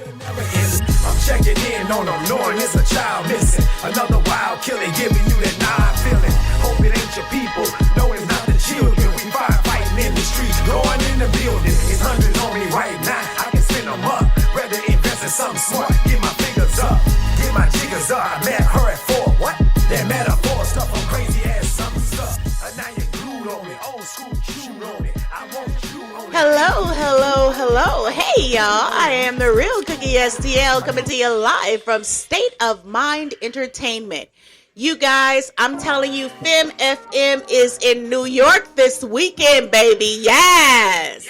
I'm checking in on them, knowing it's a child missing. Another wild killing, giving you that nine feeling. Hope it ain't your people, no, it's not the children. We fighting in the streets, growing in the building. It's hundreds on me right now, I can spin them up. Rather invest in something smart, get my fingers up, get my jiggers up. I met her at 4, what? That metaphor stuff, I'm crazy ass something stuff. And now you're glued on me, old school chewed on it. I won't chew on it. Hello. Hey, y'all. I am the real Cookie STL coming to you live from State of Mind Entertainment. You guys, I'm telling you, Fem FM is in New York this weekend, baby. Yes.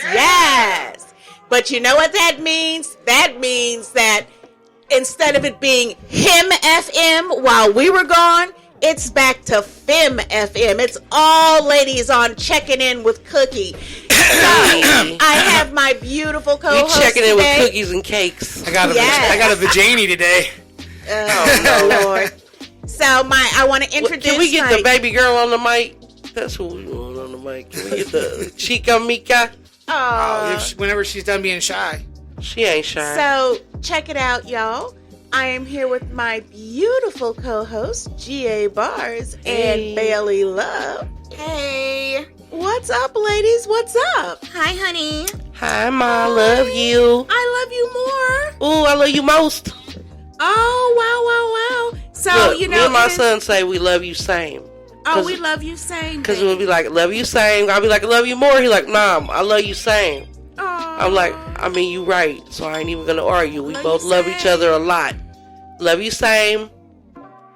But you know what that means? That means that instead of it being Him FM while we were gone, it's back to Fem FM. It's all ladies on Checking In with Cookie. So, I have my beautiful co-host You checking in today. with cookies and cakes. I got a vagina today. Oh, no, Lord. So, I want to introduce Can we get the baby girl on the mic? That's who we want on the mic. Can we get the Chica Mika? Whenever she's done being shy. She ain't shy. So, check it out, y'all. I am here with my beautiful co-hosts, G.A. Bars and Bailey Love. Hey. What's up, ladies? What's up? Hi, honey. Hi, Ma. Love you. I love you more. Ooh, I love you most. Oh, wow. So, Look, you know. me and my son say we love you same. Oh, we love you same. Because we'll be like, love you same. I'll be like, I love you more. He like, nah, I love you same. Aww. I'm like, I mean, you right. So I ain't even going to argue. We both love each other a lot. Love you same.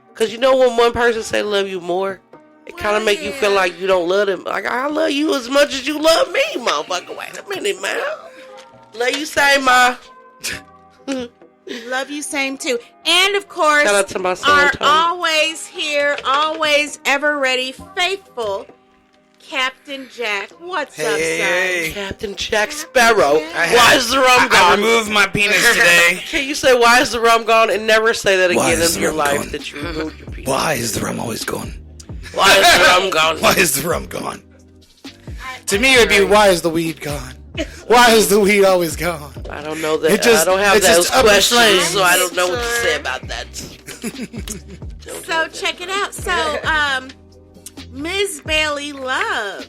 Because you know when one person say love you more, it kind of make you feel like you don't love them. Like, I love you as much as you love me, motherfucker. Wait a minute, man. Love you same, Ma. Love you same too. And of course, Shout out to my son, our Tony. always here, always ever ready, faithful Captain Jack. What's up, son? Captain Jack Sparrow. I Why is the rum I gone? removed my penis today. Can you say, why is the rum gone? And never say that Why again is in the your rum life gone? that you removed your penis. Why is the rum always gone? Why is the rum gone? Why is the rum gone? To me, it would be, why is the weed gone? Why is the weed always gone? I don't know that. It just- I don't have it's those just upper questions, flame. so I don't know what to say about that. So check it out. So, Ms. Bailey Love,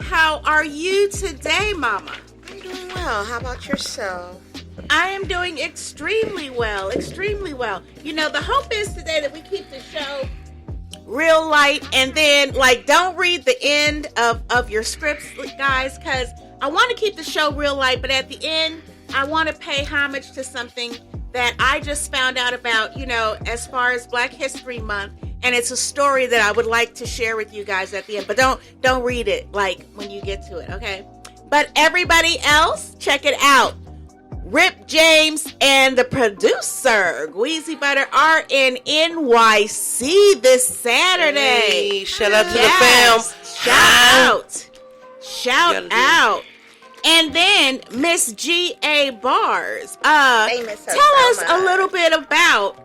how are you today, Mama? I'm doing well. How about yourself? I am doing extremely well. You know, the hope is today that we keep the show real light, and then, don't read the end of your scripts, guys, because I want to keep the show real light, but at the end, I want to pay homage to something that I just found out about, as far as Black History Month, and it's a story that I would like to share with you guys at the end, but don't read it, when you get to it, okay? But everybody else, check it out. Rip James and the producer, Gweezy Butter, are in NYC this Saturday. Hey, shout out to the fam. Shout out. And then Miss G.A. Bars. Tell us a little bit about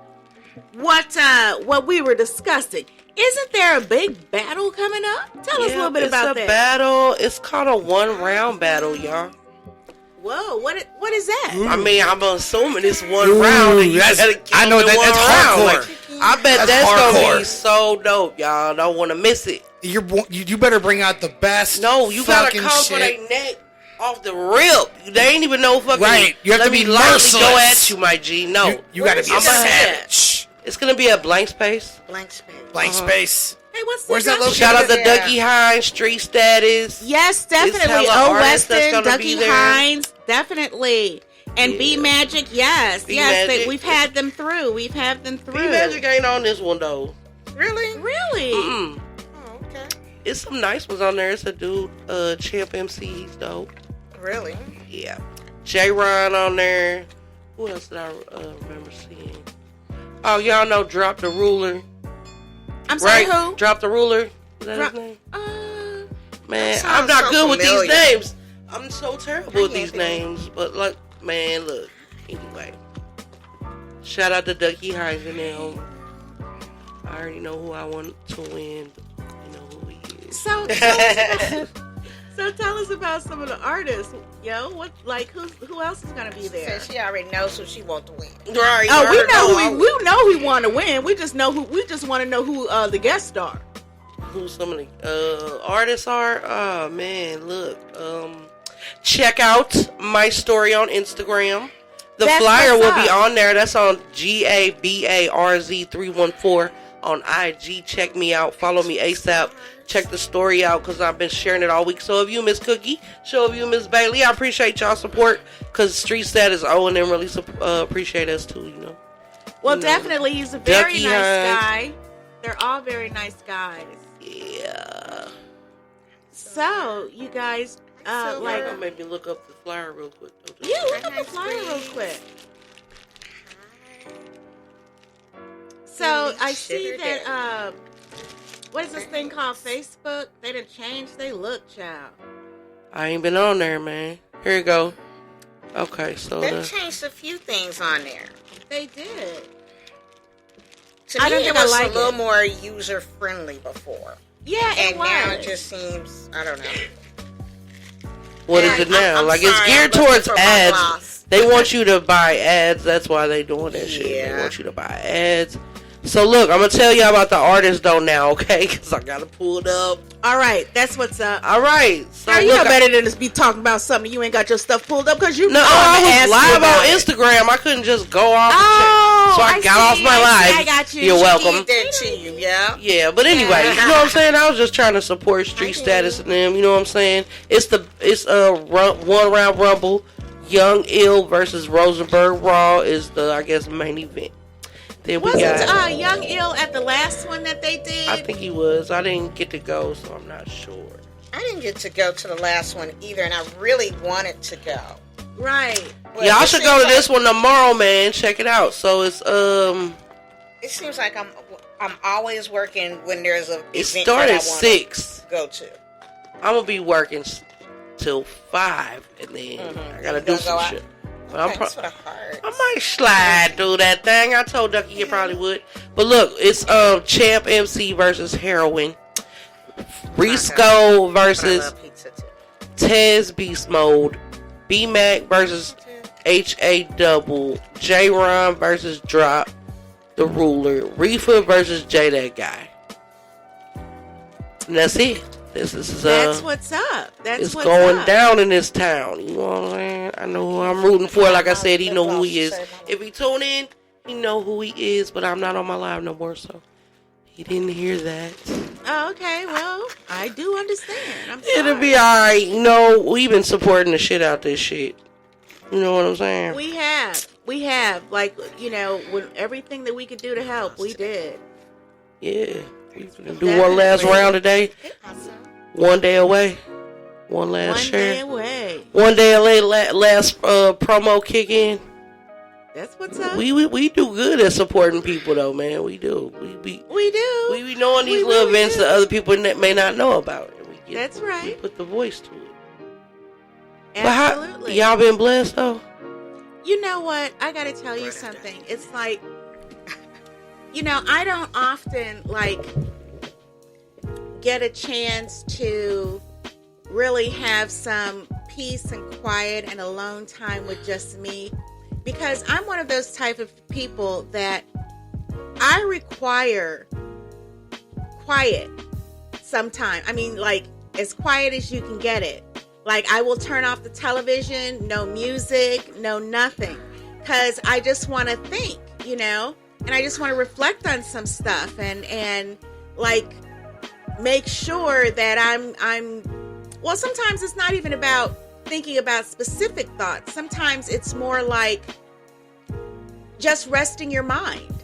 what we were discussing. Isn't there a big battle coming up? Tell us a little bit about that. It's a battle. It's called a 1-round battle, y'all. Whoa, what is that? I mean, I'm assuming it's one round. And you gotta kill I know them in that's one round. hardcore. I bet that's hardcore. gonna be so dope, y'all. Don't want to miss it. You better bring out the best. No, you gotta fucking come for shit. their neck off the rip. They ain't even know fucking. Right, you have let to be me lightly merciless. go at you, my G. No, You gotta be a I'm gonna have savage. It's gonna be a blank space. Blank space. Blank space. Hey, what's the Where's that address? located? Shout out to Yeah. Dougie Hines, Street Status. Yes, definitely. hella Oh, artists that's Weston, gonna be Dougie there. Hines, definitely. And B Magic, yes. B-Magic. We've had them through. We've had them through. B-Magic ain't on this one though. Really? Really? Mm-mm. Oh, okay. It's some nice ones on there. It's a dude, Champ MC. He's dope. Really? Yeah. J. Ron on there. Who else did I remember seeing? Oh, y'all know Drop the Ruler. I'm sorry, Right? who? Drop the Ruler. Is that Drop- his name? Uh, Man, That I'm sounds not so good with these familiar. names. I'm so terrible with these Maybe. names. But look, man, look. Anyway. Shout out to Dougie Hines and them. I already know who I want to win. But you know who he is. so So tell us about some of the artists, yo. Who else is gonna be there? Said she already knows who she wants to win. Right. Oh, we know who want to win. We just know who. We just want to know who the guests are. Who some of the artists are? Oh man, look. Check out my story on Instagram. The That's flyer what's will be up. on there. That's on GABARZ314 on IG. Check me out. Follow me ASAP. Check the story out because I've been sharing it all week. So if you Miss Cookie, show if you Miss Bailey, I appreciate y'all support because Street Status Owen and really appreciate us too. You know. Well, You know, definitely, he's a very Ducky nice Hines. guy. They're all very nice guys. Yeah. So you guys, So, like, I'll maybe look up the flyer real quick. yeah, look at the flyer real quick. So I see that. What is this thing called Facebook? They didn't change. They look, child. I ain't been on there, man. Here you go. Okay, so They changed a few things on there. They did. To I me, don't it think I was like a little it. more user friendly before, Yeah, it and was. now it just seems, I don't know. what is it now? I'm Like sorry, it's geared I'm looking towards for my ads. gloss. They want you to buy ads. That's why they doing that shit. They Yeah. want you to buy ads. So look, I'm gonna tell y'all about the artist though now, okay? Because I gotta pull it up. All right, that's what's up. All right. So Now, you look, know better than to be talking about something you ain't got your stuff pulled up because you No, know I I'ma was ask you live about on it. Instagram. I couldn't just go off. Oh, so I got off my live. I got you. You're She welcome. He did to you, yeah. Yeah, but anyway, you know what I'm saying? I was just trying to support Street Status and them. You know what I'm saying? It's one round rumble. Young Ill versus Rosenberg Raw is the main event. Then we Wasn't got. Young Ill at the last one that they did? I think he was. I didn't get to go, so I'm not sure. I didn't get to go to the last one either, and I really wanted to go. Right. But Y'all it should seems go to like- this one tomorrow, man. Check it out. So it's It seems like I'm always working when there's a it event started that I want 6. to go to. I'm gonna be working till 5, and then I gotta You do gonna some go out? shit. But I'm Thanks for the heart. I might slide through that thing. I told Ducky you probably would. But look, it's Champ MC versus Heroin. Risco I versus love pizza too. Tez Beast Mode. B-Mac versus HA Double. J-Ron versus Drop the Ruler. Reefa versus J That Guy. And that's it. This is That's what's up. That's it's what's going up. down in this town. You know what I'm saying? I know who I'm rooting for. Like I said, he know who he is. If he tune in, he know who he is. But I'm not on my live no more, so he didn't hear that. Oh, okay. Well, I do understand. I'm sorry. It'll be alright. You know, we've been supporting the shit out this shit. You know what I'm saying? We have. Like, you know, when everything that we could do to help, we did. Yeah. We gonna do one last round today. One day away. One last One share. day away. One day away. Last promo kick in. That's what's up. We do good at supporting people though, man. We do. We do. be knowing these We little really events do. that other people may not know about. And That's We right. put the voice to it. Absolutely. But y'all been blessed though? You know what? I got to tell you something. It's like, you know, I don't often get a chance to really have some peace and quiet and alone time with just me, because I'm one of those type of people that I require quiet sometime. I mean, like, as quiet as you can get it. Like, I will turn off the television, no music, no nothing, because I just want to think, you know, and I just want to reflect on some stuff and like make sure that I'm well, sometimes it's not even about thinking about specific thoughts. Sometimes it's more like just resting your mind.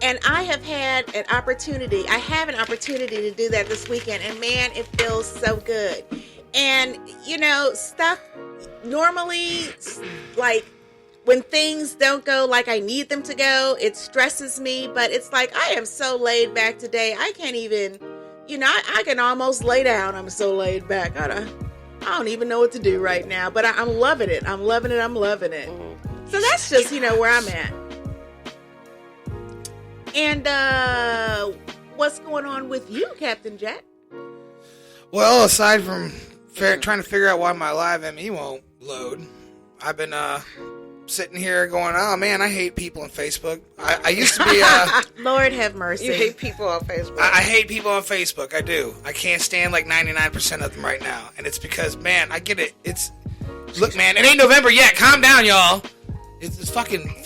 And I have an opportunity to do that this weekend, and man, it feels so good. And, you know, stuff normally, like, when things don't go like I need them to go, it stresses me. But it's like, I am so laid back today. I can't even, you know, I can almost lay down. I'm so laid back. I don't even know what to do right now. But I'm loving it. I'm loving it. So that's just, you know, where I'm at. And what's going on with you, Captain Jack? Well, aside from trying to figure out why my live ME won't load. I've been sitting here going, oh man, I hate people on Facebook. I used to be Lord have mercy. You hate people on Facebook. I hate people on Facebook. I do. I can't stand like 99% of them right now. And it's because, man, I get it. Look, man, it ain't November yet. Calm down, y'all. It's fucking,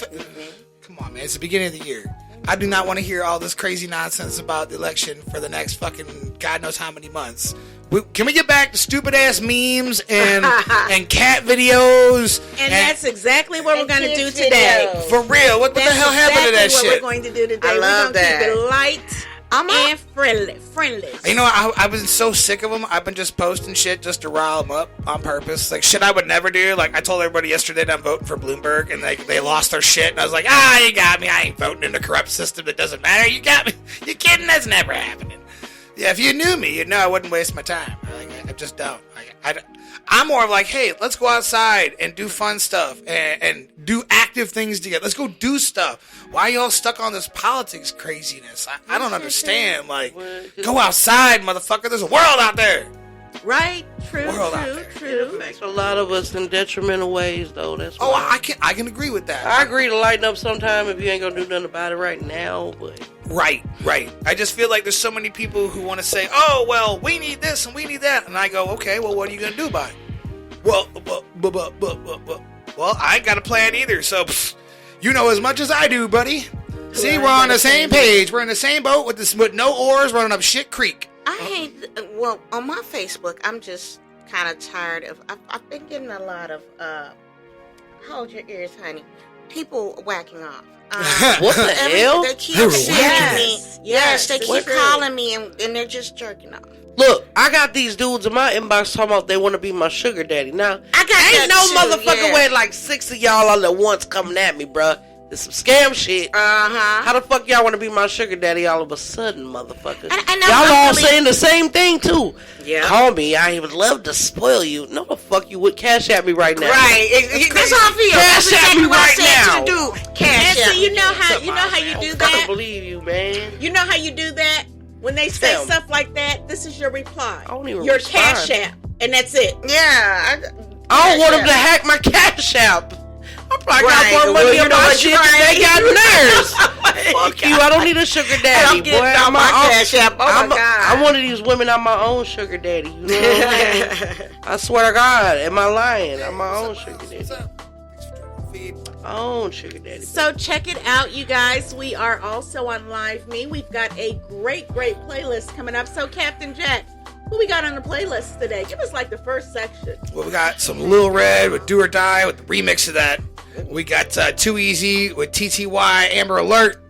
come on, man. It's the beginning of the year. I do not want to hear all this crazy nonsense about the election for the next fucking God knows how many months. Can we get back to stupid ass memes and cat videos? And that's exactly what we're going to do today. Videos. For real, what the hell happened to that That's exactly what shit? we're going to do today. I love we're going to that. keep it light and friendly. You know, I've been so sick of them. I've been just posting shit just to rile them up on purpose. Like, shit I would never do. Like, I told everybody yesterday that I'm voting for Bloomberg, and they lost their shit. And I was like, you got me. I ain't voting in a corrupt system that doesn't matter. You got me. You kidding? That's never happening. Yeah, if you knew me, you'd know I wouldn't waste my time. I just don't. I'm more of like, hey, let's go outside and do fun stuff and do active things together. Let's go do stuff. Why are y'all stuck on this politics craziness? I don't understand. Like, go outside, motherfucker. There's a world out there. Right? True. It affects a lot of us in detrimental ways, though. That's Oh, why. I can agree with that. I agree to lighten up sometime if you ain't gonna do nothing about it right now, but Right. I just feel like there's so many people who want to say, oh, well, we need this and we need that. And I go, okay, well, what are you going to do about it? Well, I ain't got a plan either. So, you know as much as I do, buddy. See, we're on the same page. We're in the same boat with no oars running up shit creek. I hate, on my Facebook, I'm just kind of tired of, I've been getting a lot of, hold your ears, honey, people whacking off. What the hell? They keep They were sending me. whacking. Yes, they Yes, keep calling me and they're just jerking off. look, I got these dudes in my inbox talking about they want to be my sugar daddy. Now, I got ain't no that too, motherfucking yeah. way like 6 of y'all all at once coming at me, bruh. It's some scam shit. Uh-huh. How the fuck y'all want to be my sugar daddy all of a sudden, motherfucker? And y'all I'm all really- saying the same thing, too. Yeah. Call me. I would love to spoil you. No, the fuck you would. Cash at me right now. Right. That's how I feel. Cash That's at exactly me what I right said now. to do. And Cash so at you me. know how you do I don't that? believe you, man. You know how you do that? When they say Tell me. stuff like that, this is your reply. I don't even your respond. Cash App. And that's it. Yeah. I don't want them to Cash hack my Cash App. I probably Right. got more Well, money you in know my what, shit you than right. they got in theirs. Fuck you. I don't need a sugar daddy, I'm getting boy. out my Cash App. Oh, my God. I'm one of these women. I'm my own sugar daddy. You know what I'm saying? I swear to God. Am I lying? I'm my own sugar daddy. My own sugar daddy. So check it out, you guys. We are also on Live Me. We've got a great playlist coming up. So Captain Jack, who we got on the playlist today? Give us like the first section. Well, we got some Lil Red with Do or Die with the remix of that. We got Too Easy with TTY, Amber Alert.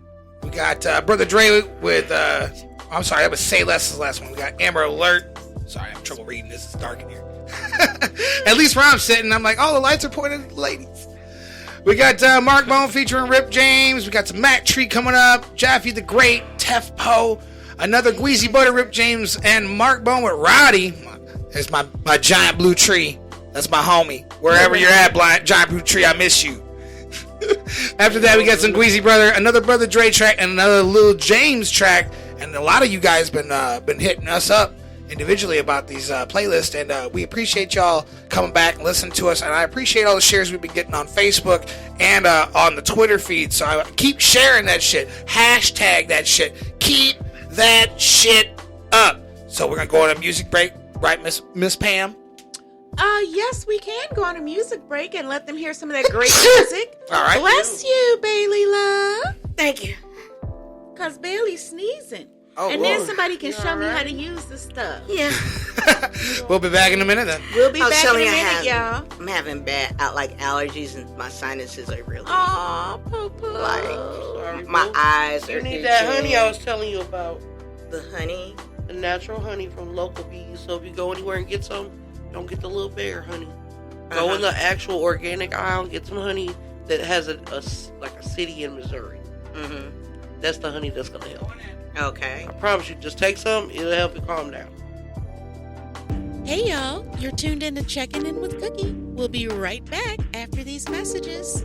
We got Brother Dre with, I'm sorry, that was Say Less's last one. We got Amber Alert. Sorry, I'm in trouble reading this. It's dark in here. At least where I'm sitting, I'm like, oh, the lights are pointed at the ladies. We got Mark Bone featuring Rip James. We got some Mac Tree coming up. Jaffe the Great, Tef Poe. Another Gweezy Butter, Rip James, and Mark Bone with Rowdy. There's my giant blue tree. That's my homie. Wherever you're at, giant blue tree, I miss you. After that, we got some Gweezy Brother, another Brother Dre track, and another Lil James track. And a lot of you guys been hitting us up individually about these playlists, and we appreciate y'all coming back and listening to us. And I appreciate all the shares we've been getting on Facebook and on the Twitter feed. So I keep sharing that shit. Hashtag that shit. Keep that shit up. So we're gonna go on a music break, right, Miss Pam? Yes, we can go on a music break and let them hear some of that great music. All right. Bless you, Bailey love. Thank you. Cause Bailey's sneezing. Oh, and then Lord. somebody can show me how to use the stuff. Yeah. We'll be back in a minute then. We'll be I was back in a telling you, minute, y'all. I'm having bad, allergies, and my sinuses are really, Oh, poo-poo. like, my eyes are You need itching. that honey I was telling you about. The honey. The natural honey from local bees. So if you go anywhere and get some, don't get the little bear honey. Go in the actual organic aisle and get some honey that has a city in Missouri. Mm-hmm. That's the honey that's going to help. Okay. I promise you, just take some. It'll help you calm down. Hey y'all, you're tuned in to Checking In with Cookie. We'll be right back after these messages.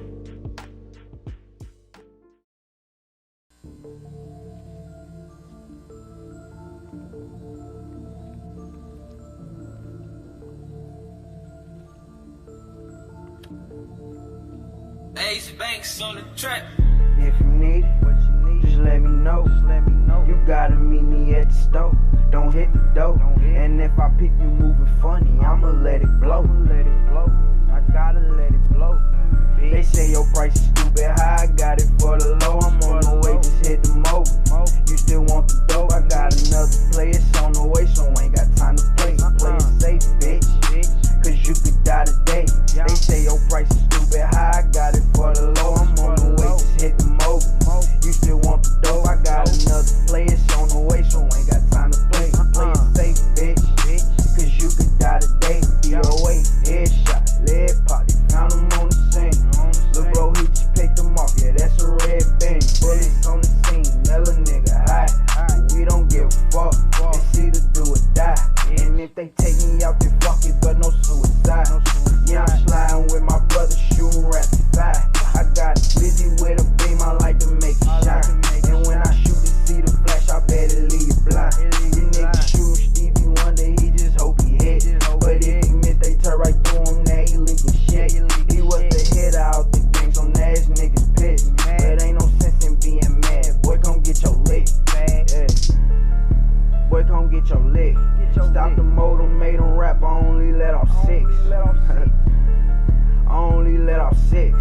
Ace Banks on the track. If you need it, just let me know. You gotta meet me at the store. Don't hit the door. And if I peep you moving funny, I'ma let it blow. I gotta let it blow. They say your price is stupid high, I got it for the low. I'm on the way, just hit the mode. You still want the dough? I got another play, it's on the way, so ain't got time to play. Play it safe, bitch, cause you could die today. They say your price is stupid high, I got it for the low. I'm on the way, just hit the mode. You still want the dough? I got another play, it's on the way, so ain't got time to play. Play it safe, bitch, cause you could die today. DOA, headshot, lead pot, they found him on the scene. Lil' bro, he just picked him off, yeah, that's a red thing. Bullets on the scene, tell a nigga hide. But we don't give a fuck, it's either do or die. And if they take me out, then fuck it, but no suicide. Yeah, I'm sliding with my brother, shooting rapid fire. I got busy with a beam, I like to make it shine. And when I shoot and see the flash, I better leave you blind. You niggas shoot Stevie Wonder, he just hope he hit. But if he missed, they turn right through him, that illegal shit. He was the hitter out the game, so now his niggas pissed. But ain't no sense in being mad, boy, come get your lick. Yeah. Boy, come get your lick. Stop the motor, made him rap, I only let off 6. I only let off 6.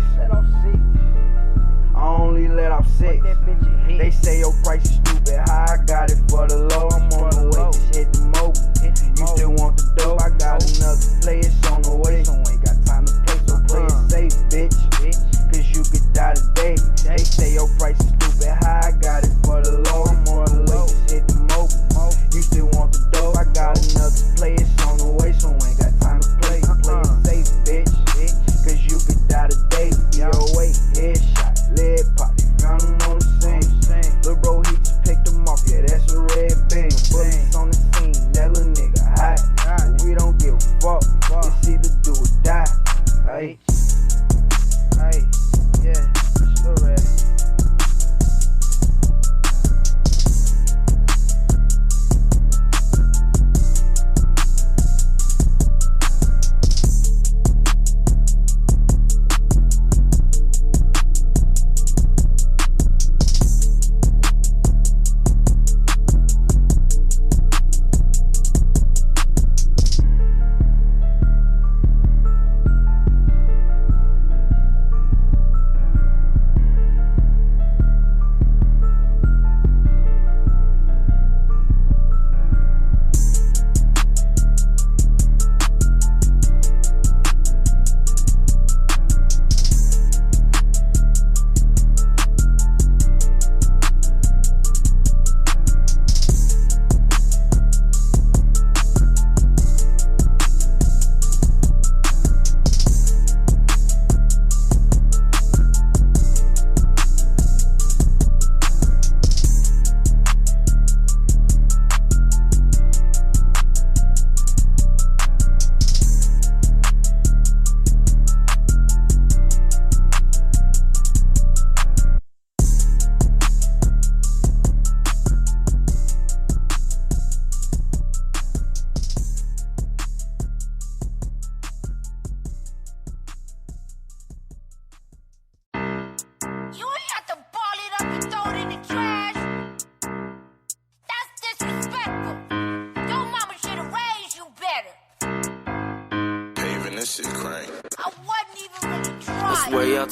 I only let off 6. They say your price is stupid high, I got it for the low. I'm on the way, just hit the mobile. You still want the dough? I got another play, it's on the way, so ain't got time to play. So play it safe, bitch, cause you could die today. They say your price is stupid high, I got it for the low. I'm on the way, just hit the mobile. You still want the dough? I got another play, it's on the way, so ain't got time to play. Play it safe, bitch, cause you could die today. DOA, headshot, lead pot, they found him on the scene. Lil' bro, he just picked him off, yeah, that's a red thing. Bullets on the scene, that little nigga hot. But we don't give a fuck, it's either do or die. Hey, yeah, it's the red.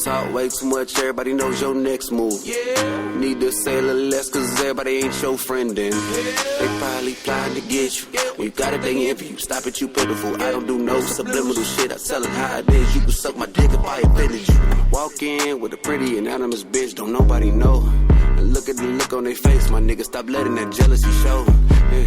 Talk way too much, everybody knows your next move. Yeah. Need to say a little less, cause everybody ain't your friend then. Yeah. They probably plotting to get you. When you got it, they envy you. Stop it, you pitiful. I don't do no subliminal shit. I tell it how it is. You can suck my dick if I offended you. Walk in with a pretty anonymous bitch, don't nobody know her. And look at the look on their face, my nigga, stop letting that jealousy show.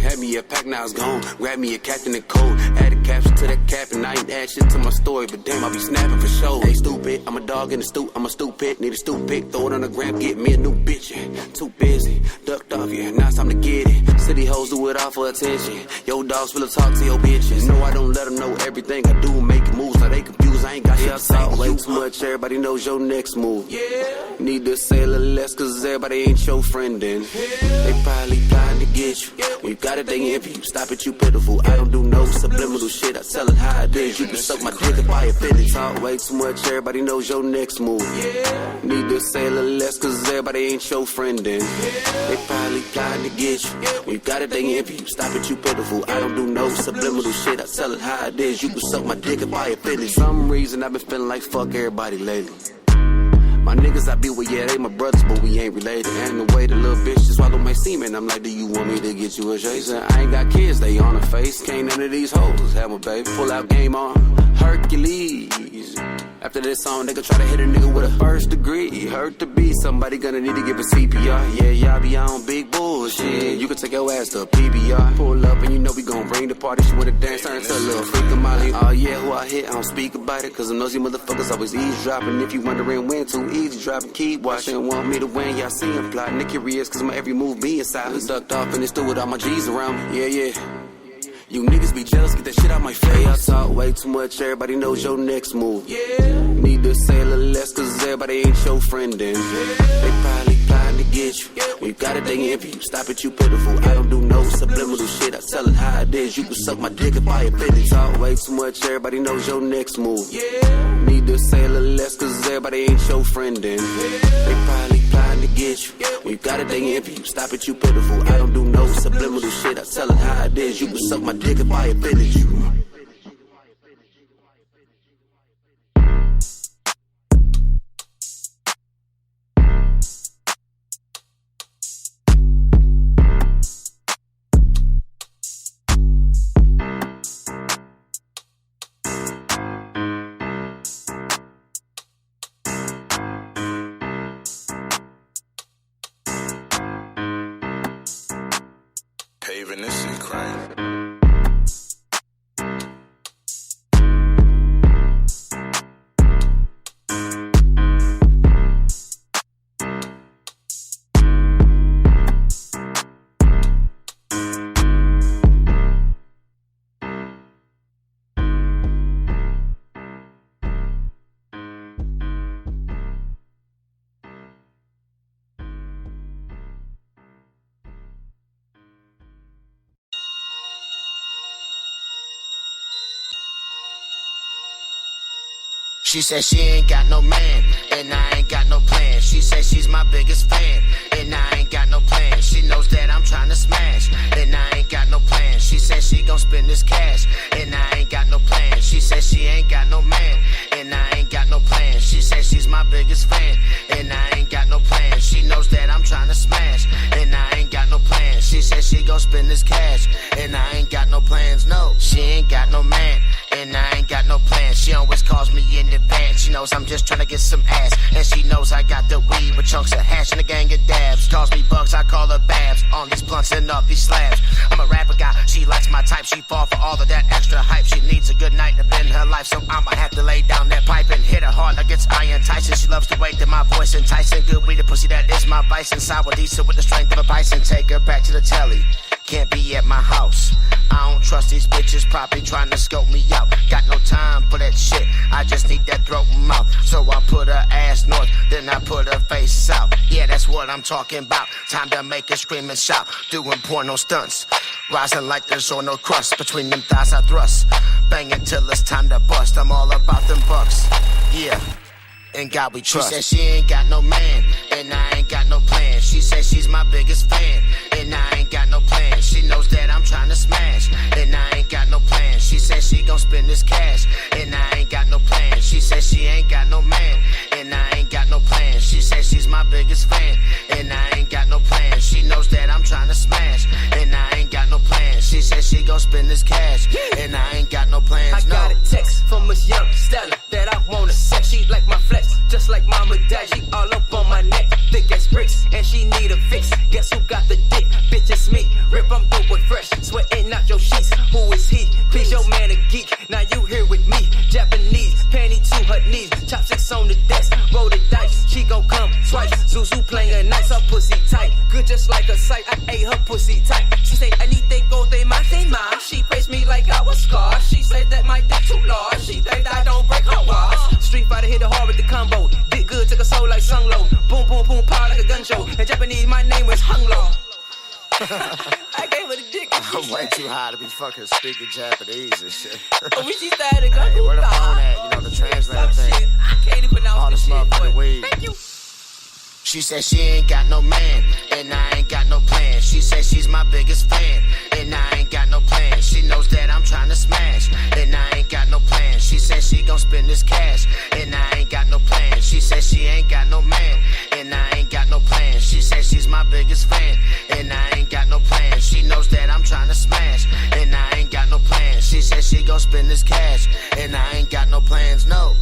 Had me a pack, now it's gone. Grab me a Captain and cold. Add a caption to that cap, and I ain't add shit to my story, but damn, I be snapping for show. Hey, stupid, I'm a dog in the stoop, I'm a stupid. Need a stoop pick, throw it on the gram, get me a new bitch. Yeah. Too busy, ducked off, yeah, now it's time to get it. City hoes do it all for attention. Yo, dogs will talk to your bitches. No, I don't let them know everything I do, make moves, now they confused, I ain't got shit to say. Talk way too much, everybody knows your next move. Yeah. Need to say a little less, cause everybody ain't your friend then. Yeah. They probably plotting to get you. When you got it, they envy you. Stop it, you pitiful. I don't do no subliminal shit. I tell it how it is. You can suck my dick if I offend it. Talk way too much, everybody knows your next move. Need to say a little less, cause everybody ain't your friend then. They probably plotting to get you. When you got it, they envy you. Stop it, you pitiful. I don't do no subliminal shit. I tell it how it is. You can suck my dick if I offend it. Some reason I've been feeling like fuck everybody lately. My niggas I be with, yeah, they my brothers, but we ain't related. And the way the little bitch just swallow my semen, I'm like, do you want me to get you a chaser? I ain't got kids, they on the face. Can't none of these hoes have my baby. Pull out game on Hercules. After this song, they gon' try to hit a nigga with a first degree. Hurt to be, somebody gonna need to give a CPR. Yeah, y'all be on big bullshit. You can take your ass to a PBR. Pull up and you know we gon' bring the party. She wanna dance, turn to a little freak of Molly. Oh yeah, who I hit, I don't speak about it. Cause I know you motherfuckers always eavesdropping. If you wondering when, too easy dropping. Keep watching, want me to win, y'all see him plotting. The curious cause my every move being silent. Ducked off and it's through with all my G's around me. Yeah. You niggas be jealous, get that shit out my face. I talk way too much, everybody knows your next move. Need to say a little less, cause everybody ain't your friend then. They probably plotting to get you. When you got it, they envy you. Stop it, you pitiful. I don't do no subliminal shit. I tell it how it is. You can suck my dick if I offend it. Talk way too much, everybody knows your next move. Need to say a little less, cause everybody ain't your friend then. They probably plotting to get you. When you got it, they envy you. Stop it, you pitiful. I don't do no subliminal shit. I tell it how it is. You can suck my dick if I offended you. Paving this shit crank. She said she ain't got no man, and I ain't got no plan. She said she's my biggest fan, and I ain't got no plan. She knows that I'm trying to smash, and I ain't got no plan. She said she gon' spend this cash, and I ain't got no plan. She said she ain't got no man, and I ain't got no plan. She said she's my biggest fan, and I ain't got no plan. She knows that I'm trying to smash, and I ain't got no plan. She said she gon' spend this cash, and I ain't got no plans. No, she ain't got no man, and I ain't got no plans. She always calls me in advance. She knows I'm just trying to get some ass, and she knows I got the weed with chunks of hash and a gang of dabs. Calls me bugs, I call her babs. On these blunts and up these slabs. I'm a rapper guy, she likes my type. She fall for all of that extra hype. She needs a good night to bend her life, so I'ma have to lay down that pipe and hit her hard like it's Iron Tyson. She loves the way that my voice enticing. Good weed, the pussy that is my vice. Inside with decent with the strength of a bison. Take her back to the telly. Can't be at my house. I don't trust these bitches, probably trying to scope me out. Got no time for that shit, I just need that throat and mouth. So I put her ass north, then I put her face south. Yeah, that's what I'm talking about. Time to make her scream and shout. Doing porno stunts, rising like there's on no crust. Between them thighs I thrust, banging till it's time to bust. I'm all about them bucks, yeah. In God we trust. She said she ain't got no man, and I ain't got no plan. She said she's my biggest fan, and I ain't got no plan. She knows that I'm trying to smash, and I ain't got no plan. She said she gon' spend this cash, and I ain't got no plan. She said she ain't got no man, and I ain't got no plan. She said she's my biggest fan, and I ain't got no plan. She knows that I'm trying to smash, and I ain't got no plan. She said she gon' spend this cash, and I ain't got no plans. I got a text from Miss Young Stella that I wanna sex. She like my flex, just like Mama Dad. She all up on my neck, thick as bricks, and she need a fix. Guess who got the dick? Bitch, it's me. Rip, I'm good with fresh, sweating out your sheets. Who is he? Please, your man a geek. Now you here with me. Japanese, panty to her knees, chopsticks on the desk, roll the dice. She gon' come twice. Zuzu playing a nice, her pussy tight, good just like a sight. I ate her pussy tight. She say anything goes, they might say mine. She praised me like I was scarred. She said that my dick too large. She think I don't break her walls. Street fighter hit it hard with the combo. Did good, took a soul like Sung Lo. Boom, boom, boom, power like a gun show. In Japanese, my name is Hung Lo. I gave her the dick. I'm way too high to be fucking speaking Japanese and shit. When she started to go, Hey, where the phone at? You know, the translator thing. I can't even pronounce All this this shit, motherfucking boy. weed. Thank you. She said she ain't got no man, and I ain't got no plan. She said she's my biggest fan, and I ain't got no plan. She knows that I'm trying to smash, and I ain't got no plan. She said she gon' spend this cash, and I ain't got no plan. She said she ain't got no man, and I ain't got no plan. She said she's my biggest fan, and I ain't got no plan. She knows that I'm trying to smash, and I ain't got no plan. She said she gon' spend this cash, and I ain't got no plans, no.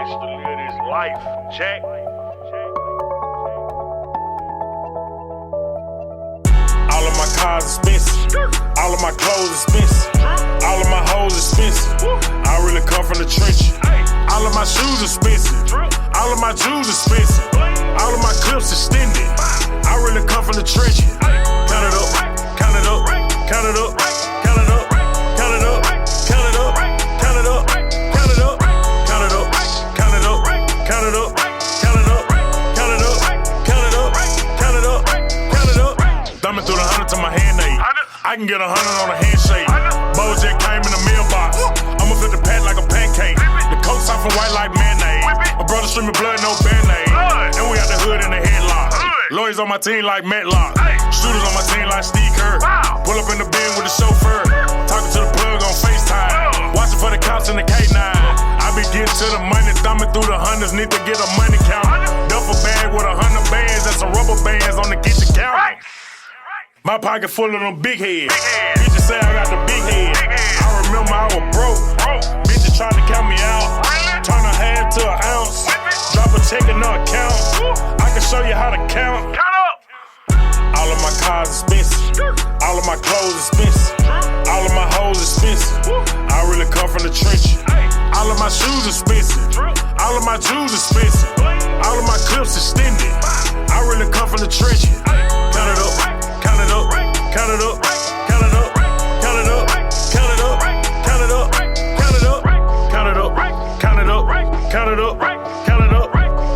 To live this life, Jack. All of my cars expensive, all of my clothes expensive, all of my hoes expensive. I really come from the trenches. All of my shoes expensive, all of my jewels expensive, all of my clips extended. I really come from the trenches. Count it up, count it up, count it up, count it up, count it up, count it up, count it up, count it up. Count it up, count it up, count it up, count it up, count it up, count it up, count it up. Thumbing through the 100 to my hand aid. I can get 100 on a handshake. Bojack came in the mailbox. I'ma flip the pad like a pancake. The coat soft and white like mayonnaise. My brother streaming blood, no band-aid. And we got the hood in the headlock. Lawyers on my team like Matlock. Shooters on my team like Steve Kerr. Pull up in the bin with the chauffeur. Talking to the plug on FaceTime. Watching for the cops in the K9. I be getting to the money, thumbing through the hundreds, need to get a money count. Duffel bag with 100 bands and some rubber bands on the kitchen counter. My pocket full of them big heads. Bitches say I got the big head. I remember I was broke. Bitches tried to count me out. Turn a half to an ounce. Drop a check in the account. I can show you how to count. All of my cars expensive. All of my clothes expensive. All of my hoes expensive. I really come from the trenches. All of my shoes expensive. All of my jewels expensive. All of my clips extended. I really come from the trenches. Count it up, count it up, count it up, count it up, count it up, count it up, count it up, count it up, count it up, count it up, count it up,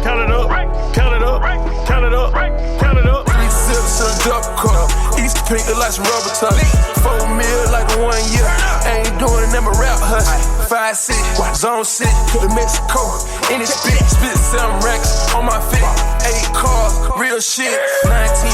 count it up, count it up, count it up, count it up, count it up. 3 sips in a double cup. East pink look like some rubber tuck. 4 mil like a 1 year. Ain't doing it, never rap hush. 5-6, zone 6, to Mexico. In this spit 7 racks on my feet. 8 cars, real shit. 19,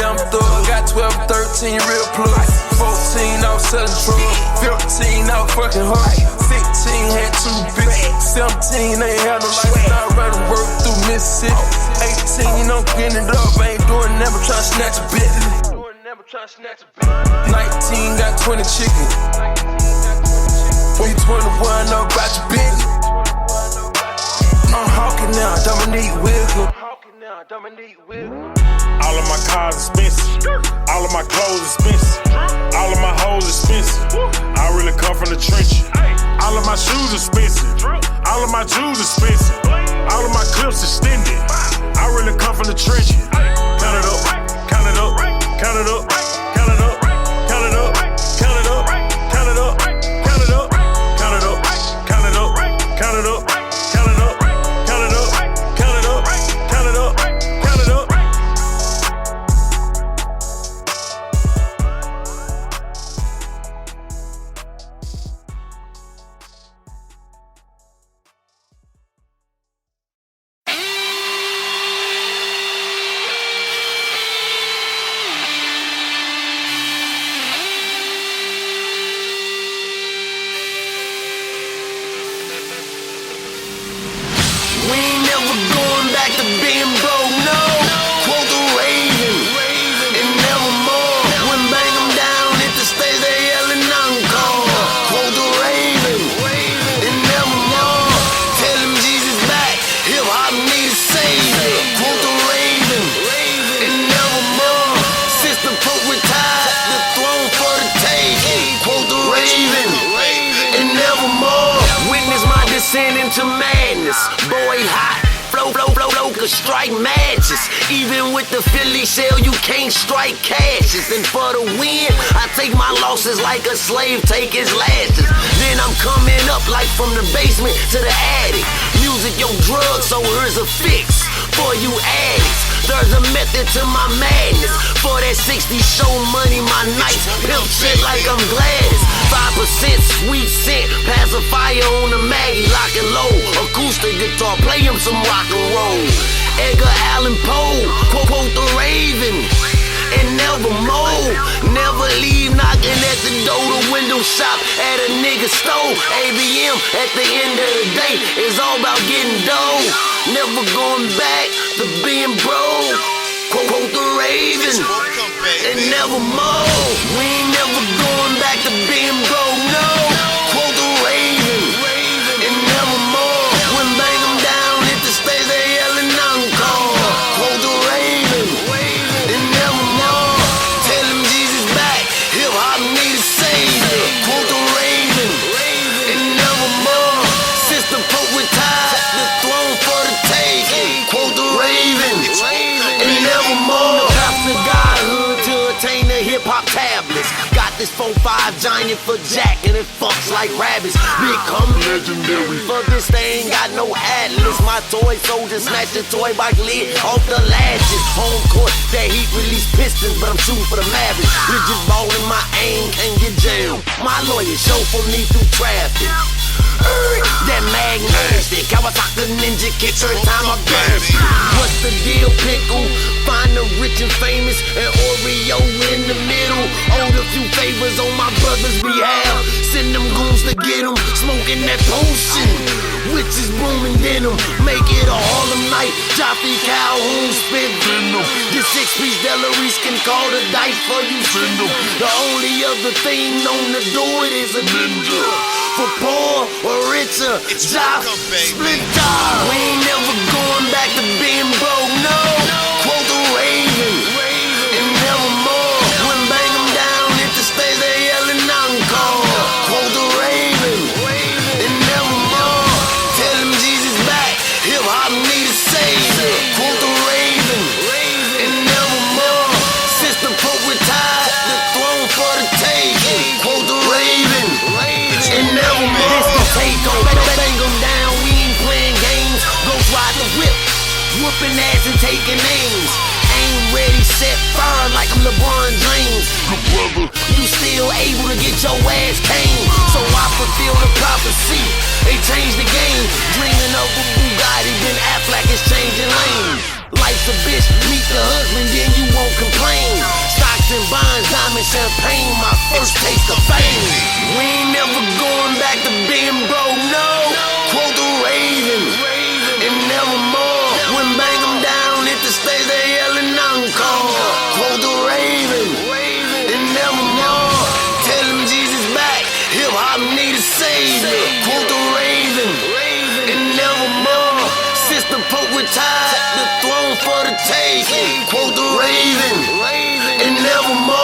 limb thug, got 12, 13, real plug. 14, I was selling drugs. 15, I was fucking hard. 16, had 2 bitches. 17, ain't had no life. Now running work through Mississippi. 18, I'm getting it up. Ain't doing never trying to snatch a bit. 19, got 20 chickens. We 21, know about your business. I'm hawking now, Dominique Wilkins. All of my cars expensive. All of my clothes expensive. All of my hoes expensive. I really come from the trenches. All of my shoes expensive. All of my jewels expensive. All of my clips extended. I really come from the trenches. Count it up, count it up, count it up, count it up, count it up, count it up, count it up, count it up, count it up, count it up, count it up, count it up, count it up, count it up, count it up, count it up. descend into madness. Boy hot. Flow, could strike matches. Even with the Philly shell, you can't strike cashes. And for the win, I take my losses like a slave take his lashes. Then I'm coming up like from the basement to the attic. Music your drug, so here's a fix for you addicts. There's a method to my madness. For that 60 show money, my nights pimp shit like I'm Gladys. 5% sweet scent, pacifier on the Maggie, lock and low. Acoustic guitar, play him some rock and roll. Edgar Allan Poe, quote the Raven, and never mold. Never leave knocking at the door, the window shop at a nigga store. ABM at the end of the day is all about getting dough. Never going back to being broke. Quote the Raven, and never mold. We ain't never going back to being broke, no. Quote the Raven, and never more. When bang them down, hit the stage, they yelling encore. Quote the Raven, and never more. Tell them Jesus back, hip hop need a savior. Quote the Raven, and never more. Since the Pope retired, the throne for the taking. Quote the Raven, and never more. Pass the godhood to attain the hip hop tablets. Got this 4-5 giant for Jack and it fucks like rabbits. Become legendary. For this they ain't got no atlas. My toy soldier snatched the toy bike lid off the latches. Home court, that heat release pistons, but I'm shooting for the Mavericks. Legit ball in my aim, can't get jammed. My lawyer show for me through traffic. That magnetic Kawasaki Ninja kicks every time I burn. What's the deal, pickle? Find the rich and famous and Oreo in the middle. Owed a few favors on my brother's behalf. Send them goons to get them, smoking that potion. Witches blooming denim, make it a Harlem night. Joffrey Calhoun spit venom. This 6-piece Delarice can call the dice for you send them. The only other thing known to do it is a ninja. For poor or richer, job, split job. We ain't never going back to being broke, no. Quote the Raven, and never more. When bang them down, hit the stage, they yelling encore. Quote the Raven, and never more. Tell them Jesus back, hip hop need a savior. Quote the Raven, and never more. Since the Pope retired, the throne for the taking. Quote the Raven, and never more. This the takeover, bang them down, we ain't playing games. Ghost ride the whip, whooping ass and taking names. Ain't ready, set, firm like I'm LeBron James. Good brother, you still able to get your ass cane. So I fulfill the prophecy, they changed the game. Dreaming of a Bugatti, Ben Affleck is changing lanes. Life's a bitch, meet the husband, then you won't complain. Stocks and bonds, diamond champagne, my first taste of fame. We ain't never going back to being broke, no. Quote the Raven, and never more. When bang them down, hit the stage, they yelling encore. Quote the Raven, and never more. Tell them Jesus back, hip hop need a savior. Quote the Raven, and never more. Since the Pope retired, the throne for the taking. Quote the Raven, and never more.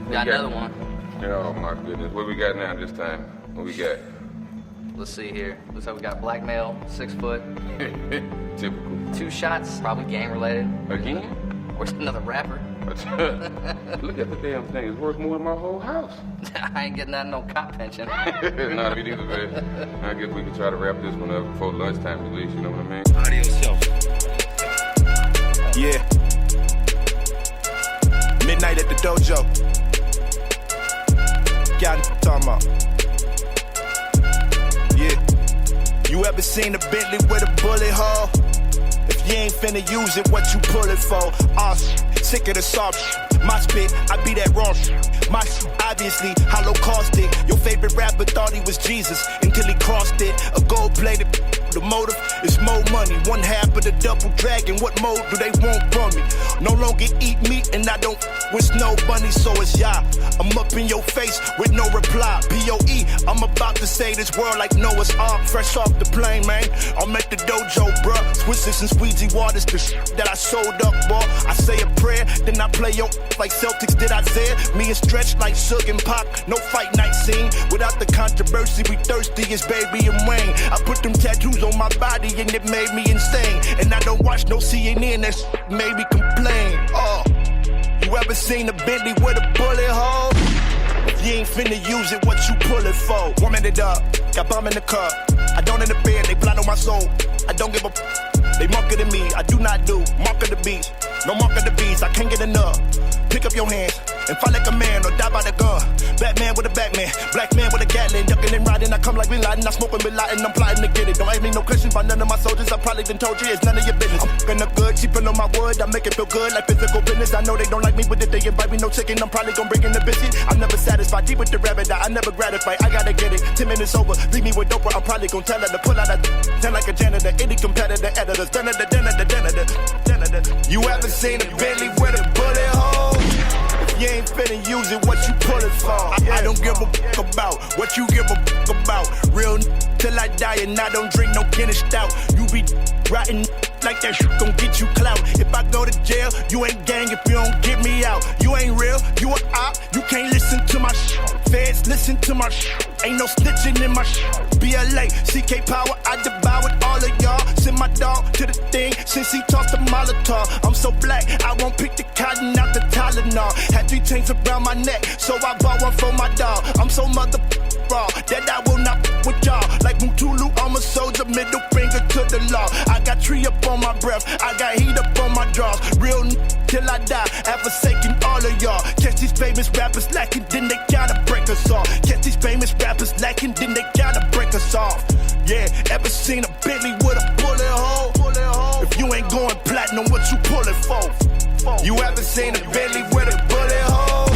Got another one. Oh my goodness. What we got now this time? What we got? Let's see here. Looks like we got black male, 6 foot. Typical. 2 shots, probably gang related. Again? Or another rapper. Look at the damn thing. It's worth more than my whole house. I ain't getting that no cop pension. Nah, me neither, man. I guess we can try to wrap this one up before lunchtime at least, you know what I mean? Adios, self. Yeah. Midnight at the dojo. Got talking about. Yeah. You ever seen a Bentley with a bullet hole? If you ain't finna use it, what you pull it for? Sick of the soft. My spit, I be that raw. My obviously hollow caustic. Your favorite rapper thought he was Jesus until he crossed it. A gold-plated The motive is more money. One half of the double dragon. What mode do they want from me? No longer eat meat and I don't with no bunny, so it's y'all. I'm up in your face with no reply. BOE, I'm about to say this word like Noah's Ark. Fresh off the plane, man. I'm at the dojo, bruh. Swisses and squeezy waters, the that I sold up, boy. I say a prayer, then I play yo like Celtics did Isaiah. Me and Stretch like Suge and Pac. No fight night scene. Without the controversy, we thirsty as Baby and Wayne. I put them tattoos on my body and it made me insane. And I don't watch no CNN, that made me complain. Oh, you ever seen a Bentley with a bullet hole? If you ain't finna use it, what you pull it for? Warming it up, got bomb in the cup. I don't interfere, they plot on my soul. I don't give a they market to me, I do not do. Mark of the beast, no mark of the beast, I can't get enough. Pick up your hands and fight like a man or die by the gun. Batman with a Batman, black man with a Gatling. Ducking and riding, I come like Bin Laden. I smoking Bin Laden, I'm plotting to get it. Don't ask me no questions about none of my soldiers. I probably done told you it's none of your business. I'm fucking up good, cheaping on my wood. I make it feel good like physical business. I know they don't like me with it. They invite me no chicken. I'm probably gonna bring in the biscuit. I'm never satisfied. Deep with the rabbit, I never gratify. I gotta get it. 10 minutes over, leave me with dope. I'm probably gonna tell her to pull out a 10 like a janitor. Any competitor, editors, done it. You ever seen a Bentley with a bullet hole? If you ain't finna use it, what you pull it for? I don't give a fuck about what you give a fuck about. Real till I die and I don't drink no Guinness stout. You be rotten like that shit gon' get you clout. If I go to jail, you ain't gang if you don't get me out. You ain't real, you an op, you can't listen to my shit. Feds, listen to my shit. Ain't no snitching in my shit. BLA, CK Power, I devoured all of y'all. Send my dog to the thing since he tossed the Molotov. I'm so black, I won't pick the cotton out the Tylenol. Had 3 chains around my neck, so I bought one for my dog. I'm so raw that I will not with y'all. Like Mutulu, I'm a soldier, middle finger to the law. I got tree up on my breath, I got heat up on my drawers. Real till I die, forsaking all of y'all. Catch these famous rappers lacking, then they gotta break us off. Catch these famous rappers lacking, then they gotta break us off. Yeah, ever seen a Bentley with a bullet hole? If you ain't going platinum, what you pull it for? You ever seen a Bentley with a bullet hole?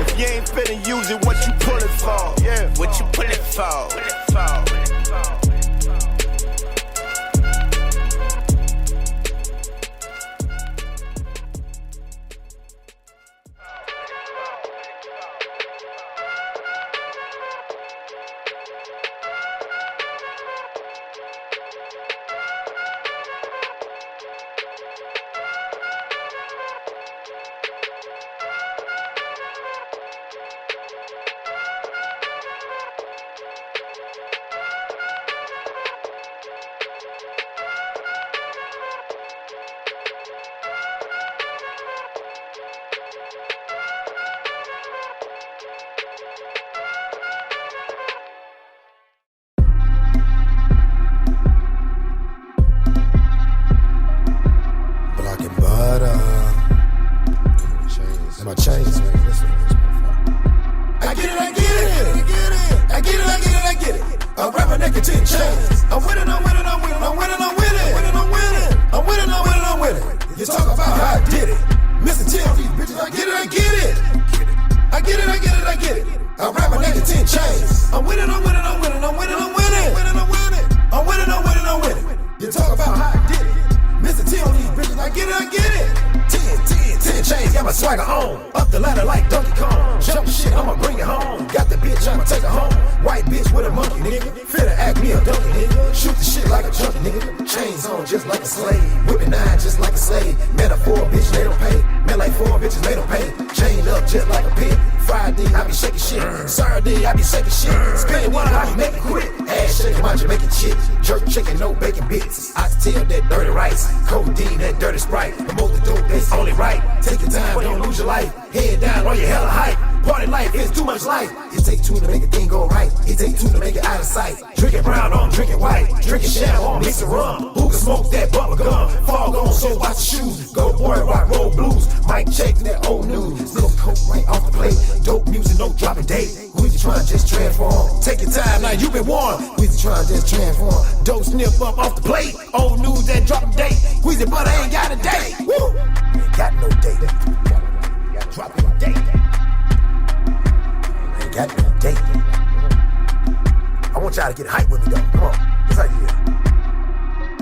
If you ain't finna use it, what you pull it for? Yeah, what you pull it for?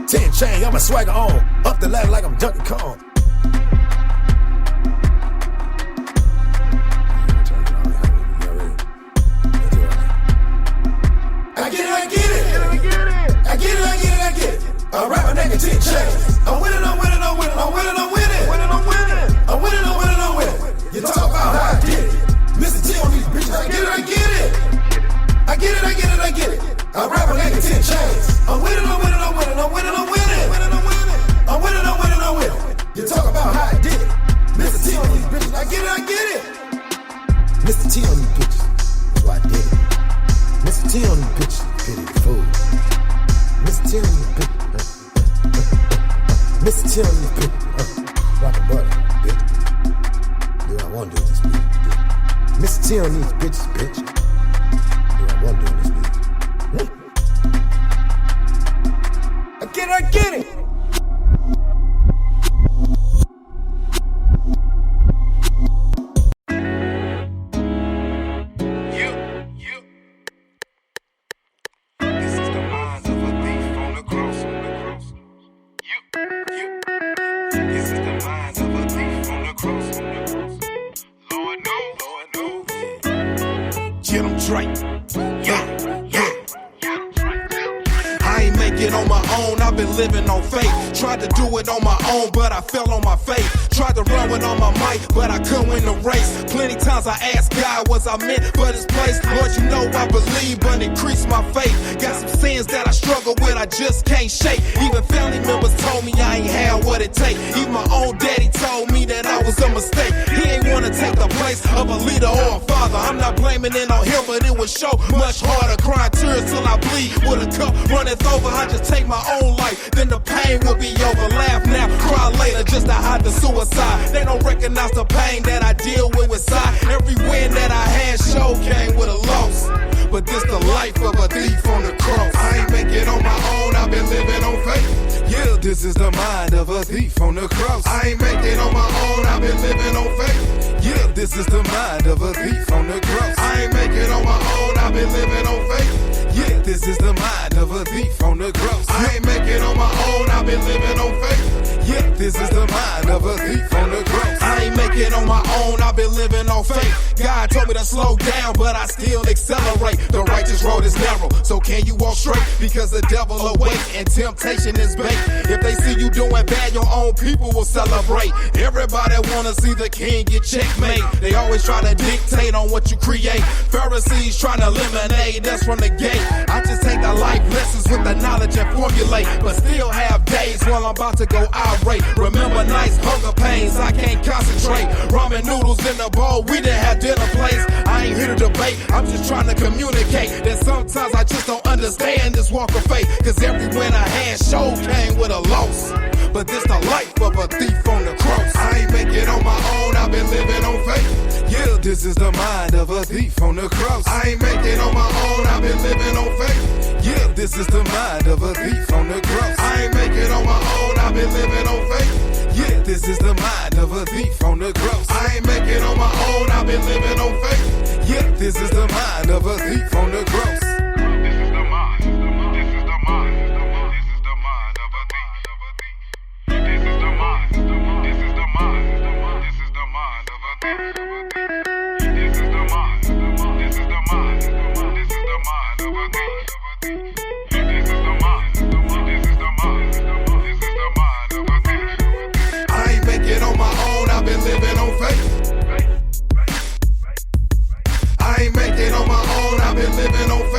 10 chain, I'm a swagger on. Up the ladder like I'm Donkey Kong. I get it. I get it. I rap a nigga 10 chains. I'm winning. You talk about how I did it. Mr. T on these bitches. I get it. I rap a nigga 10 chains. I'm winning. You talk about how I did it. Mr. T on these bitches. I get it. Mr. T on these bitches. That's why I did it. Mr. T on these bitches. Pity the fool. Mr. T on these bitches. Mr. T on these bitches. Rock a butter, bitch. Do what I want to do with this bitch. Mr. T on these bitches, bitch. Do what I want to do with this bitch. I get it. Living on faith, tried to do it on my own, but I fell on my face. Tried to run with all my might, but I couldn't win the race. Plenty times I asked God, was I meant for this place? Lord, you know I believe, but increase my faith. Got some sins that I struggle with, I just can't shake. Even family members told me I ain't had what it take. Even my own daddy told me that I was a mistake. He ain't wanna take the place of a leader or a father. I'm not blaming it on him, but it would show much harder. Crying tears till I bleed with a cup runneth over. I just take my own life, then the pain will be over. Laugh now, cry later, just to hide the suicide. They don't recognize the pain that I deal with inside. Every win that I had show came with a loss, but this the life of a thief on the cross. I ain't make it on my own, I've been living on faith. Yeah, this is the mind of a thief on the cross. I ain't make it on my own, I've been living on faith. Yeah, this is the mind of a thief on the cross. I ain't make it on my own, I've been living on faith. Yeah, this is the mind of a thief on the cross. I ain't make it on my own, I've been living on faith. Yeah, this is the mind of a thief on the cross. I ain't make it on my own, I've been living on faith. God told me to slow down, but I still accelerate. The righteous road is narrow, so can you walk straight? Because the devil awaits and temptation is bait. If they see you doing bad, your own people will celebrate. Everybody wanna see the king get checkmate. They always try to dictate on what you create. Pharisees trying to eliminate us from the gate. I just take the life lessons with the knowledge and formulate, but still have days while I'm about to go irate. Remember nights, hunger pains, I can't concentrate. Ramen noodles in the bowl, we didn't have dinner plates. I ain't here to debate, I'm just trying to communicate that sometimes I just don't understand this walk of faith. Cause every win I had show came with a loss, but this the life of a thief on the cross. I ain't make it on my own, I've been living on faith. Yeah, this is the mind of a thief on the cross. I ain't make it on my own, I've been living on faith. Yeah, this is the mind of a thief on the cross. I ain't make it on my own, I've been living on faith. Yeah, this is the mind of a thief on the cross. I ain't make it on my own, I've been living on faith. Yeah, this is the mind of a thief on the cross. This is the mind of a thief. This is the mind of a thief. This is the mind of a thief. This is the mind of a thief. This is the mind of a thief. I ain't make it on my own, I've been living on faith. I ain't make it on my own, I've been living on faith.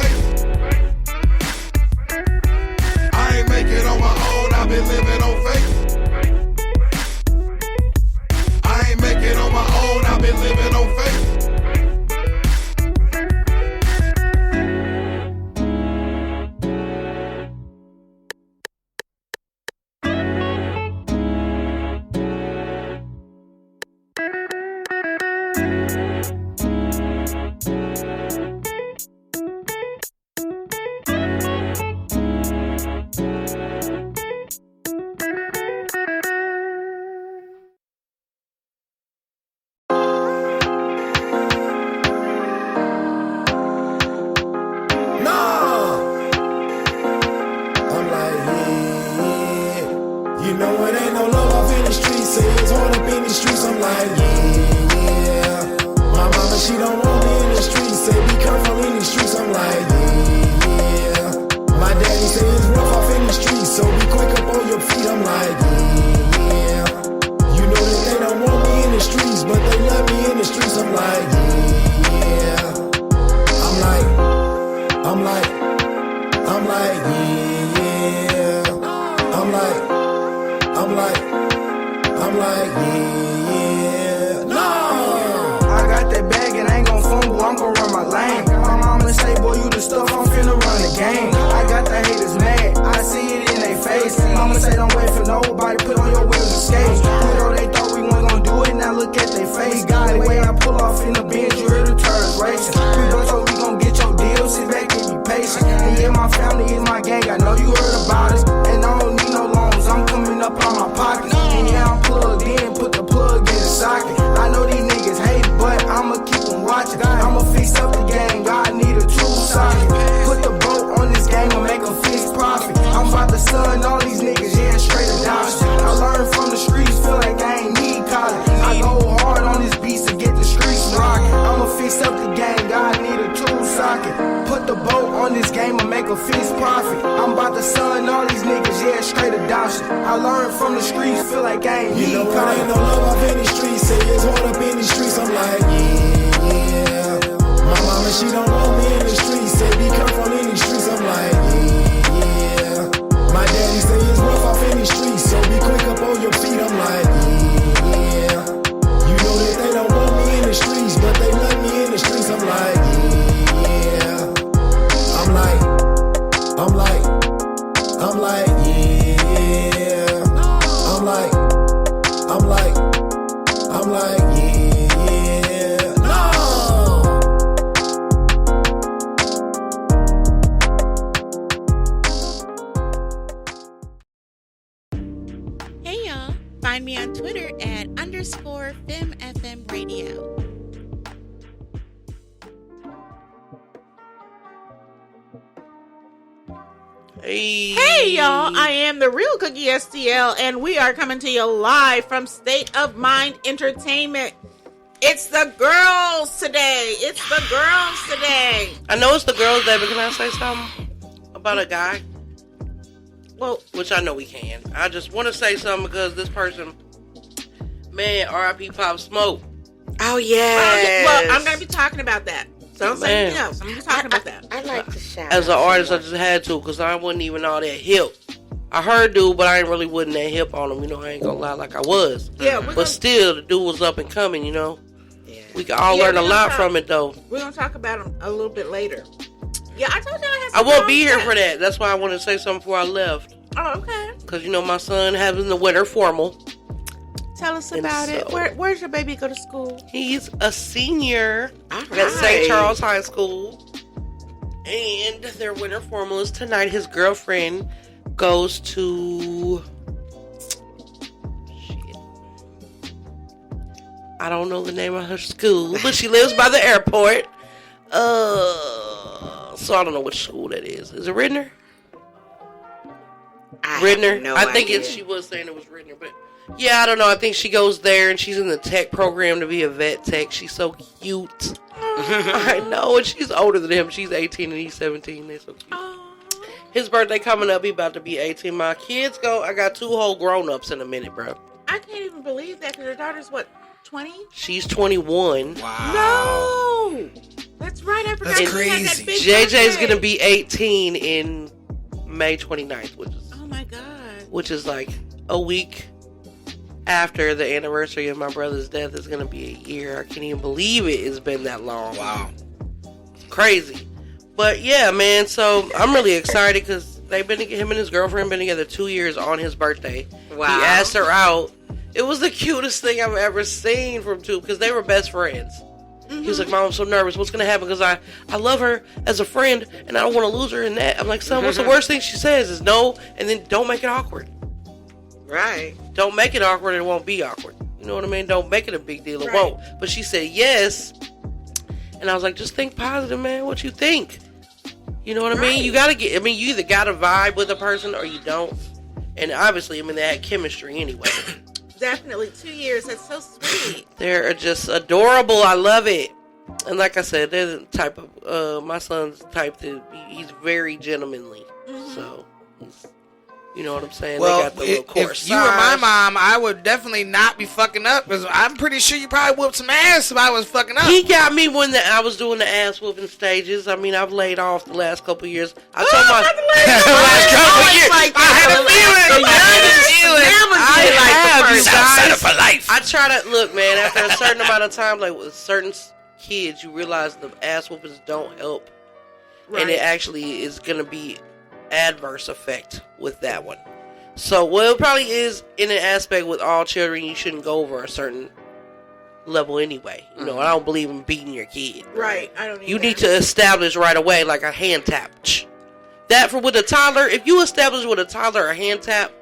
I'm like, yeah, no. I got that bag and I ain't gon' fumble, I'm gon' run my lane. My mama say, boy, you the stuff, I'm finna run the game. I got the haters mad, I see it in they face. Mama say, don't wait for nobody, put on your wheels and skate. You know they thought we weren't gon' do it, now look at they face. Got it, way I pull off in the Benz, you hear the turns racing. We gon' so we gon' get your deal, sit back and be patient. And yeah, my family is my gang, I know you heard about us. And I don't need no loans, I'm coming up on my pocket. And yeah, I'm plugged in, put the plug in the socket. I know these niggas hate it, but I'ma keep them watching. I'ma fix up the game, God need a true socket. Put the boat on this game and make a fixed profit. I'm about to stun all these niggas, yeah, straight adoption. I learned from the streets, feel like I ain't need college. I go hard on this beat to get the streets rocking. I'ma fix up the game, God need a true socket. Put the boat on this game and make a fixed profit. I'm about to stun all these niggas, yeah, straight adoption. I learned from the streets, feel like I ain't need college. Ain't no love up in these streets, say it's hard up in these streets. I'm like, yeah. My mama, she don't want me in the streets, say be careful in these streets. I'm like, yeah. My daddy say it's rough off in these streets, so be quick up on your feet. I'm like, yeah. You know that they don't want me in the streets, but they love me in the streets. I'm like, yeah. I'm like, yeah. I'm like, yeah. No. Hey y'all, find me on Twitter at _Fem FM Radio. Hey y'all, I am the real Cookie STL, and we are coming to you live from State of Mind Entertainment. It's the girls today. It's the girls today. I know it's the girls' day, but can I say something about a guy? Well, which I know we can. I just want to say something because this person, man, R.I.P. Pop Smoke. Oh yeah. Well, I'm gonna be talking about that. So don't say anything else. I'm gonna be talking about that. I like to shout. As an artist, I just had to because I wasn't even all that hip. I heard dude, but I ain't really wasn't that hip on him. You know, I ain't gonna lie like I was. Yeah, but still, the dude was up and coming. You know, we can all learn a lot from it though. We're gonna talk about him a little bit later. Yeah, I told you I had. I won't be here for that. That's why I wanted to say something before I left. Oh, okay. Because you know my son having the winter formal. Tell us about it. Where's your baby go to school? He's a senior at St. Charles High School. And their winter formal is tonight. His girlfriend goes to... I don't know the name of her school, but she lives by the airport. So I don't know which school that is. Is it Ridner? Ridner? No I think idea. she was saying it was Ridner, but... Yeah, I don't know. I think she goes there and she's in the tech program to be a vet tech. She's so cute. I know, and she's older than him. She's 18 and he's 17. They're so cute. His birthday coming up. He about to be 18. My kids go. I got 2 whole grown-ups in a minute, bro. I can't even believe that because your daughter's what, 20? She's 21. Wow. No! That's right. I forgot. That's crazy. JJ's going to be 18 in May 29th, which is like a week after the anniversary of my brother's death. Is going to be a year. I can't even believe it. It's been that long. Wow. Crazy. But yeah, man, so I'm really excited because him and his girlfriend been together 2 years on his birthday. Wow. He asked her out. It was the cutest thing I've ever seen from two because they were best friends. He was like, Mom, I'm so nervous. What's going to happen? Because I love her as a friend and I don't want to lose her in that. I'm like, son, what's the worst thing she says is no, and then don't make it awkward. Right. Don't make it awkward and it won't be awkward. You know what I mean? Don't make it a big deal. It won't. But she said yes. And I was like, just think positive, man. What you think? You know what I mean? You got to you either got to vibe with a person or you don't. And obviously, they had chemistry anyway. Definitely 2 years. That's so sweet. They're just adorable. I love it. And like I said, they're the type of, my son's type to, he's very gentlemanly. So, you know what I'm saying? Well, they got the little corsage. if you were my mom, I would definitely not be fucking up because I'm pretty sure you probably whooped some ass if I was fucking up. He got me when I was doing the ass whooping stages. I mean, I've laid off the last couple of years. I told my last couple of years. I had a feeling. brother for life. I try to look, man. After a certain amount of time, like with certain kids, you realize the ass whoopings don't help, and it actually is gonna be adverse effect with that one. So, well, it probably is in an aspect with all children. You shouldn't go over a certain level anyway. You know, I don't believe in beating your kid. Right. I don't. You need to establish right away, like a hand tap. That for with a toddler. If you establish with a toddler a hand tap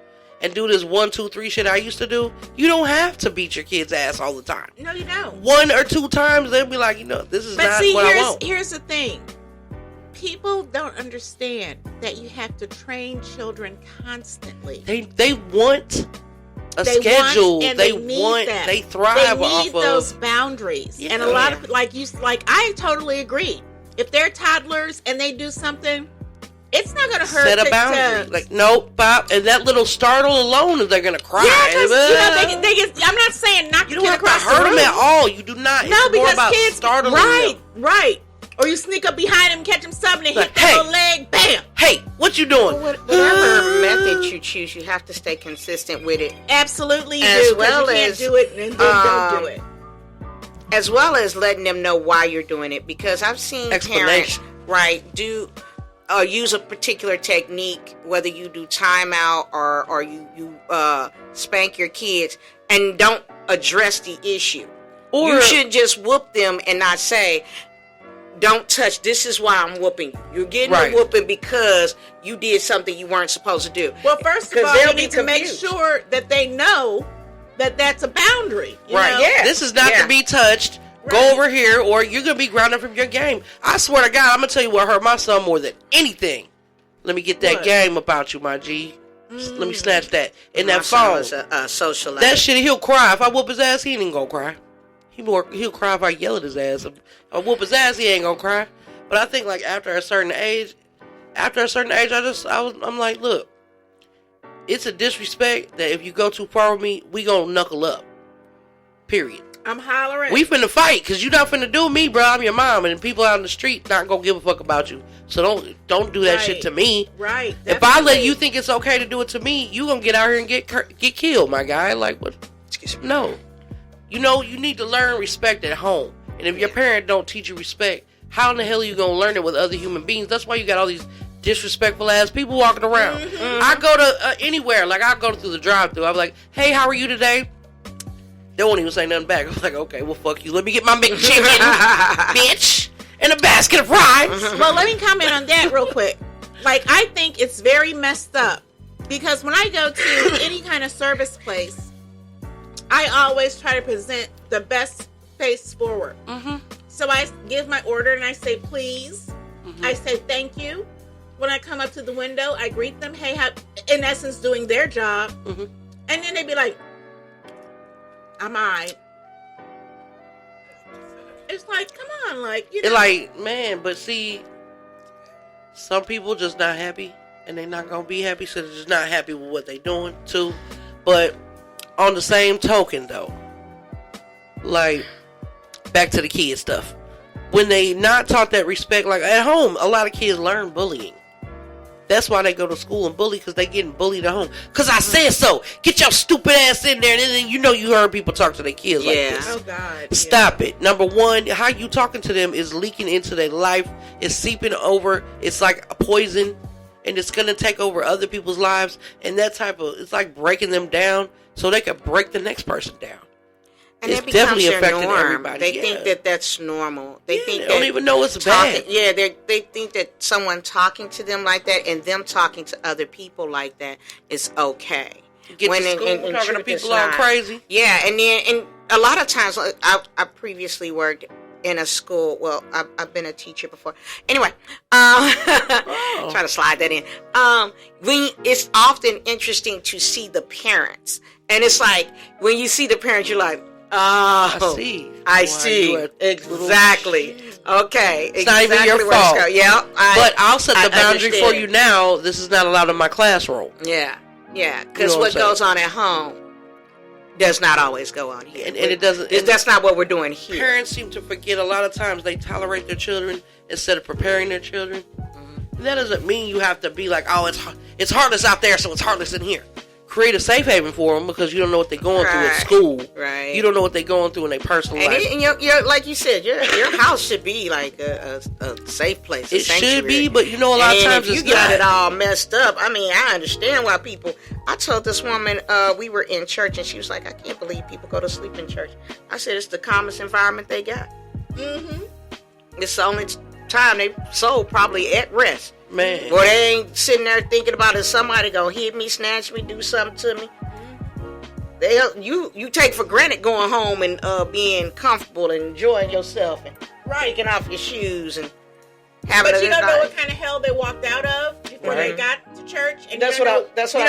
and do this 1, 2, 3 shit I used to do, you don't have to beat your kid's ass all the time. No, you don't. 1 or 2 times, they'll be like, this is not what I want. Here's the thing. People don't understand that you have to train children constantly. They want a schedule. They thrive off of those boundaries. Yeah. And a lot of I totally agree. If they're toddlers and they do something, it's not going to hurt. Set a boundary. Like, nope, Bob. And that little startle alone, they're going to cry. Yeah, they get, I'm not saying knock your kid across the room. You don't have to hurt them at all. You do not. No, it's because more about kids, startling them. Right. Or you sneak up behind him, catch him something, and hit that little leg, bam. Hey, what you doing? Whatever method you choose, you have to stay consistent with it. Absolutely, you as do. Well you can't as do it, and then don't do it. As well as letting them know why you're doing it, because I've seen parents do use a particular technique, whether you do timeout or you spank your kids, and don't address the issue. Or you should just whoop them and not say, don't touch, this is why I'm whooping you. You're getting a whooping because you did something you weren't supposed to do. Well, first of all, you need to make sure that they know that that's a boundary. You know? Yeah. This is not to be touched. Go over here or you're going to be grounded from your game. I swear to God, I'm going to tell you what hurt my son more than anything. Let me get that game about you, my G. Let me snatch that. In that phone. Social that shit, he'll cry. If I whoop his ass, he ain't going to cry. He'll cry if I yell at his ass. If I whoop his ass, he ain't gonna cry. But I think like after a certain age, I'm like, look, it's a disrespect that if you go too far with me, we gonna knuckle up. Period. I'm hollering. We finna fight because you not finna do me, bro. I'm your mom, and people out in the street not gonna give a fuck about you. So don't do that shit to me. Right. Definitely. If I let you think it's okay to do it to me, you gonna get out here and get killed, my guy. Like what? No. You need to learn respect at home. And if your parent don't teach you respect, how in the hell are you going to learn it with other human beings? That's why you got all these disrespectful ass people walking around. Mm-hmm. I go to anywhere. Like, I go through the drive-thru. I'm like, hey, how are you today? They won't even say nothing back. I'm like, okay, well, fuck you. Let me get my McChicken, bitch, and a basket of fries. Well, let me comment on that real quick. Like, I think it's very messed up. Because when I go to any kind of service place, I always try to present the best face forward. Mm-hmm. So I give my order and I say, please. Mm-hmm. I say, thank you. When I come up to the window, I greet them. Hey, in essence, doing their job. Mm-hmm. And then they be like, I'm all right. It's like, come on. Like, It's like, man, but see, some people just not happy. And they're not going to be happy. So they're just not happy with what they're doing, too. But on the same token, though, like, back to the kid stuff. When they not taught that respect, like at home, a lot of kids learn bullying. That's why they go to school and bully, because they getting bullied at home. Because I said so. Get your stupid ass in there. And then you heard people talk to their kids like this. Oh, God. Stop it. Number one, how you talking to them is leaking into their life. It's seeping over. It's like a poison. And it's going to take over other people's lives. And it's like breaking them down so they can break the next person down. And it's it becomes definitely their affecting norm. everybody. They think that that's normal. They think they don't even know it's bad. Yeah, they think that someone talking to them like that and them talking to other people like that is okay. Get to school talking to people all crazy. Yeah, and a lot of times, I previously worked in a school. Well, I've been a teacher before. Anyway, trying to slide that in. It's often interesting to see the parents. And it's like, when you see the parents, you're like, oh, I see. Exactly. Okay. It's not even your fault. Yeah. But I'll set the boundary for you now. This is not allowed in my classroom. Yeah. Yeah. Because what goes on at home does not always go on here. And it doesn't. That's not what we're doing here. Parents seem to forget a lot of times they tolerate their children instead of preparing their children. Mm-hmm. That doesn't mean you have to be like, oh, it's heartless out there, so it's heartless in here. create a safe haven for them because you don't know what they're going through at school. Right. You don't know what they're going through in their personal life. And your like you said, your house should be like a safe place. It should be, but you know, a lot of times if you got it all messed up. I mean, I understand why people. I told this woman we were in church and she was like, "I can't believe people go to sleep in church." I said, "It's the calmest environment they got. Mm-hmm. It's the only time they soul probably at rest." Man. Boy, they ain't sitting there thinking about is somebody gonna hit me, snatch me, do something to me. You take for granted going home and being comfortable and enjoying yourself and taking off your shoes and having. But you don't know what kind of hell they walked out of before they got to church, and you don't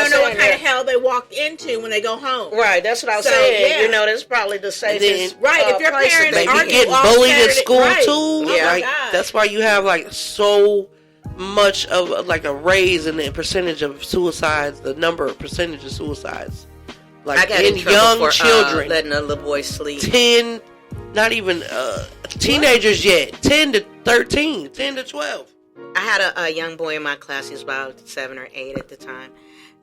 know what kind of hell they walked into when they go home. Right, that's what I was saying. Yeah. You know, that's probably the safest. If your parents they are be getting bullied at school too. Yeah. Like, that's why you have like so much of like a raise in the percentage of suicides, the percentage of suicides. Like I got in young children, letting a little boy sleep. 10, not even teenagers yet. 10 to 13, 10 to 12. I had a young boy in my class. He was about 7 or 8 at the time,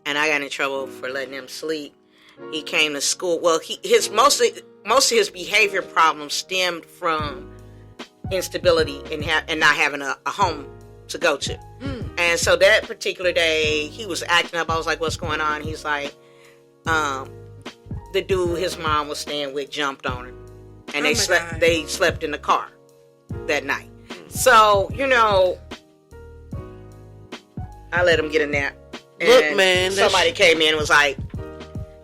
and I got in trouble for letting him sleep. He came to school. Well, most of his behavior problems stemmed from instability and not having a home to go to. And so that particular day, he was acting up. I was like, "What's going on?" He's like, the dude his mom was staying with jumped on her, and they slept in the car that night. So, you know, I let him get a nap. And look, man, somebody came in and was like,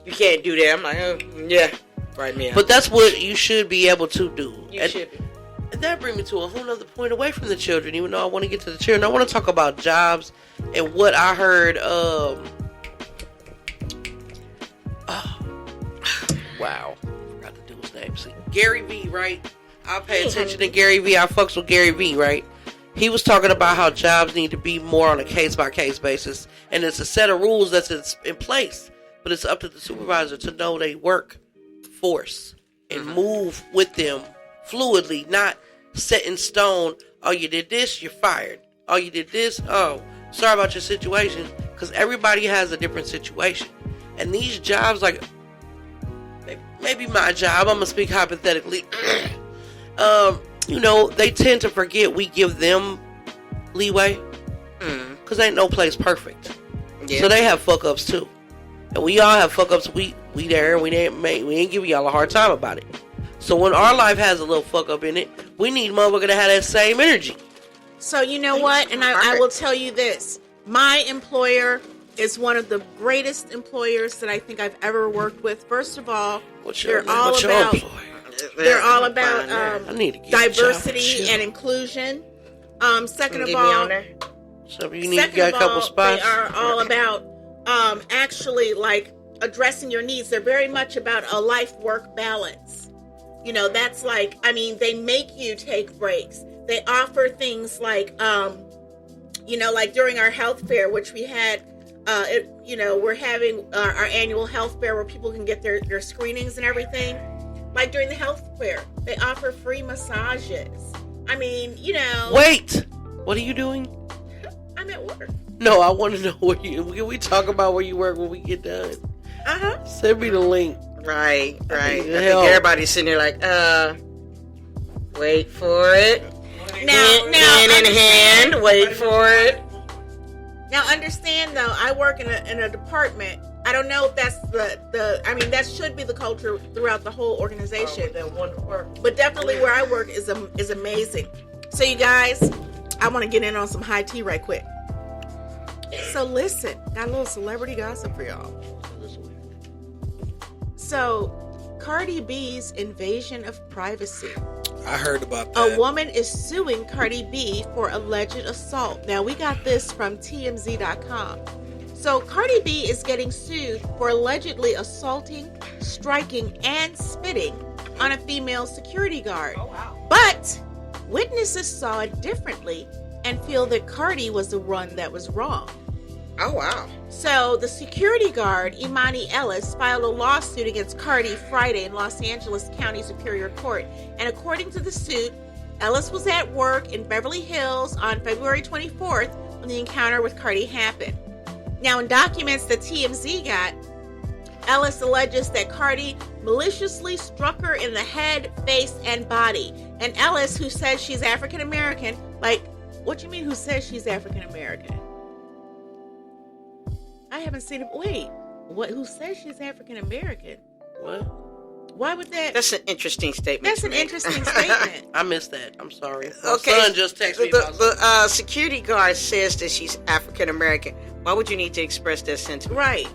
"You can't do that." I'm like, "Yeah, right, man." But that's what you should be able to do. You should be. And that brings me to a whole other point away from the children, even though I want to get to the children. I want to talk about jobs and what I heard. Wow. I forgot to do his name. See, Gary V, right? I pay attention to Gary V. I fucks with Gary V, right? He was talking about how jobs need to be more on a case-by-case basis. And it's a set of rules that's in place. But it's up to the supervisor to know they work force and move with them fluidly, not set in stone. "Oh, you did this, you're fired. Oh, you did this, oh, sorry about your situation." Because everybody has a different situation. And these jobs, like, maybe my job, I'm going to speak hypothetically. You know, they tend to forget we give them leeway. Because ain't no place perfect. Yeah. So they have fuck-ups too. And we all have fuck-ups. We there, and we ain't giving y'all a hard time about it. So when our life has a little fuck-up in it, we need motherfucker to have that same energy. So you know what? And I will tell you this. My employer is one of the greatest employers that I think I've ever worked with. First of all, they're all about diversity and inclusion. Second of all, so you need to get a couple spots. They are all about actually like addressing your needs. They're very much about a life-work balance. You know, that's like, I mean, they make you take breaks. They offer things like, you know, like during our health fair, which we had, you know, we're having our annual health fair where people can get their screenings and everything. Like during the health fair, they offer free massages. I mean, you know. Wait, what are you doing? I'm at work. No, I want to know where you. Can we talk about where you work when we get done? Send me the link. Right. I think everybody's sitting there like, wait for it. Now, hand in hand, wait for it. Now, understand though, I work in a department. I don't know if that's I mean, that should be the culture throughout the whole organization. But definitely where I work is amazing. So you guys, I want to get in on some high tea right quick. So listen, got a little celebrity gossip for y'all. So, Cardi B's invasion of privacy. I heard about that. A woman is suing Cardi B for alleged assault. Now, we got this from TMZ.com. So, Cardi B is getting sued for allegedly assaulting, striking, and spitting on a female security guard. Oh, wow. But witnesses saw it differently and feel that Cardi was the one that was wrong. Oh, wow. So the security guard, Imani Ellis, filed a lawsuit against Cardi Friday in Los Angeles County Superior Court. And according to the suit, Ellis was at work in Beverly Hills on February 24th when the encounter with Cardi happened. Now, in documents that TMZ got, Ellis alleges that Cardi maliciously struck her in the head, face, and body. And Ellis, who says she's African American, like, what do you mean who says she's African American? I haven't seen it. Wait, what? Who says she's African American? What? Why would that? That's an interesting statement. That's an interesting statement. I missed that. I'm sorry. My Okay. son just texted me about The security guard says that she's African American. Why would you need to express that sentiment? Right.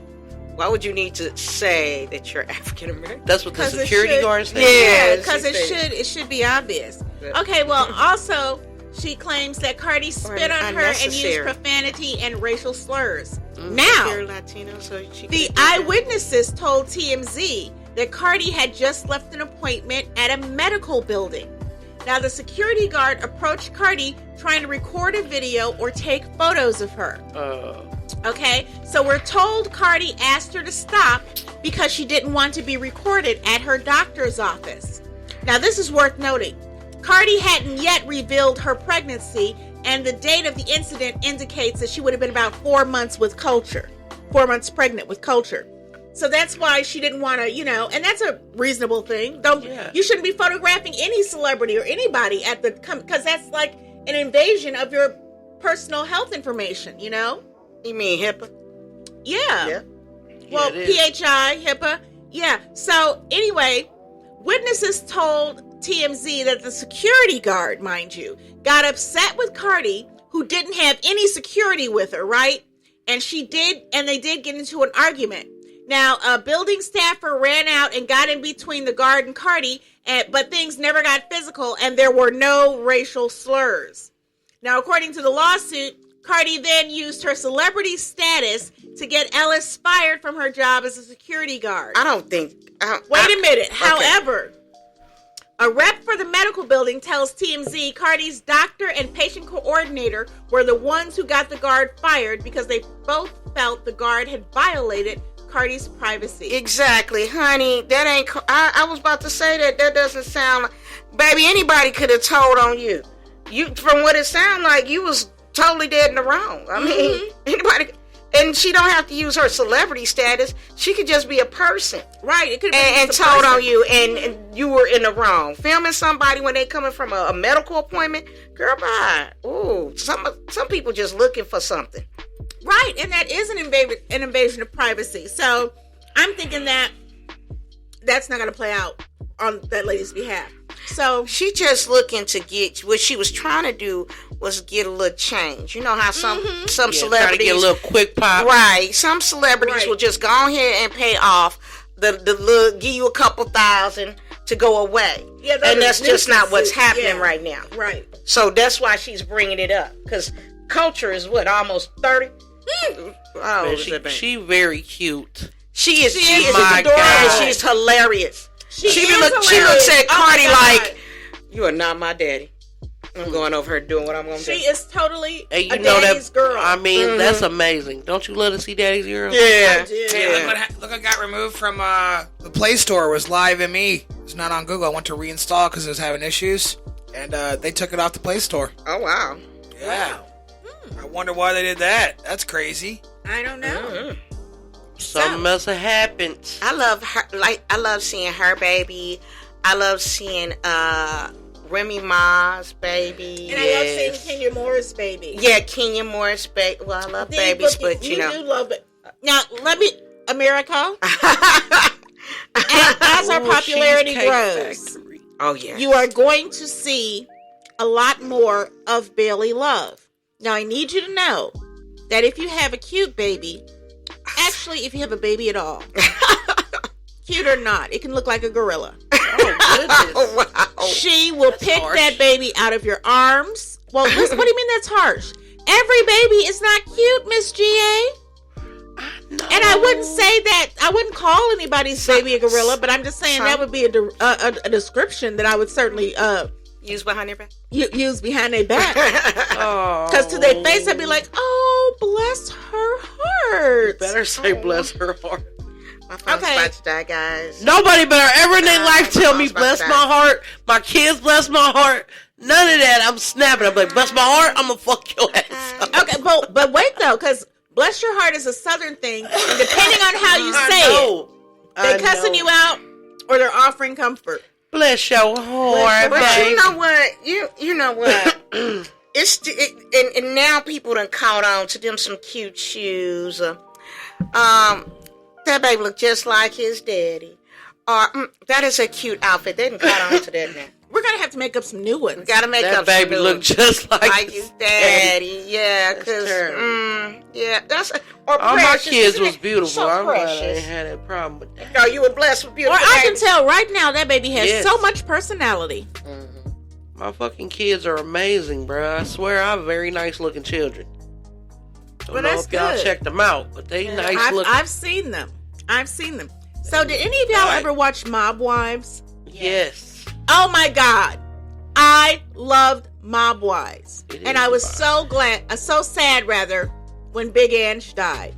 Why would you need to say that you're African American? That's what the security guard said. Yeah, because it should be obvious. Okay, well, also she claims that Cardi spit on her and used profanity and racial slurs. Now, You're Latino, so the eyewitnesses told TMZ that Cardi had just left an appointment at a medical building. Now, the security guard approached Cardi trying to record a video or take photos of her. Okay, so we're told Cardi asked her to stop because she didn't want to be recorded at her doctor's office. Now, this is worth noting. Cardi hadn't yet revealed her pregnancy, and the date of the incident indicates that she would have been about 4 months with Culture. 4 months pregnant with Culture. So that's why she didn't want to, and that's a reasonable thing. You shouldn't be photographing any celebrity or anybody because that's like an invasion of your personal health information, You mean HIPAA? Yeah. Well, PHI, HIPAA. Yeah. So anyway, witnesses told TMZ that the security guard, mind you, got upset with Cardi, who didn't have any security with her, right? And they did get into an argument. Now, a building staffer ran out and got in between the guard and Cardi, but things never got physical, and there were no racial slurs. Now, according to the lawsuit, Cardi then used her celebrity status to get Ellis fired from her job as a security guard. I don't think... Wait a minute. Okay. However, a rep for the medical building tells TMZ Cardi's doctor and patient coordinator were the ones who got the guard fired because they both felt the guard had violated Cardi's privacy. Exactly, honey. That ain't... I was about to say that. That doesn't sound like... Baby, anybody could have told on you. From what it sounded like, you was totally dead in the wrong. I mean, anybody... And she don't have to use her celebrity status. She could just be a person. Right. It could be and told on you, and you were in the wrong. Filming somebody when they coming from a medical appointment, girl, bye. Ooh, some people just looking for something. Right, and that is an invasion of privacy. So I'm thinking that that's not going to play out on that lady's behalf. So she just looking to get what she was trying to do was get a little change. You know how some celebrities try to get a little quick pop, right? Some celebrities will just go ahead and pay off the little, give you a couple $1,000 to go away. Yeah, and that's just not what's happening right now. Right. So that's why she's bringing it up, because Culture is almost 30. Oh, she very cute. She is adorable. God. She's hilarious. She looks at Cardi like, you are not my daddy. I'm going over her doing what I'm going to do. She is totally a daddy's girl. I mean, that's amazing. Don't you love to see daddy's girl? Yeah. Look what got removed from the Play Store was Live ME. It's not on Google. I went to reinstall because it was having issues, and they took it off the Play Store. Oh, wow. Yeah. I wonder why they did that. That's crazy. I don't know. Something must have happened. I love her. I love seeing her baby. I love seeing Remy Ma's baby. And I love seeing Kenya Moore's baby. Yeah, Kenya Moore's baby. Well, I love babies, but you know. You do love it. Now, let me, America. As our popularity grows, you are going to see a lot more of Bailey Love. Now, I need you to know that if you have a cute baby, actually, if you have a baby at all, cute or not, it can look like a gorilla. Oh, goodness. Wow. She will pick that baby out of your arms. Well, listen, what do you mean that's harsh? Every baby is not cute, Miss GA. And I wouldn't say that. I wouldn't call anybody's baby a gorilla, but I'm just saying that would be a description that I would certainly use behind their back. Use behind their back. Because to their face, I'd be like, "Oh, bless her heart." You better say bless her heart. My phone's about to die, guys. Nobody better ever in their life tell me bless my heart. My kids bless my heart. None of that. I'm snapping. I'm like, bless my heart. I'm gonna fuck your ass up. Okay, but wait though, because bless your heart is a Southern thing, and depending on how you say it, They cussing you out or they're offering comfort. Bless your heart, But baby. you know what? You know what? And now people done caught on to them some cute shoes. That baby look just like his daddy. That is a cute outfit. They done caught on to that now. We're gonna have to make up some new ones. We gotta make that up baby some new look ones. just like his daddy. Yeah, because that's or all precious. my kids Isn't was it? beautiful. So I'm glad I precious. ain't had that problem with that. No, you were blessed with Or beautiful. I can babies. tell right now that baby has Yes. so much personality. My fucking kids are amazing, bro. I swear I have very nice looking children. Don't Well, know that's if y'all good. checked them out, but they nice looking. I've seen them. So did any of y'all ever watch Mob Wives? Yes. Oh my God. I loved Mob Wives. And I was so sad rather, when Big Ange died.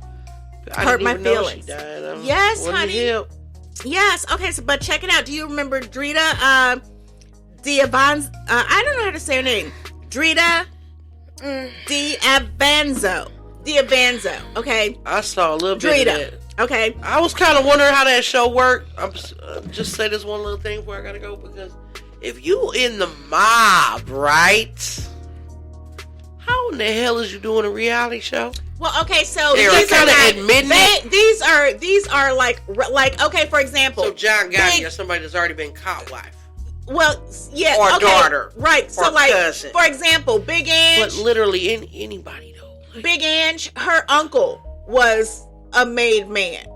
I Hurt didn't my even know feelings. she died. Yes, Wasn't honey. hip. Yes. Okay, so but check it out. Do you remember Drita Diavanzo? I don't know how to say her name. Drita Diavanzo. Okay. I saw a little bit of that. Okay. I was kind of wondering how that show worked. I'm just say this one little thing before I gotta go, because if you in the mob, right? How in the hell is you doing a reality show? Well, okay, so They're these kind are of not- admitting it. These are like okay, for example. So John Gotti Big- or somebody that's already been caught wife. Well, yeah, Or okay, daughter. right? So Or like, cousin. for example, Big Ange. But literally anybody though. Big Ange, her uncle was a made man,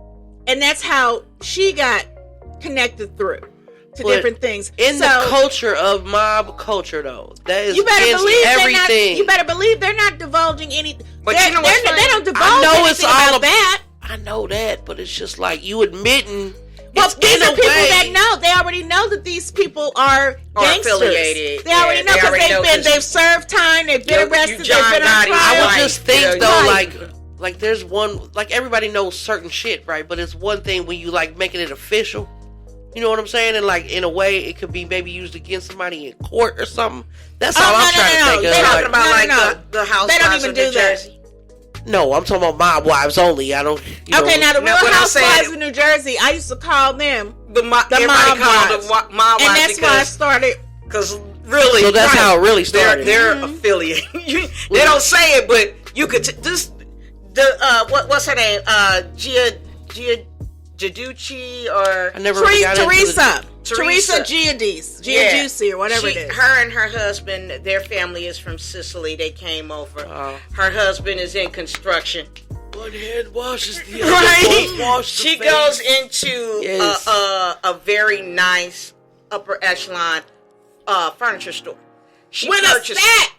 and that's how she got connected through to But different things. In the culture of mob culture, though, that is you better against believe everything. you better believe they're not divulging any. But you know what's funny? They don't divulge I know it's anything all about that. I know that, but it's just like you admitting. Well, it's these in are a people way, that know. They already know that these people are gangsters. affiliated. They already Yeah, know they because already know 'cause they've served time. They've been arrested. They've John been on Gotti, trial. I would Right. just think Yeah, though, right. like there's one, like everybody knows certain shit, right? But it's one thing when you like making it official. You know what I'm saying? And like in a way, it could be maybe used against somebody in court or something. That's all I'm trying to think They're of. talking Like, about like no. the housewives They don't even of do New that. Jersey. no, I'm talking about mob wives only. I don't. You Okay, know, now the Real what I'm Housewives saying- of New Jersey, I used to call them Everybody mob called wives. them mob and wives that's why I started. because really, So that's how it really started. They're affiliated. They don't say it, but you could what's her name? Giaducci or I never really got into Teresa Teresa. Giaducci or whatever it is. Her and her husband, their family is from Sicily. They came over. Her husband is in construction. One hand washes the other. Right? Both wash the She face. goes into Yes. a very nice upper echelon furniture store. She With purchased a stack,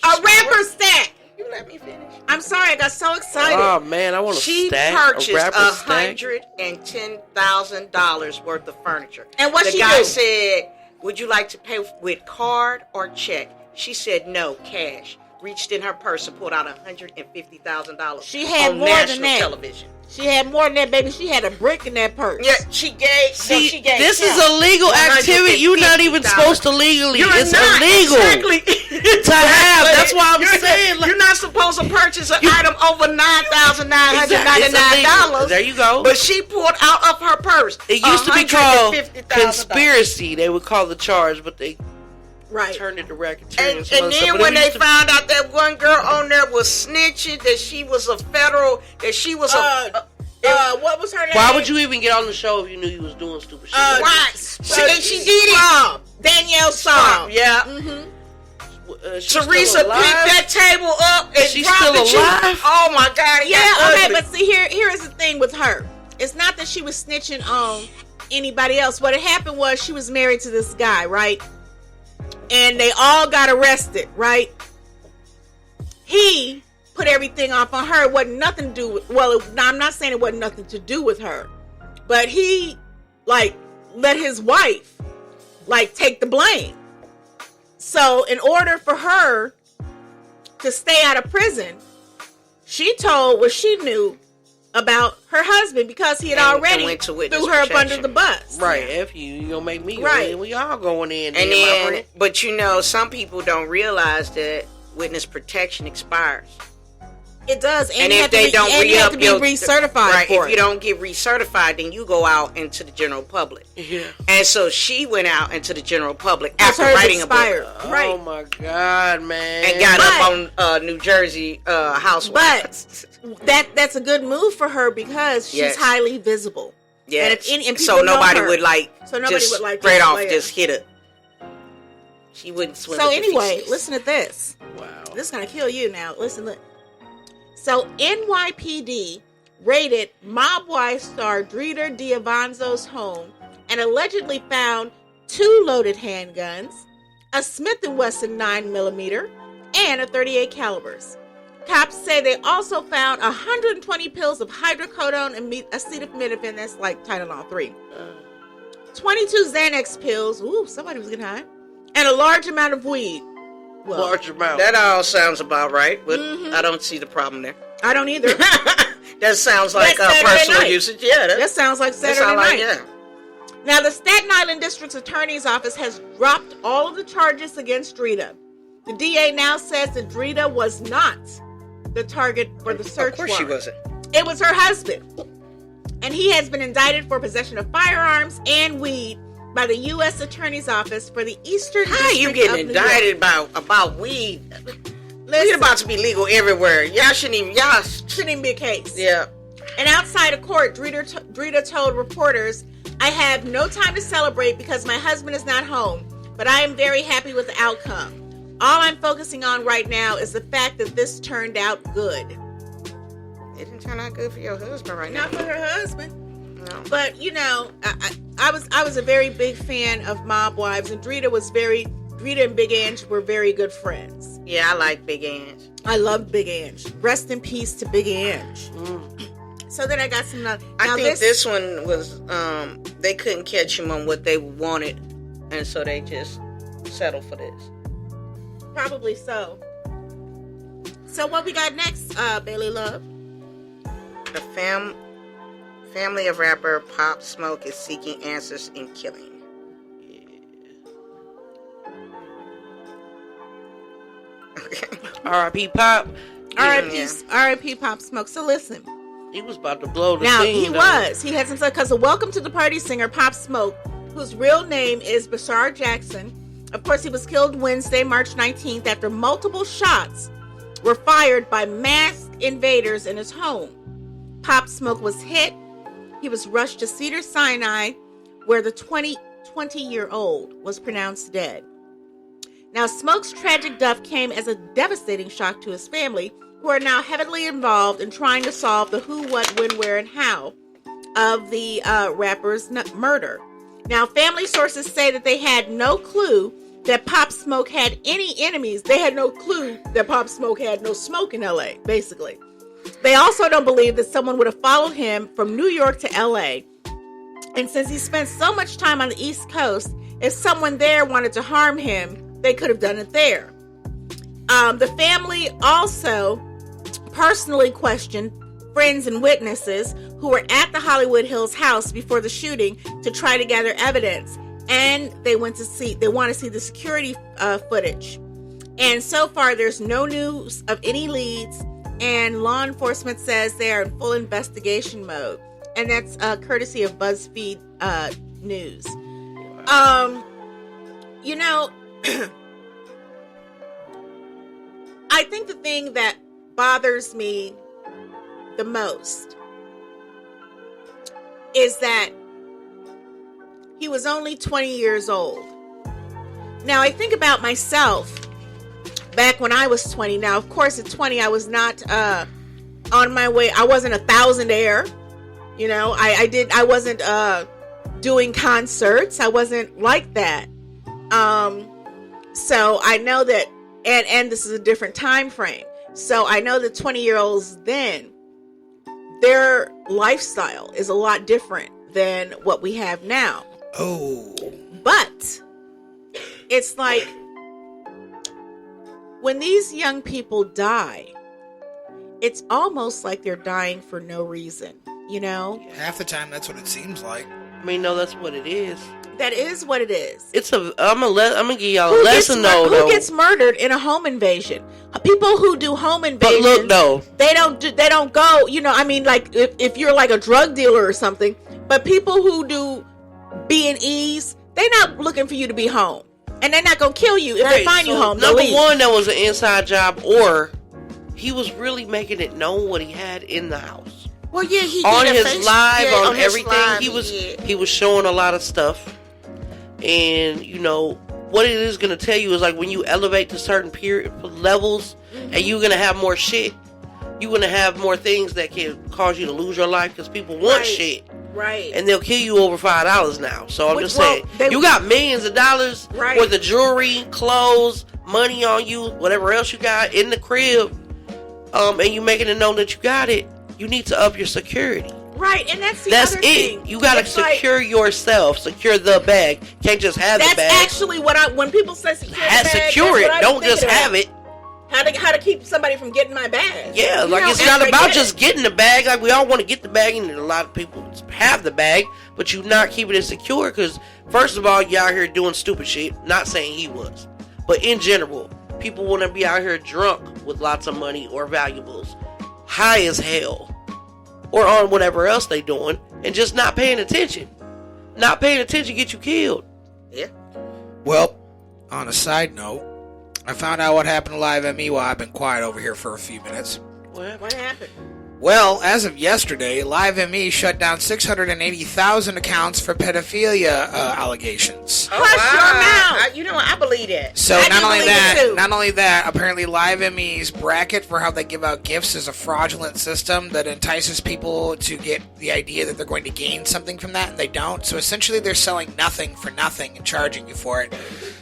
a rapper stack. You let me finish. I'm sorry, I got so excited. Oh man, I want to She stack. purchased a rapper stack. $110,000 worth of furniture. And what the she guy do? said, "Would you like to pay with card or check?" She said, "No, cash." Reached in her purse and pulled out $150,000. She had on more national than that. television. She had more than that, baby. She had a brick in that purse. Yeah, she gave. See, she gave this him is a legal activity. You're not even supposed to legally. You're It's not, illegal exactly. to have. That's why I'm saying. Like, You're not supposed to purchase an item over $9,999. There you go. But she pulled out of her purse. It used to be called $150,000. conspiracy. They would call the charge, but they turned it to racketeering. And other stuff. then But when it they used to- found out that one girl on there was snitching, that she was a federal, that she was what was her name? why would you even get on the show if you knew you was doing stupid shit? Why? She did it. Danielle Staub. Yeah. She's Teresa still alive? picked that table up and She's dropped still it. alive? Oh my God! it Yeah, got okay, ugly. but see, here is the thing with her. It's not that she was snitching on anybody else. What had happened was she was married to this guy, right? And they all got arrested, right? He put everything off on her. It wasn't nothing to do with, I'm not saying it wasn't nothing to do with her, but he, like, let his wife, like, take the blame. So in order for her to stay out of prison, she told what she knew about her husband because he had already went to witness threw her up protection. under the bus. Right, F you gonna make me go Right. in. We all going in. And then, my then, friend. but you know, some people don't realize that witness protection expires. It does, and if they don't re-up, be recertified. Right, for if you don't get recertified, then you go out into the general public. Yeah. And so she went out into the general public after writing a book. Right. Oh my God, man! And got up on New Jersey Housewives. But that's a good move for her because she's highly visible. Yeah. And so nobody would straight off just hit it. She wouldn't swim. So anyway, listen to this. Wow. This is gonna kill you now. Listen. So NYPD raided mob wife star Drita D'Avanzo's home and allegedly found 2 loaded handguns, a Smith & Wesson 9mm, and a .38 calibers. Cops say they also found 120 pills of hydrocodone and acetaminophen, that's like Tylenol 3, 22 Xanax pills, ooh, somebody was getting high, and a large amount of weed. Well, large amount. That all sounds about right, but I don't see the problem there. I don't either. That sounds like personal usage. Yeah, that sounds like Saturday night. Now, the Staten Island District's Attorney's Office has dropped all of the charges against Drita. The DA now says that Drita was not the target for the search warrant. Of course she wasn't. It was her husband. And he has been indicted for possession of firearms and weed by the U.S. Attorney's Office for the Eastern District of New York. How are you getting indicted about weed? Weed about to be legal everywhere. Y'all shouldn't even be a case. Yeah. And outside of court, Drita told reporters, "I have no time to celebrate because my husband is not home, but I am very happy with the outcome. All I'm focusing on right now is the fact that this turned out good." It didn't turn out good for your husband right now. Not for her husband. No. But, you know, I was a very big fan of Mob Wives, and Drita and Big Ange were very good friends. Yeah, I like Big Ange. I love Big Ange. Rest in peace to Big Ange. So then I got some. I think this one was they couldn't catch him on what they wanted, and so they just settled for this. Probably so. So what we got next, Bailey Love? The family of rapper Pop Smoke is seeking answers in killing. R.I.P. Pop. R.I.P. Pop Smoke. So listen. He was about to blow the now, scene. He was. He had some stuff because of Welcome to the Party singer Pop Smoke, whose real name is Bashar Jackson. Of course, he was killed Wednesday, March 19th, after multiple shots were fired by masked invaders in his home. Pop Smoke was hit. He was rushed to Cedars-Sinai, where the 20-year-old was pronounced dead. Now, Smoke's tragic death came as a devastating shock to his family, who are now heavily involved in trying to solve the who, what, when, where, and how of the rapper's murder. Now, family sources say that they had no clue that Pop Smoke had any enemies. They had no clue that Pop Smoke had no smoke in L.A., basically. They also don't believe that someone would have followed him from New York to L.A. And since he spent so much time on the East Coast, if someone there wanted to harm him, they could have done it there. The family also personally questioned friends and witnesses who were at the Hollywood Hills house before the shooting to try to gather evidence. And they want to see the security footage. And so far, there's no news of any leads. And law enforcement says they are in full investigation mode. And that's courtesy of BuzzFeed News. You know, I think the thing that bothers me the most is that he was only 20 years old. Now, I think about myself back when I was 20. Now, of course, at 20, I was not on my way. I wasn't a thousandaire. You know, I wasn't doing concerts. I wasn't like that. So I know that, and this is a different time frame. So I know that 20-year-olds then, their lifestyle is a lot different than what we have now. Oh. But it's like when these young people die, it's almost like they're dying for no reason, you know? Half the time, that's what it seems like. I mean, no, that's what it is. That is what it is. I'm gonna give y'all a lesson though. Who gets murdered in a home invasion? People who do home invasions. But look though, they don't go. You know, I mean, like if you're like a drug dealer or something. But people who do B&Es, they're not looking for you to be home, and they're not gonna kill you if they find you home. Number one, that was an inside job, or he was really making it known what he had in the house. Well, yeah, he on did his live, on everything. Live, He was showing a lot of stuff. And, you know, what it is going to tell you is like when you elevate to certain levels and you're going to have more shit, you're going to have more things that can cause you to lose your life because people want shit. Right. And they'll kill you over $5 now. So I'm just saying, you got millions of dollars worth of jewelry, clothes, money on you, whatever else you got in the crib, and you making it known that you got it, you need to up your security. Right, and that's other thing. You gotta secure yourself, secure the bag. Can't just have the bag. That's actually what when people say secure the bag, secure it. Don't just have it. How to keep somebody from getting my bag? Yeah, like it's not about just getting the bag. Like we all want to get the bag, and a lot of people have the bag, but you not keeping it secure because first of all, you out here doing stupid shit. Not saying he was, but in general, people want to be out here drunk with lots of money or valuables, high as hell. Or on whatever else they doing, and just not paying attention. Not paying attention get you killed. Yeah. Well, on a side note, I found out what happened to Live ME while I've been quiet over here for a few minutes. What happened? Well, as of yesterday, Live ME shut down 680,000 accounts for pedophilia allegations. Oh, wow. You know what? I believe that. So not only that, apparently Live ME's bracket for how they give out gifts is a fraudulent system that entices people to get the idea that they're going to gain something from that, and they don't. So essentially, they're selling nothing for nothing and charging you for it.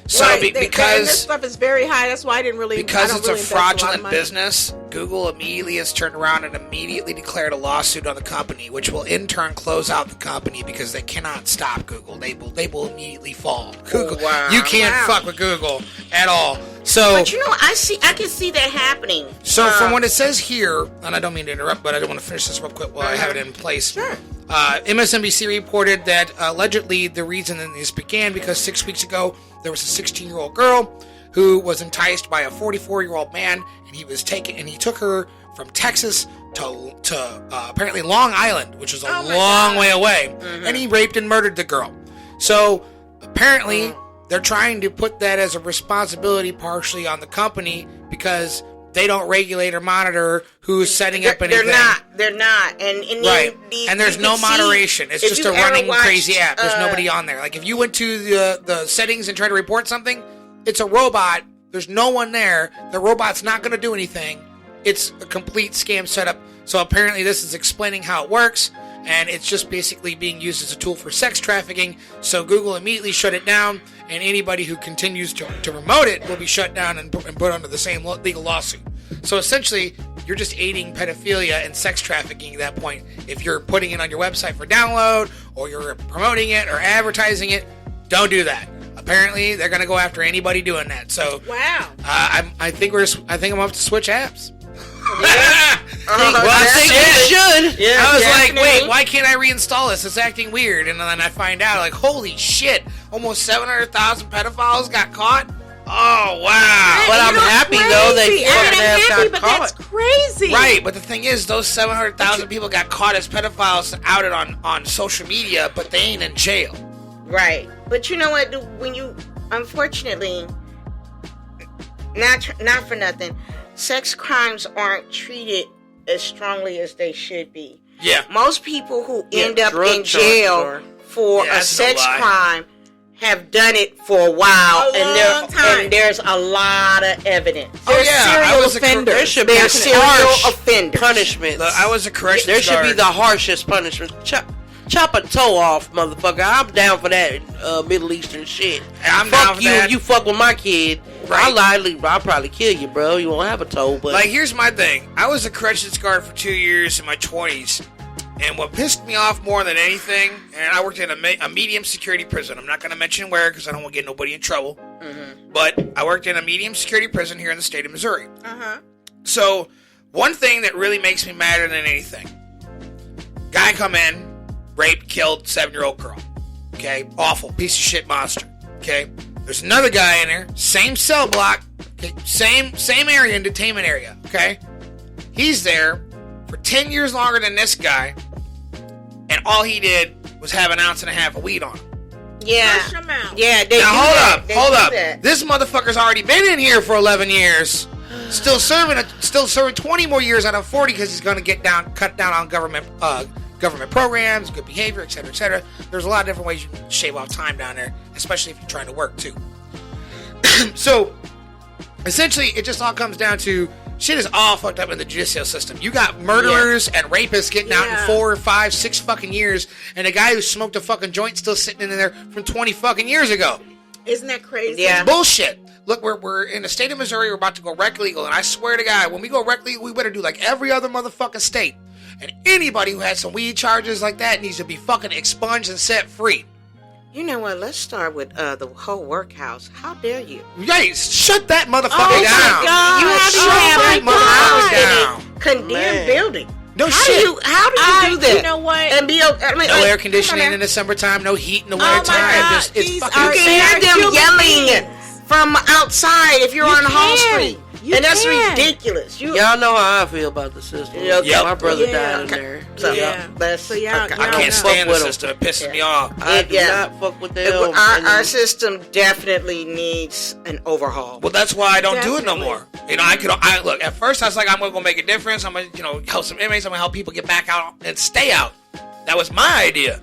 So because this stuff is very high, that's why I didn't really it's a fraudulent business. Google immediately has turned around and immediately declared a lawsuit on the company, which will in turn close out the company because they cannot stop Google. They will immediately fall. Google, you can't fuck with Google at all. So, but you know, I can see that happening. So from what it says here, and I don't mean to interrupt, but I don't want to finish this real quick while I have it in place. Sure. MSNBC reported that allegedly the reason that this began because 6 weeks ago there was a 16-year-old girl who was enticed by a 44-year-old man, and he took her from Texas to apparently Long Island, which is a long way away, and he raped and murdered the girl. So apparently they're trying to put that as a responsibility partially on the company because they don't regulate or monitor who's setting up anything. They're not. And right. And there's no moderation. It's just a running crazy app. There's nobody on there. Like if you went to the settings and tried to report something, it's a robot. There's no one there. The robot's not going to do anything. It's a complete scam setup. So apparently this is explaining how it works, and it's just basically being used as a tool for sex trafficking. So Google immediately shut it down, and anybody who continues to promote it will be shut down and put under the same legal lawsuit. So essentially, you're just aiding pedophilia and sex trafficking at that point. If you're putting it on your website for download, or you're promoting it or advertising it, don't do that. Apparently, they're going to go after anybody doing that. So, wow. I think I'm up to switch apps. I think you should. Yeah, I was like, wait, why can't I reinstall this? It's acting weird. And then I find out, like, holy shit, almost 700,000 pedophiles got caught? Oh, wow. But I'm happy, though, they got caught. That's crazy. Right, but the thing is, those 700,000 people got caught as pedophiles outed on social media, but they ain't in jail. Right. But you know what? When you, unfortunately, not for nothing, sex crimes aren't treated as strongly as they should be. Yeah. Most people who end up in jail for a sex crime have done it for a while, and there's a lot of evidence. They're serial offenders. There should be serial offenders. Punishments. Look, I was a corrections There should guard. be the harshest punishment. Chop a toe off, motherfucker. I'm down for that Middle Eastern shit. I'm fuck down for you. that. You fuck with my kid. Right. I'll probably kill you, bro. You won't have a toe. But like, here's my thing. I was a corrections guard for 2 years in my 20s, and what pissed me off more than anything, and I worked in a medium security prison. I'm not going to mention where because I don't want to get nobody in trouble. Mm-hmm. But I worked in a medium security prison here in the state of Missouri. Uh-huh. So one thing that really makes me madder than anything: guy come in, raped, killed 7-year-old girl. Okay, awful piece of shit monster. Okay, there's another guy in there, same cell block, okay, same area, entertainment area. Okay, he's there for 10 years longer than this guy, and all he did was have an ounce and a half of weed on him. Yeah. Yeah. Now hold up. This motherfucker's already been in here for 11 years, still serving 20 more years out of 40 because he's going to cut down on government programs, good behavior, etc., etc. There's a lot of different ways you can shave off time down there, especially if you're trying to work too. So essentially, it just all comes down to shit is all fucked up in the judicial system. You got murderers and rapists getting out in 4, 5, 6 fucking years, and a guy who smoked a fucking joint still sitting in there from 20 fucking years ago. Isn't that crazy? Yeah. Bullshit. Look, we're in the state of Missouri. We're about to go rec legal, and I swear to God, when we go rec legal, we better do like every other motherfucking state. And anybody who has some weed charges like that needs to be fucking expunged and set free. You know what? Let's start with the whole workhouse. How dare you? Right, shut that motherfucker down. You have to have a condemned building. No shit. How do you do that? You know what? And be no air conditioning in the summertime, no heat in the wintertime. It's fucking you can hear them yelling from outside if you're on Hall Street. And that's ridiculous. Y'all know how I feel about the system. My brother died in there. I can't stand the system. It pisses me off. I do not fuck with them. Our system definitely needs an overhaul. Well, that's why I don't do it no more. You know, I look. At first, I was like, I'm gonna go make a difference. I'm gonna, help some inmates. I'm gonna help people get back out and stay out. That was my idea.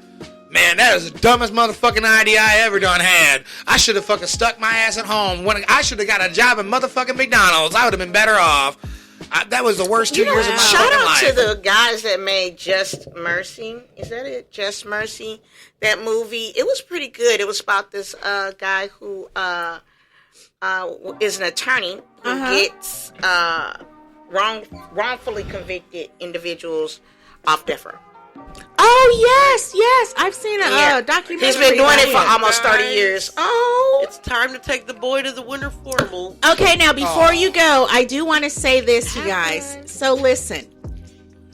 Man, that is the dumbest motherfucking idea I ever done had. I should have fucking stuck my ass at home. I should have got a job at motherfucking McDonald's. I would have been better off. That was the worst 2 years of my Shout out life. to the guys that made Just Mercy. Is that it? Just Mercy. That movie. It was pretty good. It was about this guy who is an attorney who gets wrongfully convicted individuals off death row. Oh, yes. I've seen a documentary. He's been doing it for almost 30 years. Oh. It's time to take the boy to the winter formal. Okay, now before you go, I do want to say this, you guys. So listen.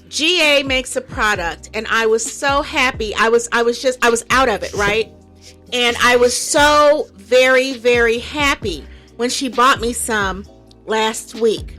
GA makes a product, and I was so happy. I was out of it, right? And I was so very, very happy when she bought me some last week.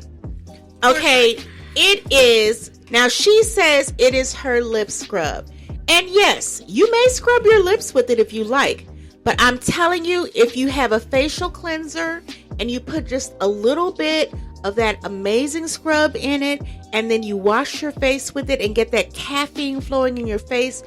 Okay, it is... Now, she says it is her lip scrub. And yes, you may scrub your lips with it if you like. But I'm telling you, if you have a facial cleanser and you put just a little bit of that amazing scrub in it, and then you wash your face with it and get that caffeine flowing in your face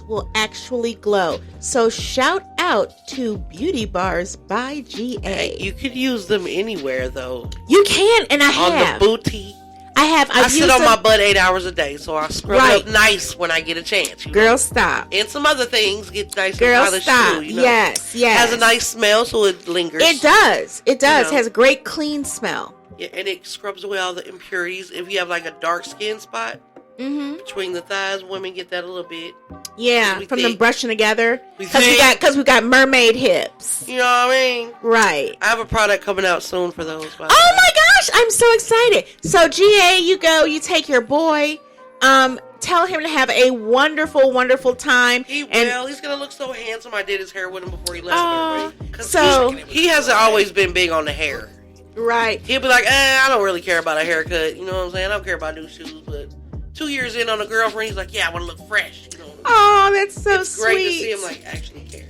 will actually glow. So shout out to Beauty Bars by GA. You could use them anywhere, though. You can, and I have. On the booty. I sit on my butt 8 hours a day, so I scrub up nice when I get a chance. Girl, stop. And some other things get nice Girl, and polished stop. too. Yes. Has a nice smell, so it lingers. It does. It has a great clean smell. Yeah, and it scrubs away all the impurities. If you have like a dark skin spot between the thighs, women get that a little bit. Yeah, from them brushing together. Because we got mermaid hips. You know what I mean? Right. I have a product coming out soon for those. Oh my gosh, I'm so excited. So GA, you go, you take your boy, tell him to have a wonderful, wonderful time. He's gonna look so handsome. I did his hair with him before he left me. So he hasn't always been big on the hair. Right. He'll be like, I don't really care about a haircut. You know what I'm saying? I don't care about new shoes, but 2 years in on a girlfriend, he's like, yeah, I want to look fresh. You know? Oh, that's so it's sweet. Great to see him like actually care.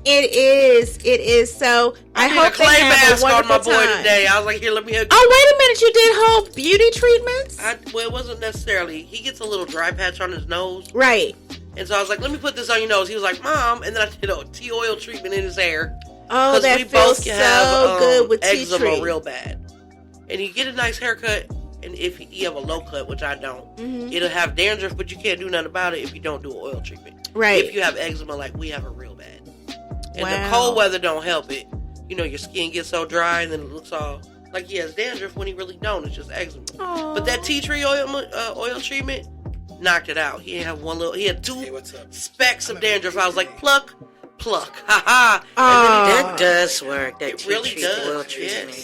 It is. So I hope clay they have mask a on wonderful my boy time. today. I was like, here, let me hug you. Oh, wait a minute. You did whole beauty treatments? Well, it wasn't necessarily. He gets a little dry patch on his nose. Right. And so I was like, let me put this on your nose. He was like, Mom. And then I did a tea oil treatment in his hair. Oh, that feels so good with tea eczema tree. real bad. And you get a nice haircut. And if you have a low cut, which I don't, it'll have dandruff, but you can't do nothing about it if you don't do an oil treatment. Right. If you have eczema like we have it real bad. And the cold weather don't help it. You know, your skin gets so dry and then it looks all like he has dandruff when he really don't. It's just eczema. Aww. But that tea tree oil treatment knocked it out. He had two specks of dandruff. I was like, pluck. Ha that does work. That it really does. Oil treatment.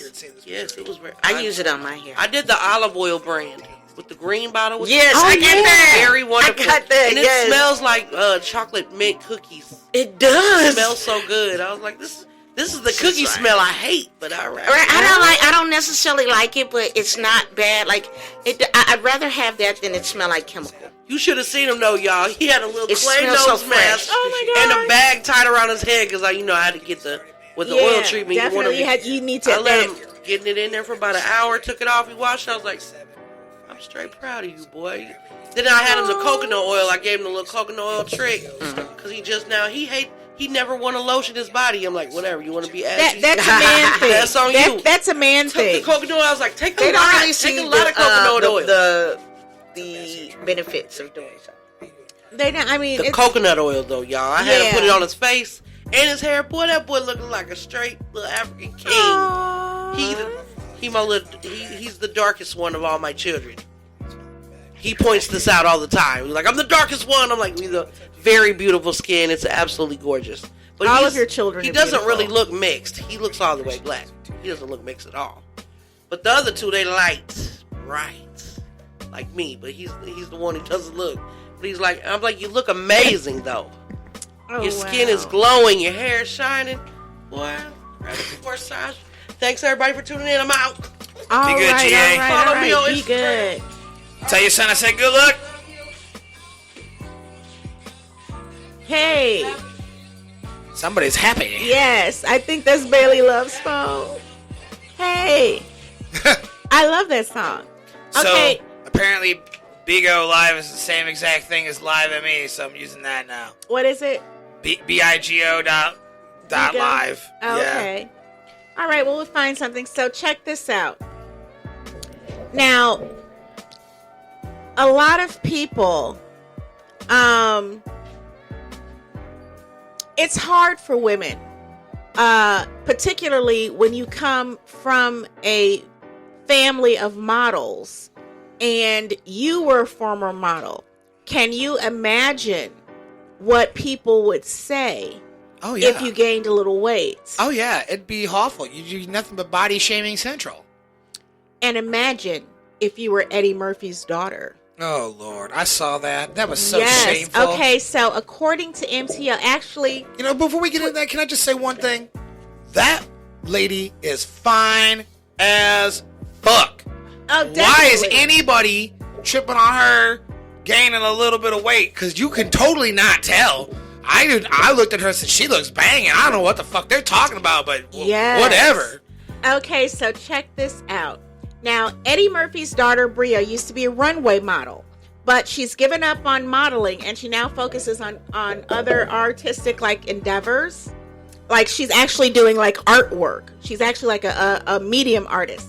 Yes, it was very. I use it on my hair. I did the olive oil brand. with the green bottle. Yes, I get that. Very wonderful. I got that. And it smells like chocolate mint cookies. It does. It smells so good. I was like, this is the cookie smell I hate, but I don't necessarily like it, but it's not bad. Like I'd rather have that than it smell like chemical. You should have seen him though, y'all. He had a little clay nose so mask and a bag tied around his head because I had to get the oil treatment. Definitely, you need to. I let him getting it in there for about an hour. Took it off. He washed it. I was like, I'm straight proud of you, boy. Then I had him the coconut oil. I gave him the little coconut oil trick because he never want to lotion his body. I'm like, whatever. You want to be ashy? That's a man thing. That's on you. That's a man thing. The coconut oil. I was like, take a lot of coconut oil. The benefits of doing so. The coconut oil though, y'all. I had him put it on his face and his hair. Boy, that boy looking like a straight little African king. He's the darkest one of all my children. He points this out all the time. He's like, I'm the darkest one. I'm like, he's a very beautiful skin. It's absolutely gorgeous. But all of your children. He doesn't really look mixed. He looks all the way black. He doesn't look mixed at all. But the other two, they light, bright. Like me, but he's the one who doesn't look. But I'm like, you look amazing though. Your skin is glowing, your hair is shining. Boy, thanks everybody for tuning in. I'm out. Be good, GA. Follow me on Instagram. Be good. Tell your son I said good luck. Hey. Somebody's happy. Yes, I think that's Bailey Love's phone. Hey. I love that song. Okay. So, apparently, Bigo Live is the same exact thing as Live ME, so I'm using that now. What is it? BIGO dot live. Oh, okay. All right, well, we'll find something. So check this out. Now, a lot of people, it's hard for women, particularly when you come from a family of models and you were a former model. Can you imagine what people would say if you gained a little weight? Oh, yeah. It'd be awful. You'd do nothing but body shaming central. And imagine if you were Eddie Murphy's daughter. Oh, Lord. I saw that. That was so shameful. Okay, so according to MTL, actually... before we get into that, can I just say one thing? That lady is fine as fuck. Oh, definitely. Why is anybody tripping on her gaining a little bit of weight? Because you can totally not tell. I looked at her and said, she looks banging. I don't know what the fuck they're talking about, but whatever. Okay, so check this out. Now, Eddie Murphy's daughter, Bria, used to be a runway model, but she's given up on modeling, and she now focuses on other artistic, endeavors. Like, she's actually doing, artwork. She's actually, a medium artist.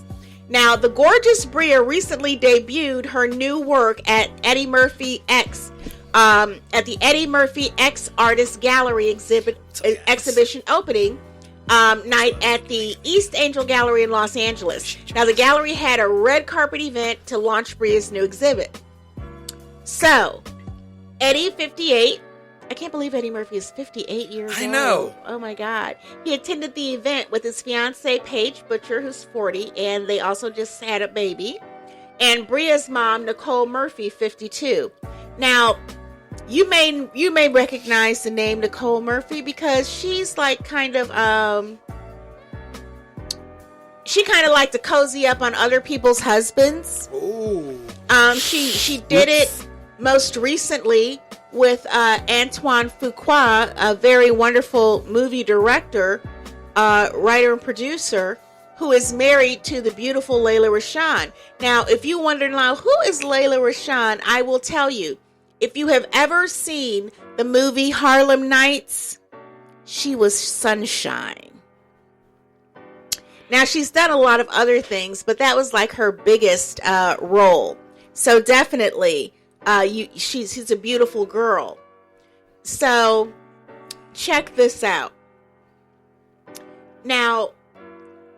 Now, the gorgeous Bria recently debuted her new work at Eddie Murphy X, at the Eddie Murphy X Artist Gallery exhibition opening night at the East Angel Gallery in Los Angeles. Now, the gallery had a red carpet event to launch Bria's new exhibit. So, Eddie, 58. I can't believe Eddie Murphy is 58 years old. I know. Oh, my God. He attended the event with his fiancee, Paige Butcher, who's 40, and they also just had a baby. And Bria's mom, Nicole Murphy, 52. Now, you may recognize the name Nicole Murphy because she's kind of to cozy up on other people's husbands. Ooh. She did it most recently with Antoine Fuqua, a very wonderful movie director, writer and producer, who is married to the beautiful Layla Rashawn. Now, if you wonder now, who is Layla Rashawn, I will tell you. If you have ever seen the movie Harlem Nights, she was Sunshine. Now, she's done a lot of other things, but that was her biggest role. So definitely, she's a beautiful girl. So check this out. Now,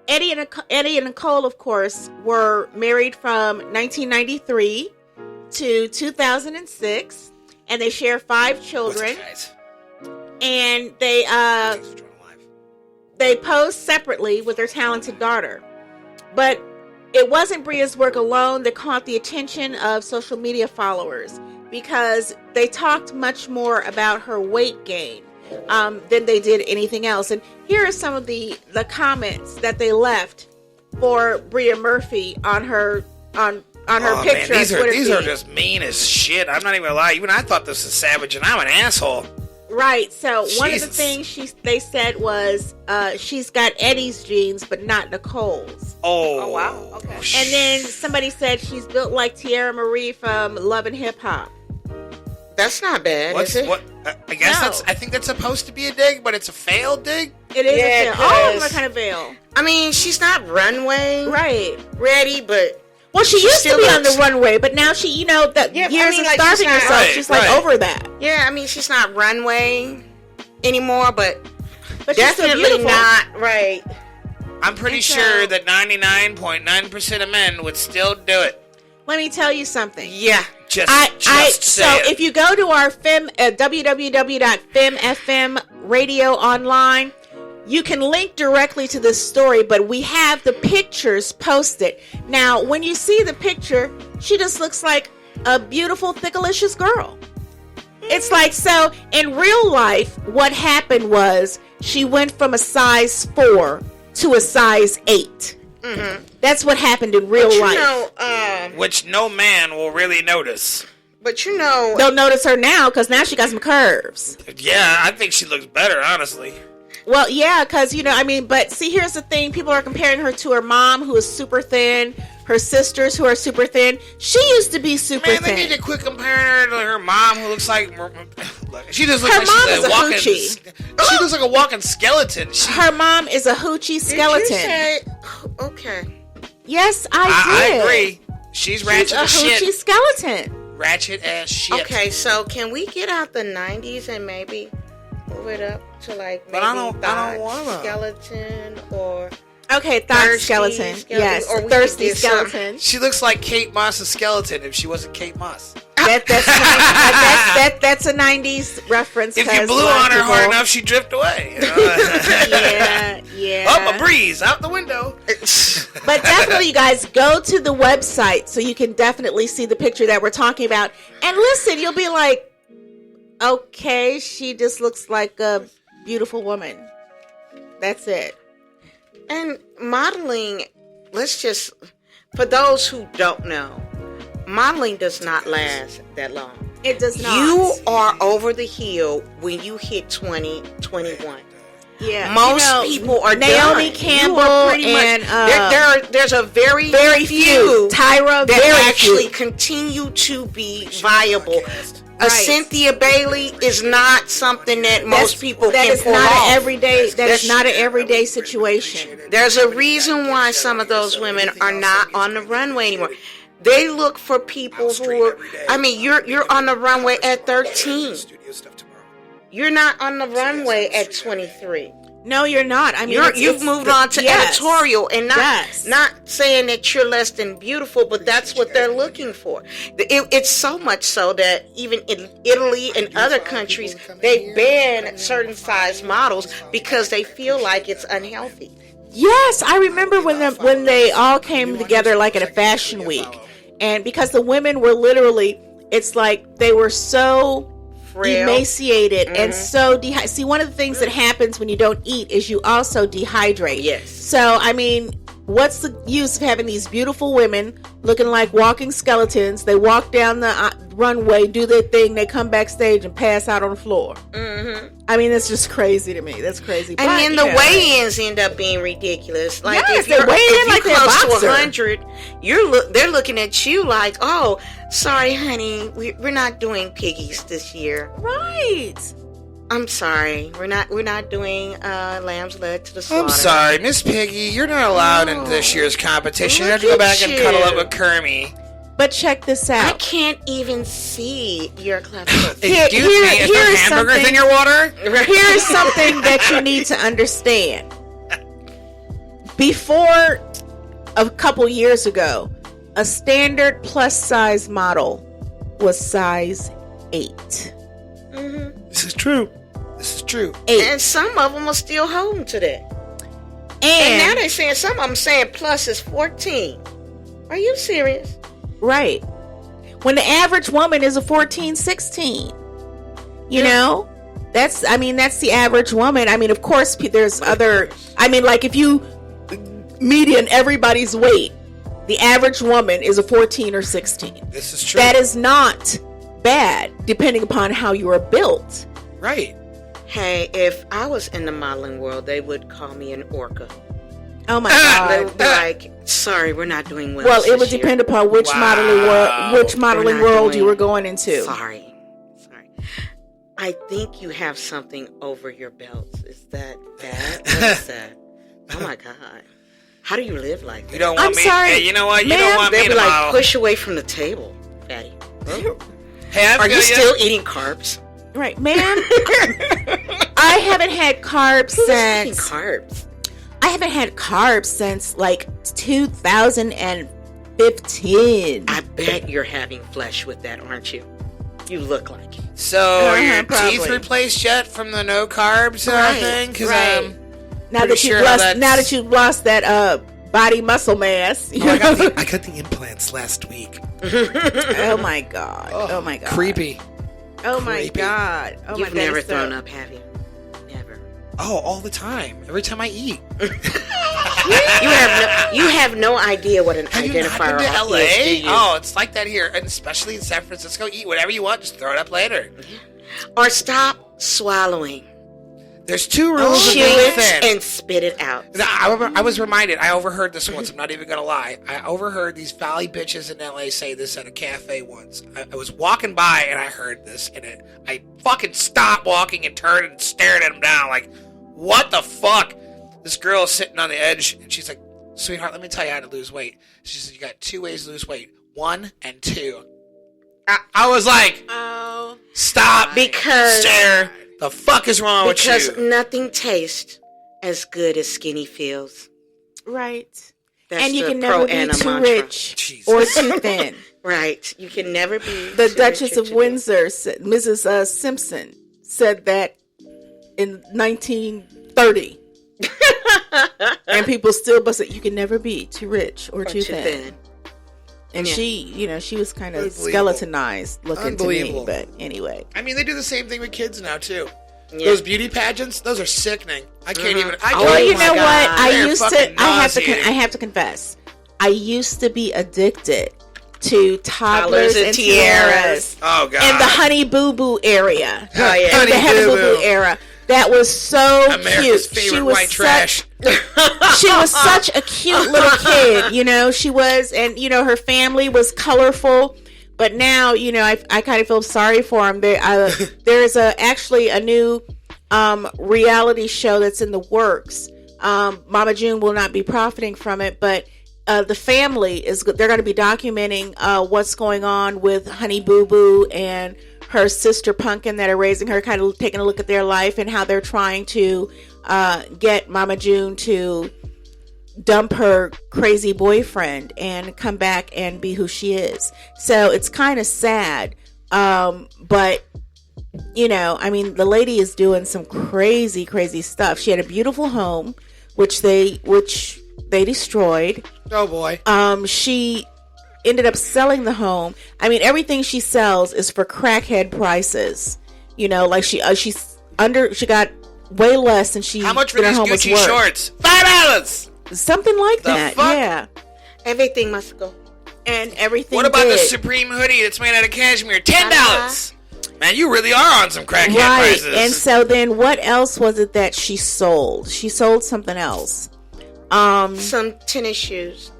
Eddie and Nicole, of course, were married from 1993 to 2006, and they share 5 children. And they pose separately with their talented daughter. But it wasn't Bria's work alone that caught the attention of social media followers, because they talked much more about her weight gain than they did anything else. And here are some of the comments that they left for Bria Murphy on her picture. Man, these are just mean as shit. I'm not even gonna lie. Even I thought this was savage, and I'm an asshole. Right. So one of the Jesus. things they said was she's got Eddie's genes, but not Nicole's. Oh wow. Okay. And then somebody said she's built like Tierra Marie from Love and Hip Hop. That's not bad, is it? I guess I think that's supposed to be a dig, but it's a failed dig. It is a fail. All of them are kind of veil. I mean, she's not runway ready, but well, she used to be on the runway, but now she, years of starving herself, she's like over that. Yeah, I mean, she's not runway anymore, but she's still definitely beautiful. not right. I'm pretty sure that 99.9% of men would still do it. Let me tell you something. Yeah, So say it. if you go to our www.femfm radio online, you can link directly to this story, but we have the pictures posted. Now, when you see the picture, she just looks like a beautiful, thickalicious girl. It's like, so in real life, what happened was she went from a size 4 to a size 8. Mm-hmm. That's what happened in real life. Which no man will really notice. But they'll notice her now because now she got some curves. Yeah, I think she looks better, honestly. Well, yeah, because, but see, here's the thing. People are comparing her to her mom, who is super thin, her sisters, who are super thin. She used to be super thin. Man, they need to quit comparing her to her mom, who looks like... She just looks her like mom she's is a walking... hoochie. She looks like a walking skeleton. Her mom is a hoochie skeleton. Did you say... Okay. Yes, I did. I agree. She's ratchet as shit. She's a hoochie skeleton. Ratchet ass shit. Okay, so can we get out the 90s and maybe move it up to like maybe I don't wanna. skeleton or... Okay, thought skeleton. Yes, or thirsty skeleton. She looks like Kate Moss's skeleton if she wasn't Kate Moss. That's a 90s reference. If you blew on her hard enough, she'd drift away. Yeah. Up a breeze, out the window. But definitely, you guys, go to the website so you can definitely see the picture that we're talking about. And listen, you'll be like, okay, she just looks like a beautiful woman. That's it. And modeling, for those who don't know, modeling does not last that long. It does not. You are over the hill when you hit 20, 21. Yeah. Most people are Naomi done. Campbell and there's a very few. Tyra, that actually continue to be viable. A Cynthia Bailey is not something that most people can pull off. That is not an everyday situation. There's a reason why some of those women are not on the runway anymore. They look for people who are... I mean, you're on the runway at 13. You're not on the runway at 23. No, you're not. I mean, you've moved on to editorial, and not saying that you're less than beautiful, but that's what they're looking for. It's so much so that even in Italy and other countries, they ban certain size models because they feel like it's unhealthy. Yes, I remember when they all came together like at a fashion week, and because the women were literally, it's like they were so emaciated and so see, one of the things that happens when you don't eat is you also dehydrate. Yes. So I mean, what's the use of having these beautiful women looking like walking skeletons? They walk down the runway, do their thing, they come backstage and pass out on the floor. I mean, that's just crazy to me. That's crazy. And then the weigh-ins end up being ridiculous. Like yes, if you're close to a 100, they're looking at you like, oh, sorry, honey, we're not doing piggies this year. Right. I'm sorry, we're not doing lambs led to the slaughter. I'm sorry, Miss Piggy, you're not allowed in this year's competition. You have to go back and cuddle up with Kermie. But check this out. I can't even see your clavicle. Here's hamburgers in your water? Here's something that you need to understand. Before a couple years ago, a standard plus size model was size 8. This is true. 8. And some of them are still holding to that. And now they're saying, some of them saying plus is 14. Are you serious? Right. When the average woman is a 14, 16. You know? That's the average woman. I mean, of course, there's other... I mean, like, if you median everybody's weight, the average woman is a 14 or 16. This is true. That is not bad, depending upon how you are built. Right. Hey, if I was in the modeling world, they would call me an orca. Oh my God! They would be like, "Sorry, we're not doing well." Well, it would depend upon which modeling world you were going into. Sorry. I think you have something over your belt. Is that bad? What is that? Oh my God! How do you live like that? You don't want I'm sorry. Hey, you know what? You don't want me They'd to be like, model. push away from the table, Fatty. Hey, are you still eating carbs? Right, ma'am. I haven't had carbs since. Carbs. I haven't had carbs since like 2015. I bet you're having flesh with that, aren't you? You look like it. So, are your teeth replaced yet from the no carbs thing? Right. Now that you've lost that body muscle mass. I got the implants last week. Oh my God! Oh my God! Creepy. Oh my God! Oh You've my God! never thrown up, have you? Never. Oh, all the time. Every time I eat. You have no idea what an Have identifier you not been to LA? is, do you? Oh, it's like that here, and especially in San Francisco. Eat whatever you want, just throw it up later. Or stop swallowing. There's two rules of Chew being it thin. and spit it out. I was reminded. I overheard this once. I'm not even gonna lie. I overheard these valley bitches in LA say this at a cafe once. I was walking by and I heard this, and I fucking stopped walking and turned and stared at him down like, what the fuck? This girl is sitting on the edge, and she's like, sweetheart, let me tell you how to lose weight. She says, you got 2 ways to lose weight. 1 and 2. I was like, oh, stop. Stare. The fuck is wrong with you? Because nothing tastes as good as skinny feels. Right. That's and you the can never be pro-Anna too mantra. rich or too thin. Right. You can never be. The too Duchess rich or of too Windsor, Mrs. Simpson, said that in 1930. And people still bust it. You can never be too rich or too thin. And she was kind of skeletonized looking to me. But anyway. I mean, they do the same thing with kids now, too. Yeah. Those beauty pageants, those are sickening. I can't even. You know what? I I have to confess. I used to be addicted to toddlers and tiaras. Oh, God. In the Honey Boo Boo area. Oh, yeah. In the Honey Boo Boo era. That was so America's cute. favorite white trash. She was such a cute little kid, she was, and her family was colorful. But now, I kind of feel sorry for him. There's actually a new reality show that's in the works. Mama June will not be profiting from it, but the family they're going to be documenting what's going on with Honey Boo Boo and her sister Pumpkin that are raising her, kind of taking a look at their life and how they're trying to get Mama June to dump her crazy boyfriend and come back and be who she is. So it's kind of sad. But the lady is doing some crazy, crazy stuff. She had a beautiful home, which they destroyed. Oh boy. She ended up selling the home. I mean, everything she sells is for crackhead prices. Like she got way less than she. How much for these Gucci shorts? $5. Something like that. Fuck? Yeah. Everything must go. And everything. What about did. the Supreme hoodie that's made out of cashmere? $10. Man, you really are on some crackhead prices. And so then, what else was it that she sold? She sold something else. Some tennis shoes.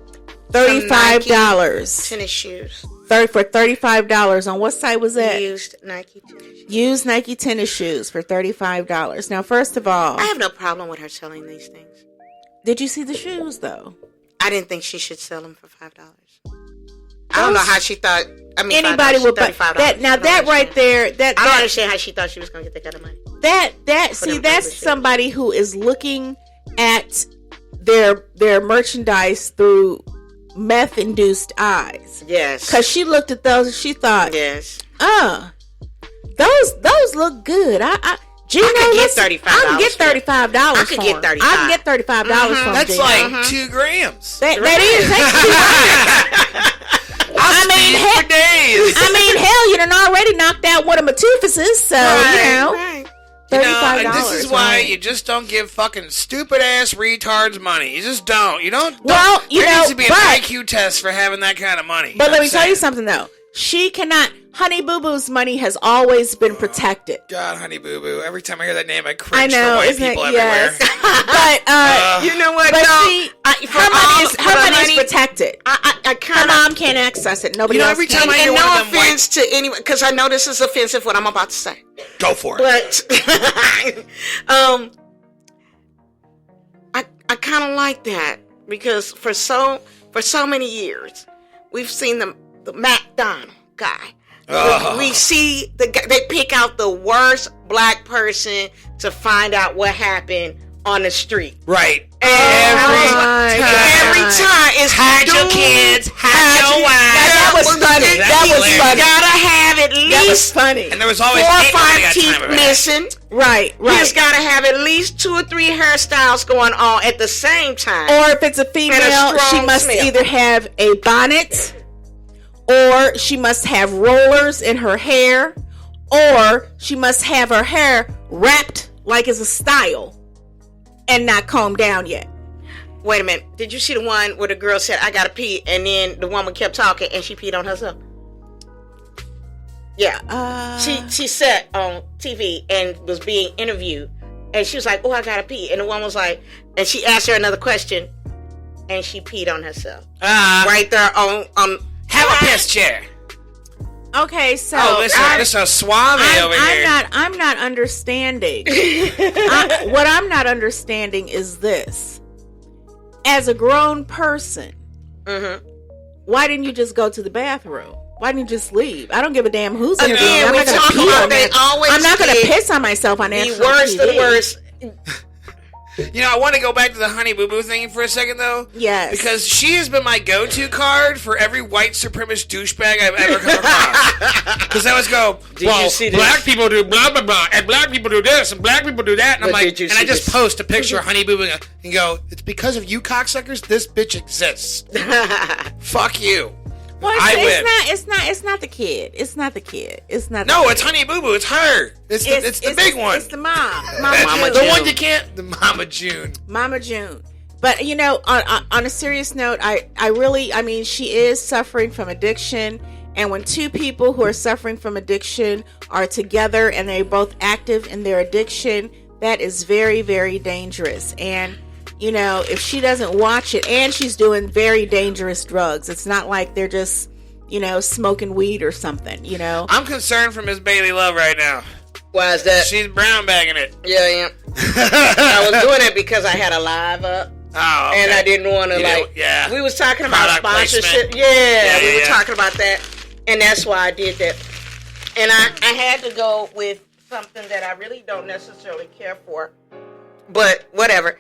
$35. Tennis shoes. For $35. On what site was that? Used Nike tennis shoes. Used Nike tennis shoes for $35. Now, first of all, I have no problem with her selling these things. Did you see the shoes though? I didn't think she should sell them for $5. I don't know how she thought. I mean, anybody would buy that. Now that right there, I don't understand how she thought she was going to get that kind of money. That's somebody who is looking at their merchandise through meth-induced eyes. Yes. Because she looked at those and she thought, yes, those look good. Gino, I could get $35. I can get $35. I could get $35. I can get $35 from That's Gino. like 2 grams. That is. I mean, for days. I mean, hell, you done already knocked out one of my toofuses, so Right. $35. And this is why right? you just don't give fucking stupid ass retards money. You just don't. You don't. Well, you there know, needs to be an but- IQ test for having that kind of money. But let me tell you something though. She cannot. Honey Boo Boo's money has always been protected. God, Honey Boo Boo. Every time I hear that name, I I cringe know, for white isn't people it? everywhere. Yes. But You know what? But though? see, For her money is honey, protected. I Her kind of. mom can't access it. Nobody else every can. time I hear And one no of them offense to anyone, because I know this is offensive what I'm about to say. Go for it. But I kind of like that because for so many years we've seen the McDonald guy. We see they pick out the worst black person to find out what happened on the street. Right. Every time it's hide your kids, hide your wives. That was funny. That was funny. Gotta have at least That was funny. And there was always 4 or 8 5 teeth missing. Right. He's got to have at least 2 or 3 hairstyles going on at the same time. Or if it's a female, And a she strong must smell. either have a bonnet, or she must have rollers in her hair, or she must have her hair wrapped like it's a style and not combed down yet. Wait a minute. Did you see the one where the girl said, I gotta pee, and then the woman kept talking and she peed on herself? Yeah. She sat on TV and was being interviewed, and she was like, oh, I gotta pee. And the woman was like, and she asked her another question, and she peed on herself. Right there on have a piss chair. Okay, so this is suave over here. I'm not understanding. What I'm not understanding is this: as a grown person, why didn't you just go to the bathroom? Why didn't you just leave? I don't give a damn who's in the room. I'm not gonna pee on that. I'm not gonna piss on myself on national TV. The worst. You know, I want to go back to the Honey Boo Boo thing for a second, though. Yes. Because she has been my go-to card for every white supremacist douchebag I've ever come across. Because I always go, well, black people do blah, blah, blah, and black people do this, and black people do that. And I'm like, and I just post a picture of Honey Boo Boo and go, it's because of you cocksuckers this bitch exists. Fuck you. Well, I win. It's not the kid. It's not the kid. It's not. No, it's Honey Boo Boo. It's her. It's the big one. It's the mom. Mama June. The one you can't. The Mama June. Mama June. But you know, on a serious note, I mean, she is suffering from addiction, and when 2 people who are suffering from addiction are together and they're both active in their addiction, that is very, very dangerous. And you know, if she doesn't watch it, and she's doing very dangerous drugs, it's not like they're just, you know, smoking weed or something, you know. I'm concerned for Miss Bailey Love right now. Why is that? She's brown bagging it. Yeah. I was doing it because I had a live up. Oh, okay. And I didn't want to, yeah. We was talking about Product sponsorship. placement. Yeah, we were talking about that. And that's why I did that. And I had to go with something that I really don't necessarily care for. But whatever,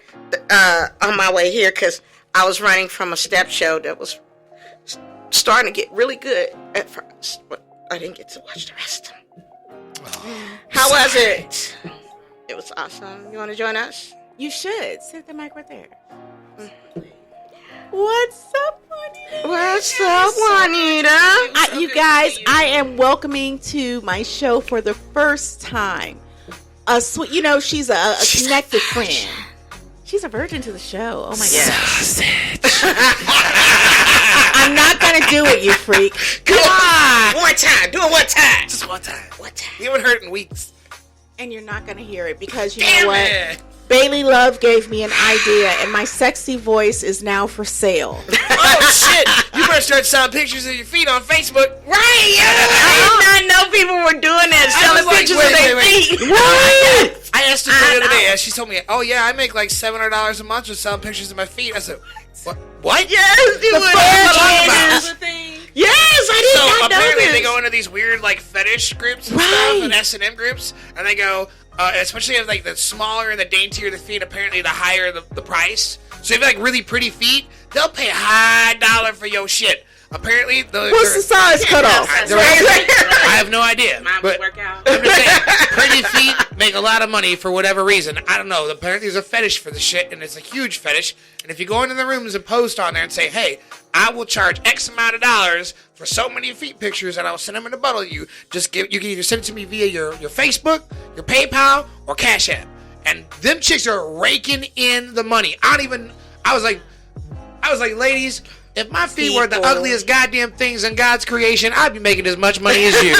on my way here, because I was running from a step show that was starting to get really good at first, but I didn't get to watch the rest. How was it? It was awesome. You want to join us? You should. Sit the mic right there. What's up, Juanita? What's up, Juanita? You guys, I am welcoming to my show for the first time you know, she's a connected friend. She's a virgin to the show. Oh my god! I'm not gonna do it, you freak. Come on, one time. Do it one time. Just one time. You haven't heard it in weeks. And you're not gonna hear it because you know what? Bailey Love gave me an idea, and my sexy voice is now for sale. Oh shit! You better start selling pictures of your feet on Facebook. Right? Yeah. I did not know people were doing that, selling pictures of their feet. What? I asked her the other day, and she told me, "Oh yeah, I make like $700 a month just selling pictures of my feet." I said, "What? Yes, you would. Yes, I did not know apparently this. they go into these weird like fetish groups and stuff, and S&M groups, and they go, especially if like the smaller and the daintier the feet, apparently the higher the price. So if you have like really pretty feet, they'll pay high dollar for your shit. Apparently, what's the size cutoff? I have no idea. But I'm just saying, pretty feet make a lot of money for whatever reason. I don't know. Apparently, there's a fetish for the shit, and it's a huge fetish. And if you go into the rooms and post on there and say, "Hey, I will charge X amount of dollars for so many feet pictures, and I'll send them in a bundle to you," you can either send it to me via your Facebook, your PayPal, or Cash App. And them chicks are raking in the money. I was like, ladies, if my feet were the ugliest goddamn things in God's creation, I'd be making as much money as you.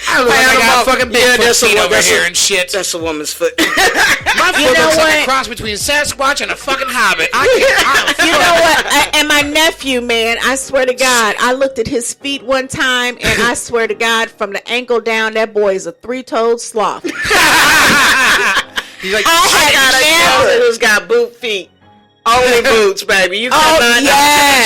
I look like I got fucking Bigfoot feet over here and shit. That's a woman's foot. My foot looks like a cross between Sasquatch and a fucking hobbit. You know what? And my nephew, man, I swear to God, I looked at his feet one time, and I swear to God, from the ankle down, that boy is a 3-toed sloth. He's like, I got a cousin who's got boot feet. Only boots, baby. You cannot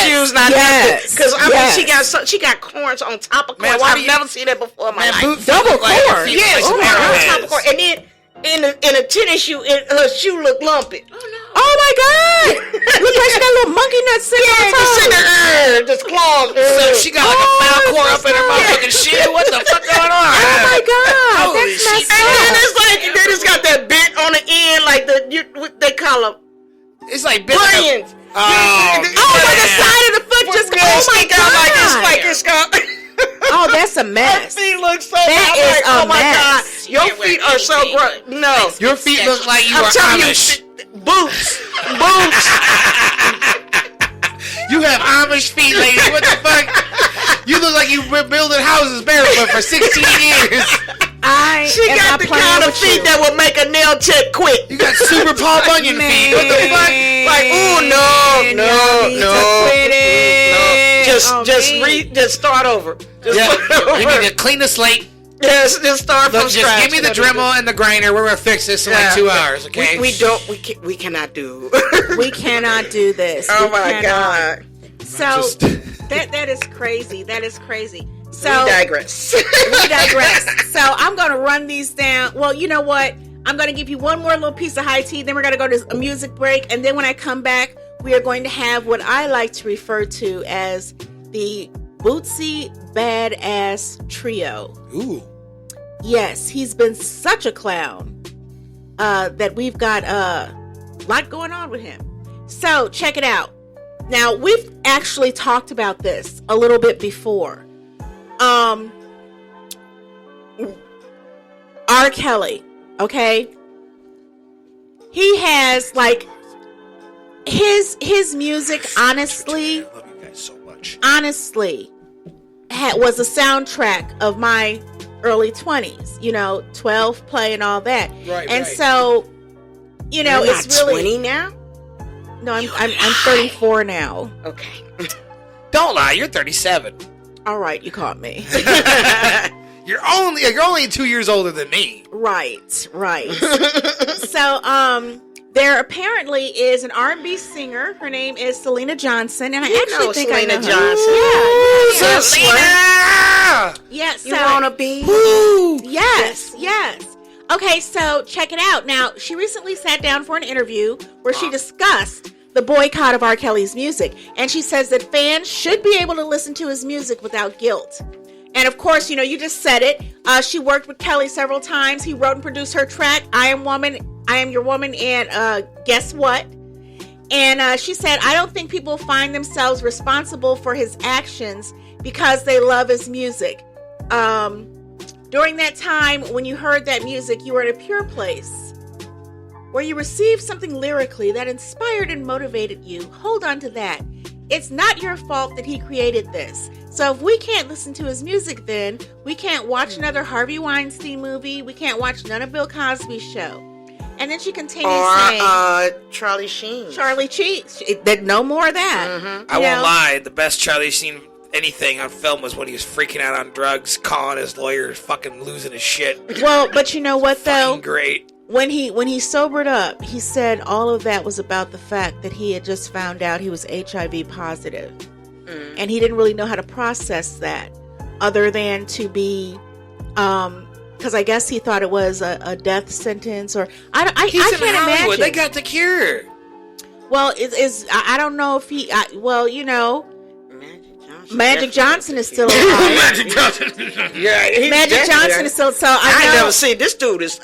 shoes, not nothing. Because I mean, she got corns on top of corns. I've never seen that before in my life. Double corns. Yes, on top of corns. And then in a tennis shoe, her shoe looked lumpy. Oh my God! Look like she got a little monkey nut sitting on top. Just claws. So she got like a foul core up in her motherfucking shoe. What the fuck going on? Oh my God! That's messed up. And then it's like they just got that bit on the end, like what they call them. It's like bunions. On the side of the foot, just oh my God! Like it's got. Oh, that's a mess. Her feet look so that bad. Is oh a my mess. God, your feet are so gross. No, your feet look like you are Amish. Boots. You have Amish feet, lady. What the fuck? You look like you've been building houses barefoot for 16 years. She got the kind of feet that will make a nail tech quick. You got super Paul Bunyan feet. What the fuck? Like, no. Just start over. You need to clean the slate. Yes, just start from scratch. Just give me the Dremel and the grinder. We're gonna fix this in like 2 hours, okay? We cannot do. We cannot do this. Oh my God. So that is crazy. That is crazy. So we digress. So I'm gonna run these down. Well, you know what? I'm gonna give you one more little piece of high tea. Then we're gonna go to a music break, and then when I come back, we are going to have what I like to refer to as the Bootsy Badass Trio. Ooh. Yes, he's been such a clown that we've got a lot going on with him. So check it out. Now, we've actually talked about this a little bit before. R. Kelly, okay? He has like his music, honestly. I love you guys so much. Honestly, was a soundtrack of my early 20s. You know, 12 play and all that. Right. And so, you know, You're it's not really 20 now. No, I'm 34 now. Okay. Don't lie. You're 37. All right, you caught me. You're only 2 years older than me. Right. So, there apparently is an R&B singer. Her name is Selena Johnson, and I actually think Selena I know Johnson. Yeah. Selena. Yes. You wanna be? Woo. Yes. Okay, so check it out. Now, she recently sat down for an interview where she discussed the boycott of R. Kelly's music, and she says that fans should be able to listen to his music without guilt. And of course, you know, you just said it. She worked with Kelly several times. He wrote and produced her track, I Am Your Woman, and Guess What? And she said, I don't think people find themselves responsible for his actions because they love his music. During that time, when you heard that music, you were in a pure place where you received something lyrically that inspired and motivated you. Hold on to that. It's not your fault that he created this. So if we can't listen to his music, then we can't watch another Harvey Weinstein movie. We can't watch none of Bill Cosby's show. And then she continues saying, Charlie Sheen. No more of that. Mm-hmm. I won't lie. The best Charlie Sheen anything on film was when he was freaking out on drugs, calling his lawyer, fucking losing his shit. Well, but you know what though? Fucking great. When he sobered up, he said all of that was about the fact that he had just found out he was HIV positive. And he didn't really know how to process that other than to be, because I guess he thought it was a death sentence, or I can't imagine. They got the cure. Well, I don't know if he, well, you know, Magic Johnson is still alive. Magic Johnson. Yeah, Magic Johnson is still. So I know. never see this dude is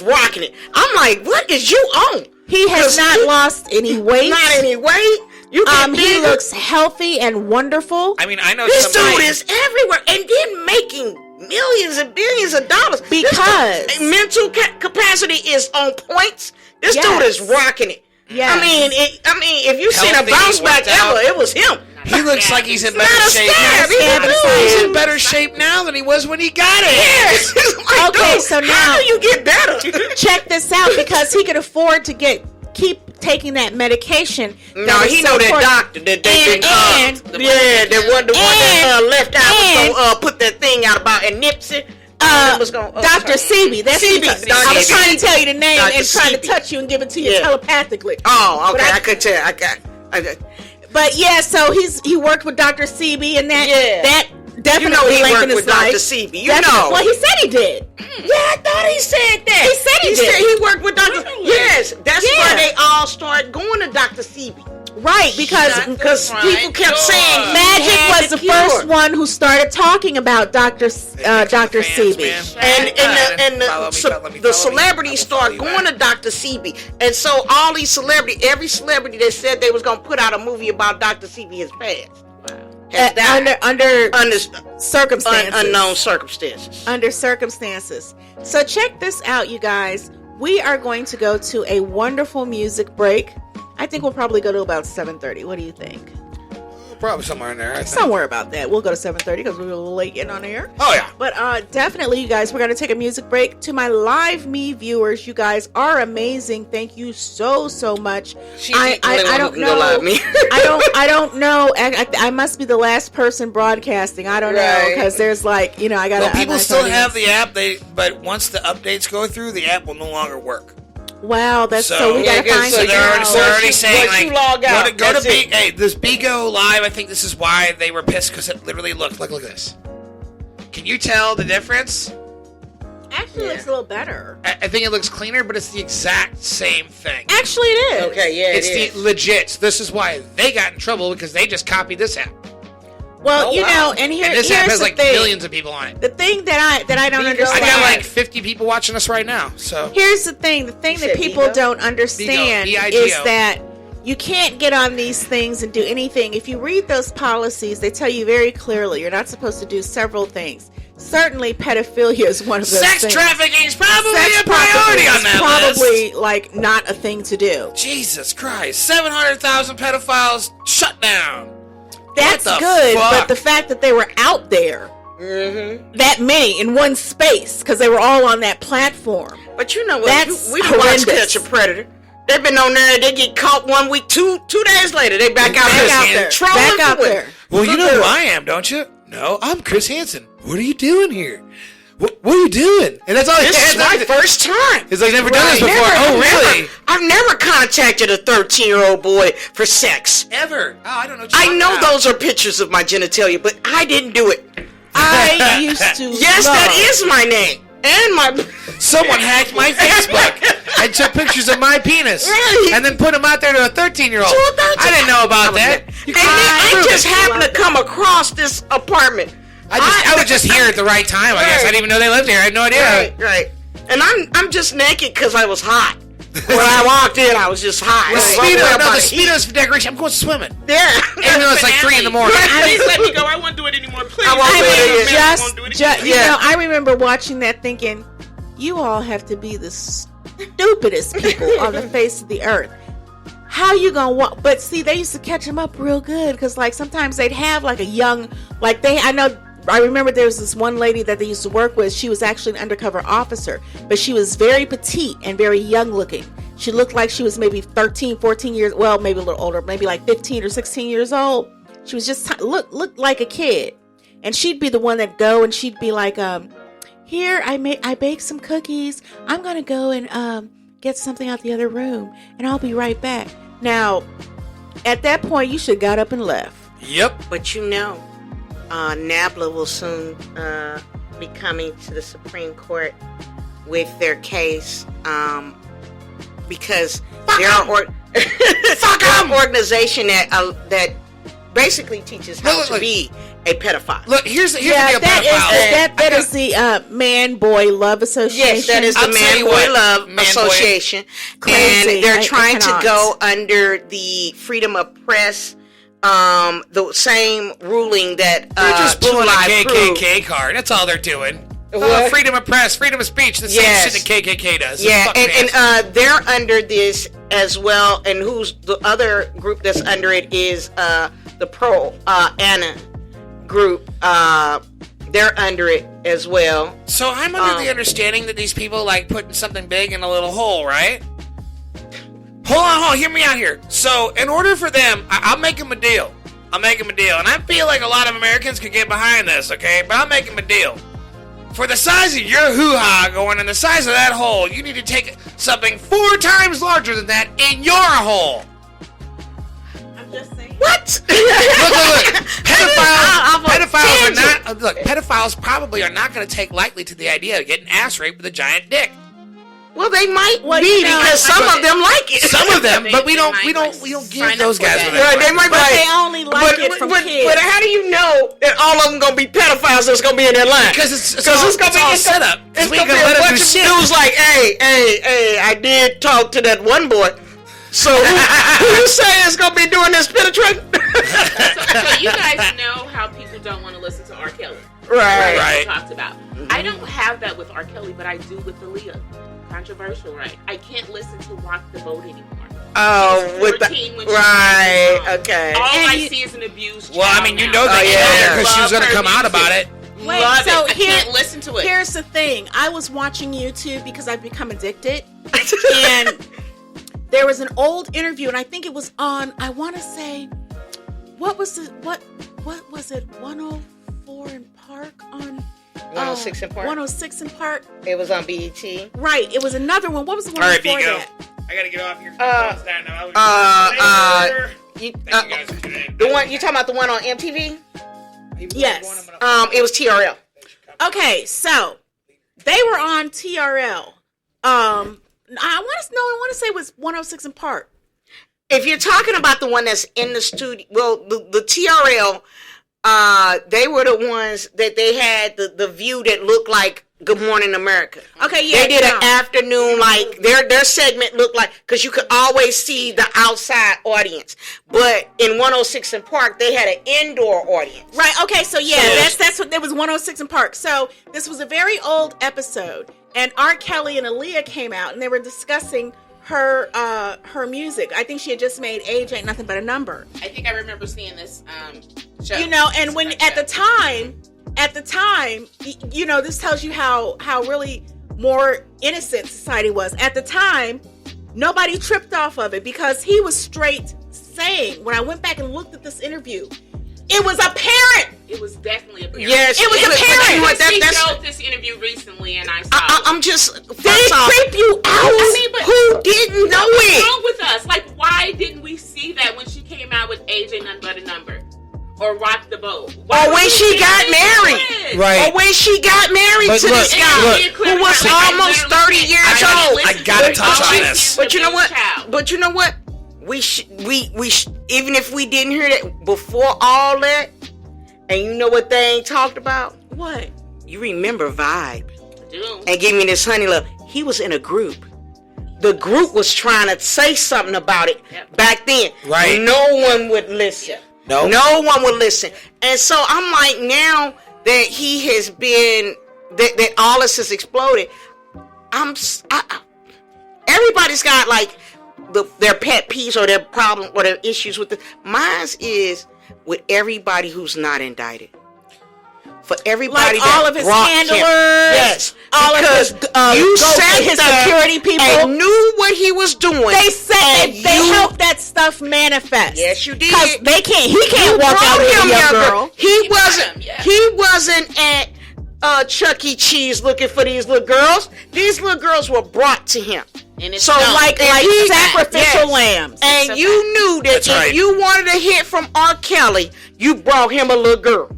rocking it. I'm like, what is you on? He has not lost any weight. Not any weight. You he looks healthy and wonderful. I mean, I know this dude is everywhere and then making millions and billions of dollars because mental capacity is on points. This dude is rocking it. Yeah. I mean, if you've seen a bounce back ever, it was him. He looks like he's in better shape. He's in better shape now than he was when he got it. Yes. Like, okay, dude, so now how do you get better? Check this out, because he could afford to keep taking that medication. No, he know that doctor that they that one that left out was gonna put that thing out about and Nipsey. Dr. Sebi. That's Sebi. I was trying to tell you the name Dr. and trying to Sebi. touch you and give it to you telepathically. Oh, okay. But I could tell. But yeah, so he worked with Dr. Sebi, and that definitely he lengthened worked his with life. Dr. Sebi. You know. Well, he said he did. Yeah, I thought he said that. He said he did. Said he worked with Dr. Yes, that's why they all started going to Dr. Sebi. Right, because people kept saying Magic was the first one who started talking about Dr. Sebi. And the celebrities started going to Dr. Sebi. And so all these every celebrity that said they was going to put out a movie about Dr. Sebi has passed. Under circumstances. Unknown circumstances. Under circumstances. So check this out, you guys. We are going to go to a wonderful music break. I think we'll probably go to about 7:30. What do you think? Probably somewhere in there. Somewhere about that. We'll go to 7:30 because we're a little late getting on air. Oh, yeah. But definitely, you guys, we're going to take a music break. To my live me viewers, you guys are amazing. Thank you so much. I don't know. I don't know. I must be the last person broadcasting. I don't know, because there's I got. Well, people still have the app. But once the updates go through, the app will no longer work. Wow, that's so we gotta find. So they're already saying go to Hey, this Bigo Live. I think this is why they were pissed, because it literally look at this. Can you tell the difference? Actually, it looks a little better. I think it looks cleaner, but it's the exact same thing. Actually, it is. Okay, yeah, it's the legit. This is why they got in trouble, because they just copied this app. Well, and this app has millions of people on it. The thing that I don't understand. I got 50 people watching us right now. So here's the thing. The thing that people don't understand is that you can't get on these things and do anything. If you read those policies, they tell you very clearly you're not supposed to do several things. Certainly, pedophilia is one of those things. Sex trafficking is probably a priority on that list. Probably not a thing to do. Jesus Christ! 700,000 pedophiles shut down. That's good, but the fact that they were out there, that many in one space, because they were all on that platform. But you know what? We watch Catch a Predator. They've been on there. They get caught 1 week, two days later. They back out there. Back out there. Well, you know who I am, don't you? No, I'm Chris Hansen. What are you doing here? What are you doing? And that's all. This is my first time. He's never done this before. Really? I've never contacted a 13-year-old boy for sex. Ever? Oh, I don't know. I know those are pictures of my genitalia, but I didn't do it. I used to. Yes, that is my name. And my. Someone hacked my Facebook and took pictures of my penis. Really? And then put them out there to a 13-year-old. I didn't know about that. I just happened to come across this apartment. I was just here at the right time, I guess. I didn't even know they lived here. I had no idea. Right. And I'm just naked because I was hot. When I walked in, I was just hot. The Speedo's for decoration. I'm going swimming. Yeah. Even though it's 3 in the morning. Please let me go. I won't do it anymore. Please. I remember watching that thinking, you all have to be the stupidest people on the face of the earth. How you gonna walk? But see, they used to catch them up real good, because sometimes they'd have a young, I remember there was this one lady that they used to work with. She was actually an undercover officer, but she was very petite and very young looking. She looked like she was maybe 13, 14 years, well, maybe a little older, maybe 15 or 16 years old. She was just looked like a kid. And she'd be the one that go and she'd be like, here, I baked some cookies. I'm going to go and get something out the other room, and I'll be right back. Now, at that point, you should have got up and left. Yep. But NABLA will soon be coming to the Supreme Court with their case because they're an organization that basically teaches how to be a pedophile. Look, here's the deal, that is the man-boy love association. Yes, that is the man-boy love association. Crazy. And they're trying to go under the freedom of press, the same ruling that they're just pulling a KKK proved. card. That's all they're doing. Freedom of press, freedom of speech, the same shit the KKK does. Yeah, and they're under this as well. And who's the other group that's under it is the pro-Anna group. They're under it as well. So I'm under the understanding that these people like putting something big in a little hole, right? Hold on, hear me out here. So in order for them, I'll make them a deal. And I feel like a lot of Americans could get behind this, okay? But I'll make them a deal. For the size of your hoo-ha going in the size of that hole, you need to take something 4 times larger than that in your hole. I'm just saying. What? Look. Pedophiles are not. Look, pedophiles probably are not going to take lightly to the idea of getting ass raped with a giant dick. Well, they might be because some of them like it. Some of them, but we don't give those guys with it. They might they only like it from kids. But how do you know that all of them gonna be pedophiles that's gonna be in their line? Because it's all set up. It's gonna be a bunch of dudes like, hey, I did talk to that one boy. So who you say is gonna be doing this penetration? So you guys know how people don't want to listen to R. Kelly. Right. Talked about. I don't have that with R. Kelly, but I do with Aaliyah. Controversial, right? I can't listen to Rock the Boat anymore. Oh, with the okay. All I see is an abused child. Well, I mean, you know that because she was going to come out about it. Wait, I can't listen to it. Here's the thing: I was watching YouTube because I've become addicted, and there was an old interview, and I think it was on. I want to say, what was it? 104 in Park on. 106 in Park. 106 in Park. It was on BET. Right. It was another one. What was the one before that? I gotta get off here. The one you talking about? The one on MTV? Yes. It was TRL. Okay, so they were on TRL. I want to say it was 106 in Park. If you're talking about the one that's in the studio, well, the TRL. They were the ones that they had the view that looked like Good Morning America. Okay, yeah. They did an afternoon, like, their segment looked like, because you could always see the outside audience. But in 106 in Park, they had an indoor audience. Right, okay, so that's what, there was 106 in Park. So this was a very old episode, and R. Kelly and Aaliyah came out, and they were discussing her music. I think she had just made Age Ain't Nothing But a Number. I think I remember seeing this show. You know, and when at the time, you know, this tells you how really more innocent society was. At the time, nobody tripped off of it because he was straight saying, when I went back and looked at this interview, it was apparent. It was definitely apparent. Yes, it was apparent. She showed this interview recently, and I saw I'm just. Did it creep you out? I mean, but who didn't know it? What's wrong with us? Like, why didn't we see that when she came out with Age Ain't Nothing But a Number? Or Rock the Boat? Or when she got married. Right. Or when she got married to this guy who was almost 30 years old. I gotta touch on this. But you know what? We even if we didn't hear that before all that, and you know what they ain't talked about? What? You remember Vibe? I do. And Give Me This Honey Love. He was in a group. The group was trying to say something about it back then. Right. No one would listen. No one would listen. And so I'm like, now that he has been, that all this has exploded, everybody's got like their pet peeves or their problem or their issues with it. Mine's is with everybody who's not indicted. For everybody, like all of his handlers, yes, all of his you said his security people and knew what he was doing. They said they helped that stuff manifest. Yes, you did. Because he can't walk out with a young girl. He wasn't at Chuck E. Cheese looking for these little girls. These little girls were brought to him. And it's so like sacrificial lambs. And you knew that if you wanted a hit from R. Kelly, you brought him a little girl.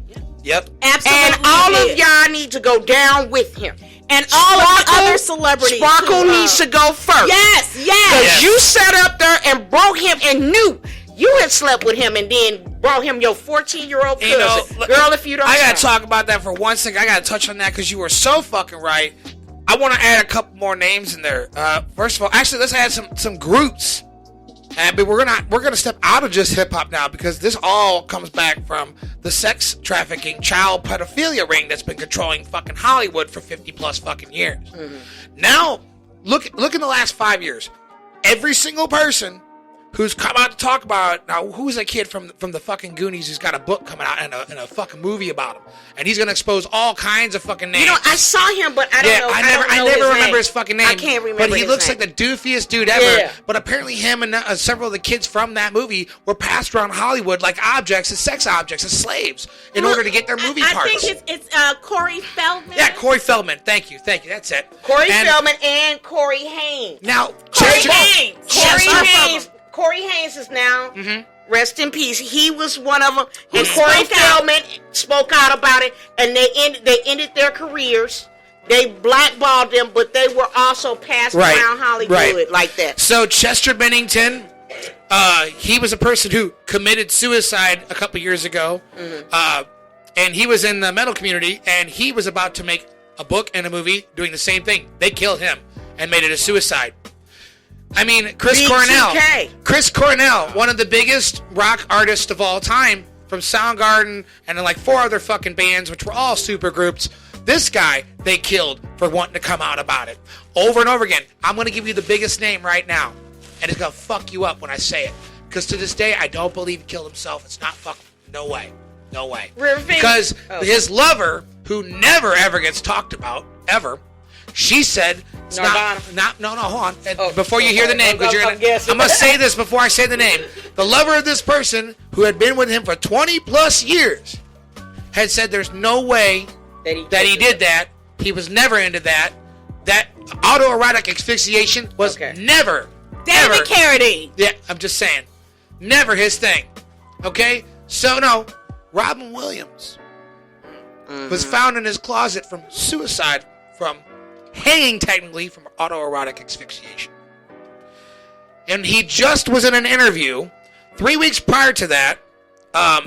Yep. Absolutely. And all of y'all need to go down with him. And all of the other celebrities. Sparkle needs to go first. Yes. Because you sat up there and broke him and knew you had slept with him and then brought him your 14-year-old cousin. You know, Girl, if you don't I gotta stop. talk about that for 1 second. I gotta touch on that because you were so fucking right. I want to add a couple more names in there. First of all, actually, let's add some groups. But we're gonna step out of just hip hop now because this all comes back from the sex trafficking, child pedophilia ring that's been controlling fucking Hollywood for 50 plus fucking years. Mm-hmm. Now, look in the last 5 years. Every single person who's come out to talk about it. Now, who's a kid from the fucking Goonies who's got a book coming out and a fucking movie about him? And he's going to expose all kinds of fucking names. You know, I saw him, but I don't know. I never remember his fucking name. I can't remember But he his looks name. like the doofiest dude ever. Yeah. But apparently him and several of the kids from that movie were passed around Hollywood like objects, as sex objects, as slaves, in order to get their movie parts. I think it's Corey Feldman. Yeah, Corey Feldman. Thank you. That's it. Corey Feldman and Corey Haynes. Now, Corey Haynes is now, Mm-hmm. rest in peace. He was one of them. And Corey Feldman spoke out about it, and they ended their careers. They blackballed them, but they were also passed around Hollywood like that. So Chester Bennington, he was a person who committed suicide a couple years ago, and he was in the metal community, and he was about to make a book and a movie doing the same thing. They killed him and made it a suicide. I mean, Chris Cornell, one of the biggest rock artists of all time, from Soundgarden and then like 4 other fucking bands, which were all super groups. This guy, they killed for wanting to come out about it. Over and over again. I'm going to give you the biggest name right now. And it's going to fuck you up when I say it. Because to this day, I don't believe he killed himself. It's not fucking... No way. Because his lover, who never ever gets talked about, ever, she said... It's no, hold on. Before you hear the name, because I'm going to say this before I say the name. The lover of this person, who had been with him for 20 plus years, had said there's no way that he did that. He was never into that. That autoerotic asphyxiation was never, David Carradine. Yeah, I'm just saying. Never his thing. Okay? So, no. Robin Williams was found in his closet from suicide, from hanging technically from autoerotic asphyxiation. And he just was in an interview 3 weeks prior to that. I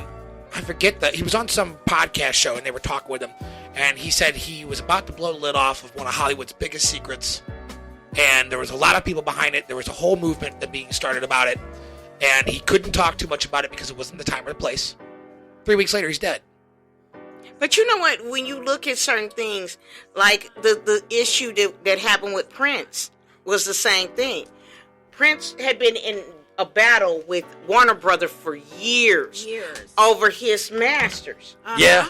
forget that. He was on some podcast show and they were talking with him. And he said he was about to blow the lid off of one of Hollywood's biggest secrets. And there was a lot of people behind it. There was a whole movement that being started about it. And he couldn't talk too much about it because it wasn't the time or the place. 3 weeks later, he's dead. But you know what? When you look at certain things, like the issue that happened with Prince was the same thing. Prince had been in a battle with Warner Brothers for years over his masters. Yeah.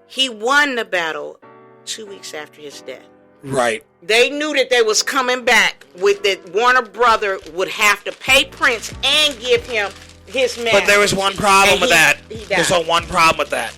He won the battle 2 weeks after his death. Right. They knew that they was coming back with that Warner Brother would have to pay Prince and give him his masters. But there was one problem with that. He died. There's one problem with that.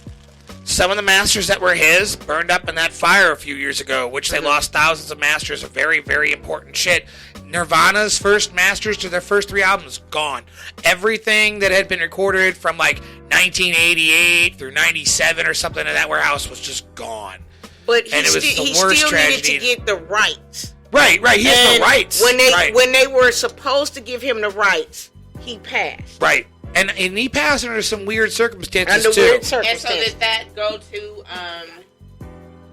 Some of the masters that were his burned up in that fire a few years ago, which they lost thousands of masters of very, very important shit. Nirvana's first masters to their first 3 albums, gone. Everything that had been recorded from like 1988 through 97 or something in that warehouse was just gone. But and he still needed to get the rights. Right. He has the rights. When they were supposed to give him the rights, he passed. Right. And he passed under some weird circumstances, too. And so did that go to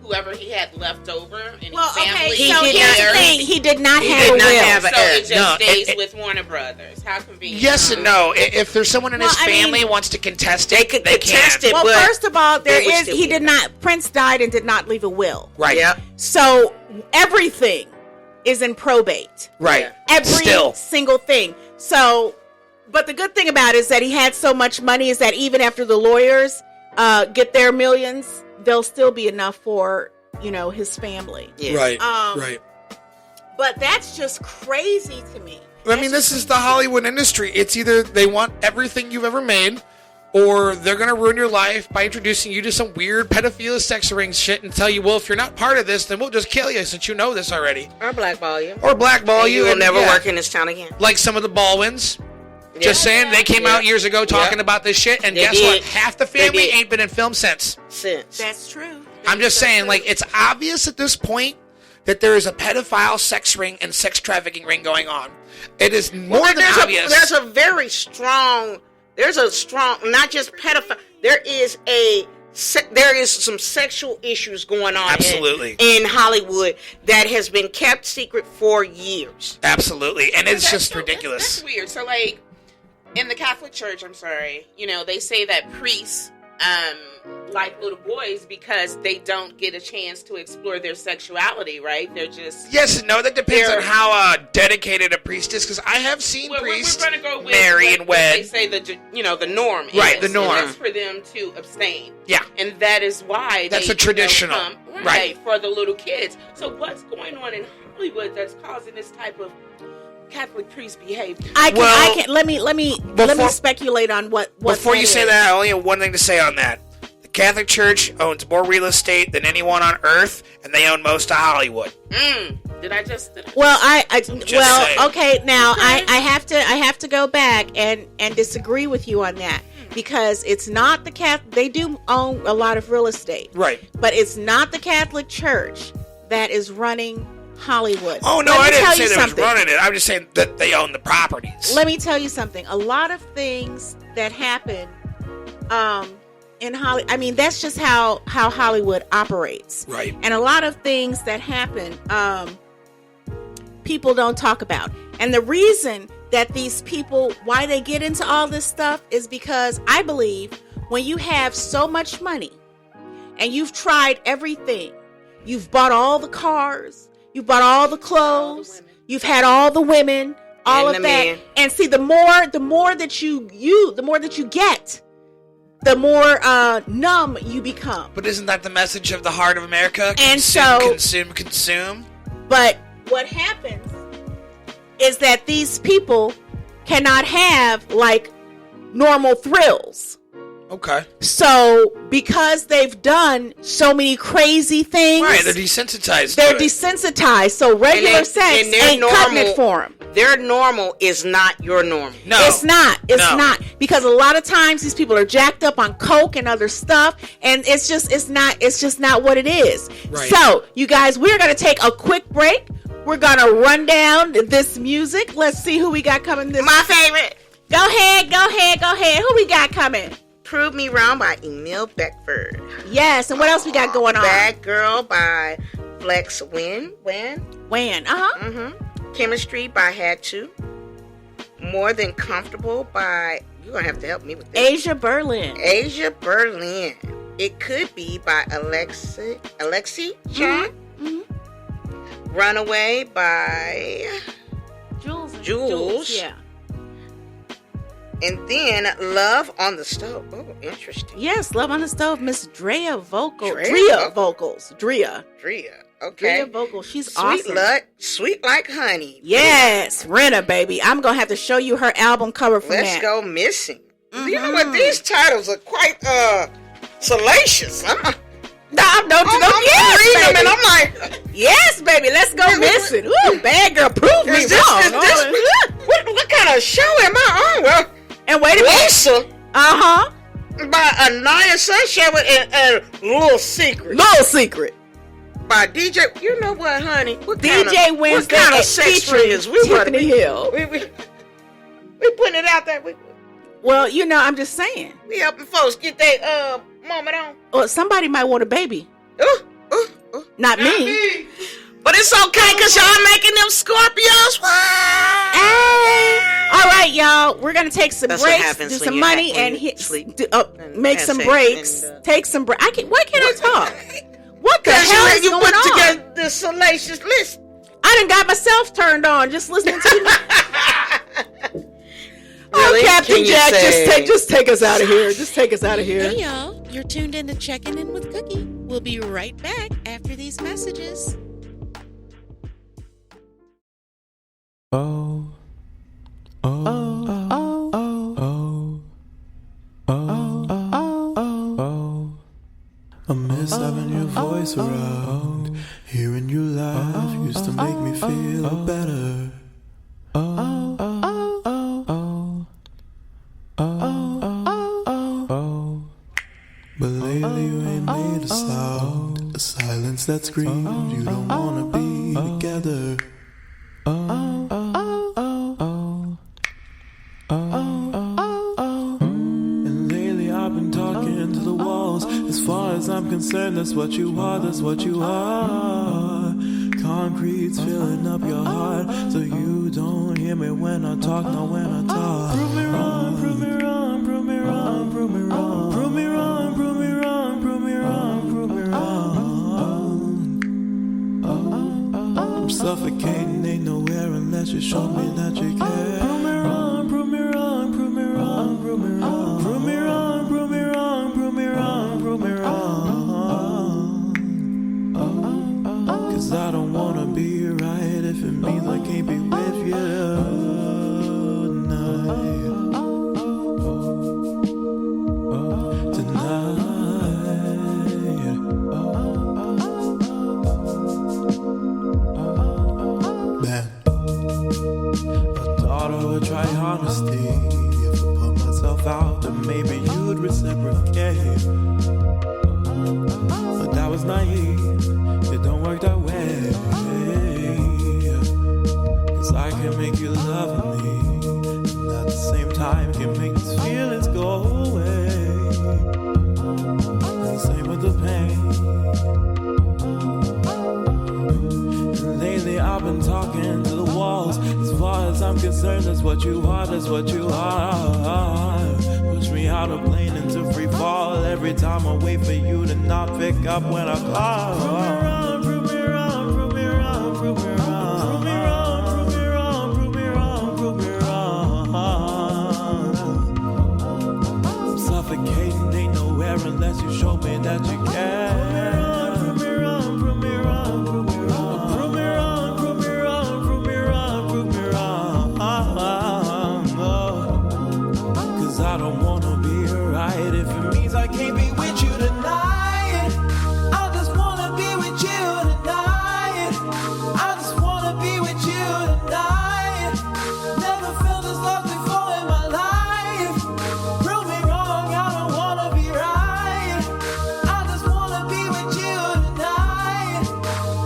whoever he had left over in his family? He did not have a will. So it just stays with Warner Brothers. How convenient. Yes and no. If there's someone in his family wants to contest it, they can. Well, first of all, Prince died and did not leave a will. Right. Yep. So everything is in probate. Right. Every single thing. So, but the good thing about it is that he had so much money is that even after the lawyers get their millions, there'll still be enough for, his family. Yeah. Right. But that's just crazy to me. I mean, this is the Hollywood industry. It's either they want everything you've ever made, or they're going to ruin your life by introducing you to some weird pedophile sex ring shit and tell you, well, if you're not part of this, then we'll just kill you since you know this already. Or blackball you. You will never work in this town again. Like some of the Baldwins. Just saying, they came out years ago talking about this shit, and guess what? Half the family ain't been in film since. That's true. I'm just saying, like, it's obvious at this point that there is a pedophile sex ring and sex trafficking ring going on. It is more than obvious. There's a very strong There's a strong, not just pedophile. There is some sexual issues going on Absolutely. in Hollywood that has been kept secret for years. Absolutely. And it's just ridiculous. That's weird. So, like, in the Catholic Church, they say that priests like little boys because they don't get a chance to explore their sexuality, right? They're just... Yes and no, that depends on how dedicated a priest is, because I have seen priests marry and wed. They say the norm is. Right, the norm. And that's for them to abstain. Yeah. And that is why that's a traditional. Right, for the little kids. So what's going on in Hollywood that's causing this type of Catholic priest behavior? I can let me speculate on what before you say that. I only have one thing to say on that. The Catholic Church owns more real estate than anyone on earth, and they own most of Hollywood. Did I just? Okay. Now I have to go back and disagree with you on that, because it's not the Catholic. They do own a lot of real estate, right? But it's not the Catholic Church that is running Hollywood. Oh no, I didn't say they was running it. I'm just saying that they own the properties. Let me tell you something. A lot of things that happen in Hollywood, I mean, that's just how Hollywood operates. Right. And a lot of things that happen, people don't talk about. And the reason that these people, why they get into all this stuff, is because I believe when you have so much money and you've tried everything, you've bought all the cars, you've bought all the clothes, you've had all the women, all of that. Man. And see, the more that you get, the more numb you become. But isn't that the message of the heart of America? Consume. But what happens is that these people cannot have like normal thrills. Okay. So because they've done so many crazy things, right? They're desensitized. They're desensitized. So regular sex ain't cutting it for them. Their normal is not your normal. No, it's not. It's not, because a lot of times these people are jacked up on coke and other stuff, and it's just not what it is. Right. So you guys, we're gonna take a quick break. We're gonna run down this music. Let's see who we got coming. My favorite. Go ahead. Who we got coming? Prove Me Wrong by Emil Beckford. Yes, and what else we got going on? Bad Girl by Flex Win. Chemistry by Had To. More Than Comfortable by, you're going to have to help me with this. Asia Berlin. It Could Be by Alexi Chan. Runaway by Jules. Yeah. And then Love on the Stove. Oh, interesting. Yes, Love on the Stove. Miss Drea vocals. Drea. Okay. Drea vocals. She's awesome. Sweet Like Honey. Yes, Rena, baby. I'm going to have to show you her album cover from Let's Go Missing. You know what? These titles are quite salacious. I'm reading them and I'm like, yes, baby. Let's Go Missing. Ooh, Bad Girl, prove me wrong. What kind of show am I on? Well, and wait a minute. Lisa. By Anaya Sunshine and Little Secret. By DJ. You know what, honey? DJ Wednesday. What kind of sex friends we Tiffany Hill. We putting it out there. Well, I'm just saying. We helping folks get their moment on. Well, somebody might want a baby. Not me. But it's okay, because y'all making them Scorpios. Hey. All right, y'all. We're going to take some breaks, do some money, and make some breaks. Take some breaks. Why can't I talk? What the hell is going on? You put together the salacious list. I done got myself turned on just listening to you. Really? Oh, Captain Jack, just take us out of here. Just take us out of here. Hey, y'all. You're tuned in to Checking In with Cookie. We'll be right back after these messages. I miss having your voice around. Hearing you laugh used to make me feel better. But lately you ain't made a sound. A silence that screams you don't wanna be together. concerned, that's what you are, that's what you are. Concrete's filling up your heart, so you don't hear me when I talk, not when I talk. Prove me wrong, prove me wrong, prove me wrong, prove me wrong, prove me wrong, prove me wrong, prove me wrong, prove me wrong. I'm suffocating, ain't nowhere unless you show me that you care. Prove me wrong, prove me wrong, prove me wrong, prove me wrong, prove me wrong, prove me wrong, prove me wrong, prove me wrong. Cause I don't wanna be right if it means I can't be with you tonight. Man, I thought I would try honesty. If I put myself out, then maybe you'd reciprocate. But that was naive. It don't work that way. Cause I can make you love me, and at the same time can make these feelings go away. And same with the pain. And lately I've been talking to the walls. As far as I'm concerned, that's what you are, that's what you are. Push me out of plane into free fall. Every time I wait for you to not pick up when I call. Prove me wrong, prove me wrong, prove me wrong, prove me wrong, prove me wrong, prove me wrong, prove me wrong, prove me wrong. I'm suffocating, ain't nowhere unless you show me that you care. Prove me wrong, prove me wrong, prove me wrong, prove me wrong, prove me wrong, prove me wrong, prove me wrong. Cause I don't wanna be right if it means I can't be with you tonight. I just wanna be with you tonight. I just wanna be with you tonight. Never felt this love before in my life. Prove me wrong, I don't wanna be right. I just wanna be with you tonight.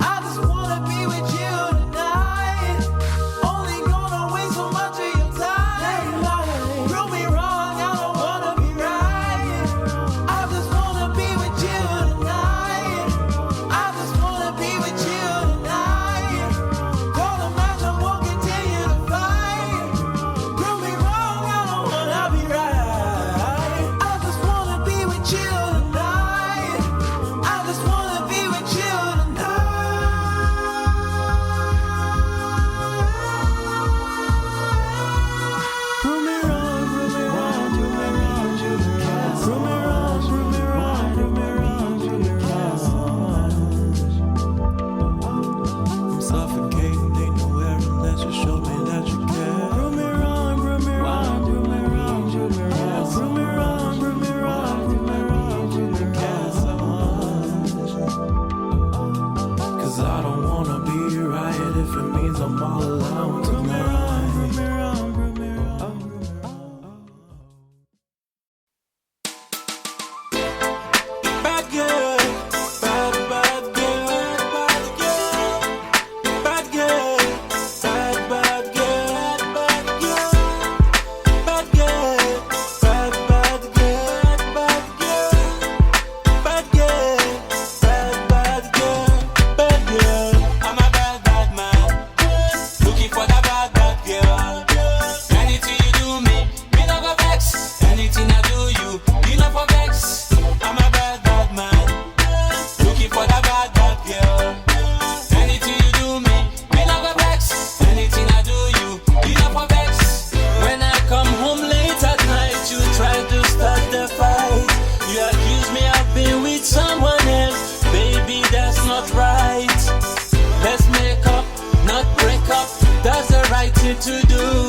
I just wanna be with you tonight. Only gonna waste so much of your time. Prove me wrong, I don't wanna be right. I just wanna be with you tonight. I just wanna be with you tonight. Call the match, I won't continue to fight. Prove me wrong, I don't wanna be right. I just wanna be with you tonight. I just wanna be with you tonight. Prove me wrong, prove me wrong, prove me wrong, prove me wrong, prove me wrong, prove me wrong, prove me wrong. I'm suffocating, ain't nowhere unless you show me that you care. Prove me wrong, prove me wrong, prove me wrong, prove me wrong, prove me wrong, prove me wrong, prove me wrong, prove me care so much. Cause I don't wanna be right if it means I'm all alone tonight. Prove me wrong, prove me wrong, prove me wrong. Bad girl, bad girl, bad girl, bad girl, bad girl, bad girl, bad girl, bad girl, bad girl, bad girl, bad girl, bad girl. I'm a bad man, looking for that bad girl. Anything you do me no go vex. Anything I do you no for vex. I'm a bad man, looking for that bad girl. Anything you do me no go vex. Anything I do you no for vex. When I come home late at night, you try to start the fight. You accuse me of being with someone else. Baby, that's not right. Let's make up, not break up. That's the right thing to do.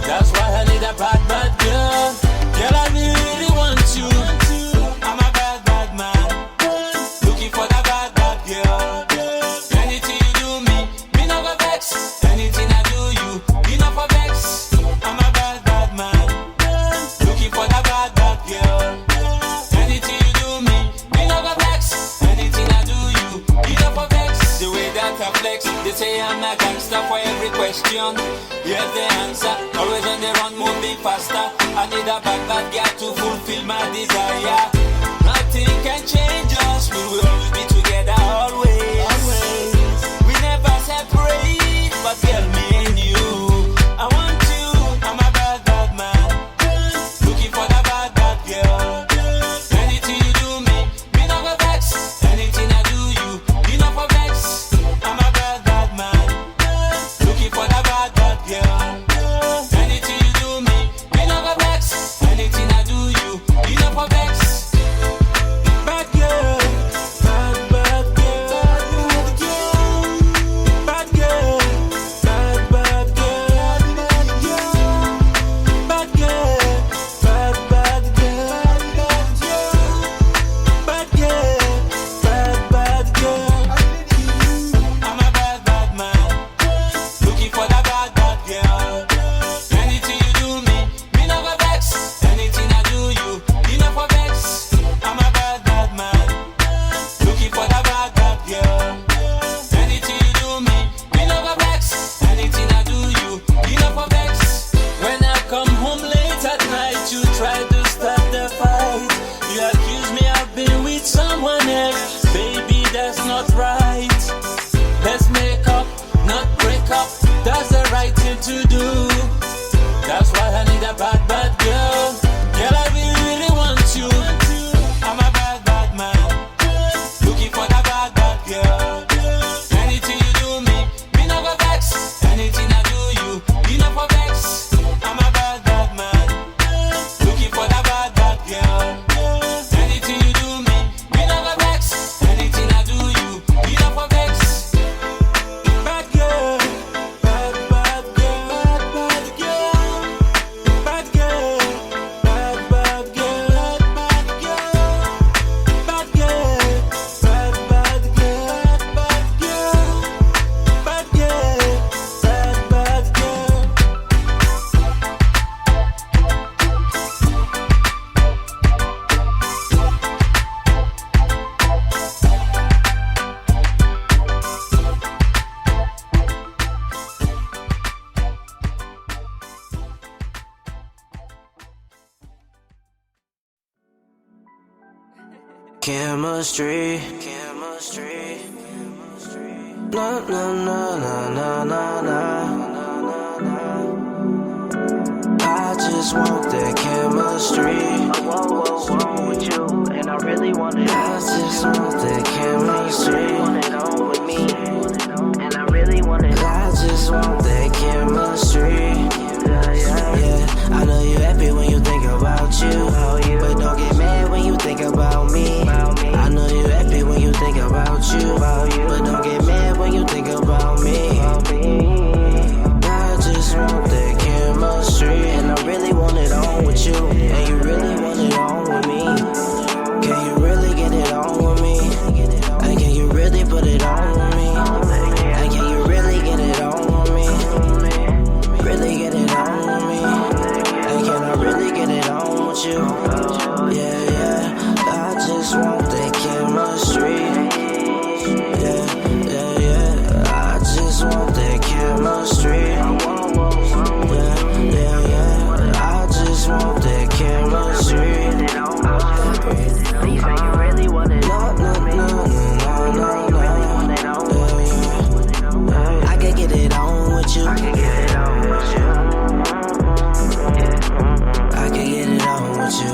That's why I need a bad girl. Girl, I really want you. I'm a bad man, looking for that bad girl. Anything you do me no go vex. Anything I do you no for vex. I'm a bad man, looking for that bad girl. Anything you do me no go vex. Anything I do you no for vex. The way that I flex, they say I'm a gangster for every question. Here's the answer, always on the run, moving faster. I need a bad girl to fulfill my desire. Nothing can change us, we will always be together always. We never separate, but girl, me and you. I want you, I'm a bad, bad man. Looking for the bad, bad girl. Anything you do me not go vex. Anything I do you not go vex. I'm a bad, bad man. Looking for the bad, bad girl. Anything you do me not go vex. Anything I do you not go vex. Bad girl, bad, bad girl, bad girl, bad, bad girl, bad girl, bad, bad girl, bad girl, bad, bad girl. I'm a bad, bad man, looking for the bad, bad girl. Anything you do me not go vex. Anything I do you not go vex. I'm a bad, bad man, looking for the bad, bad girl. Anything you do me not go vex. Anything I do you not go vex. When I come home late at night, you try to start the fight. You accuse me of being with someone else. Baby, that's not right. Let's make up, not break up. That's the right thing to do. That's why I need a bad, bad girl. Girl, I really, really want you. I'm a bad, bad man, looking for the bad, bad girl. Anything you do me not go vex. Anything I do you not go vex. I'm a bad, bad man, looking for the bad, bad girl. Anything you do me not go vex. Anything I do you not go vex. Bad girl, bad, bad girl, bad girl, bad girl, bad, bad girl, bad girl, bad girl, bad, bad girl, bad girl, bad girl, bad, bad girl. Chemistry. Na na na na na na na. I just want that chemistry. Whoa, whoa, whoa, with you, and I really want it. I just want that chemistry. Want it on with me, and I really want it. I just want that chemistry. Yeah. I know you happy when you think about you, but don't get mad when you think about me. I know you happy when you think about you, but don't get mad when you think about me. I just want that chemistry, and I really want it on with you, and you really want it on with me. Can you really get it on with me? And can you really put it on with me? And can you really get it on with me? Really get it on with me? And can I really get it on with you? Yeah, yeah. I just want that chemistry. Yeah, yeah, yeah. I just want that chemistry. Yeah, yeah, yeah. I just want that chemistry. You say you really want it on with me. I can get it on with you. I can get it on with you. I can get it on with you.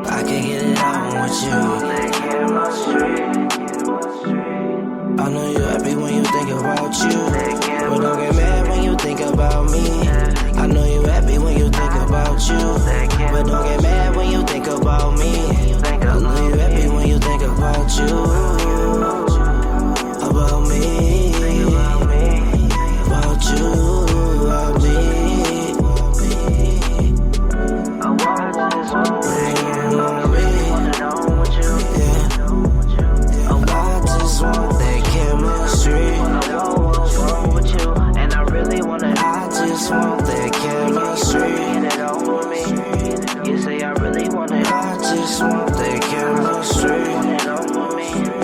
I can get it on with you. I know you happy when you think about you, but don't get mad when you think about me. I know you happy when you think about you, but don't get mad when you think about me. I know you happy when you think about you, about me, about you, about me. I just want that chemistry. And I really want it. I just want that chemistry. Get it on with me. You say I really want it. I just want that chemistry. Want it on with me.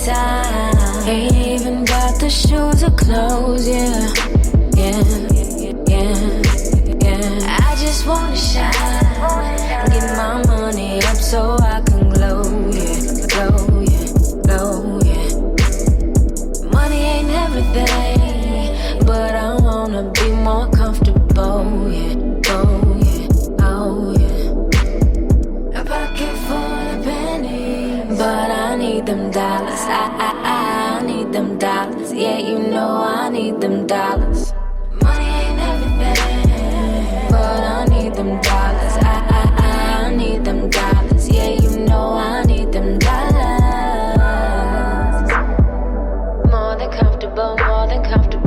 time. Ain't even got the shoes or clothes, yeah. I just wanna shine, get my money up so I can glow, yeah. Money ain't everything, but I wanna be more comfortable, yeah. A pocket full of pennies, but I need them dollars. I need them dollars. Yeah, you know I need them dollars. Money ain't everything, but I need them dollars. I need them dollars. Yeah, you know I need them dollars. More than comfortable, more than comfortable.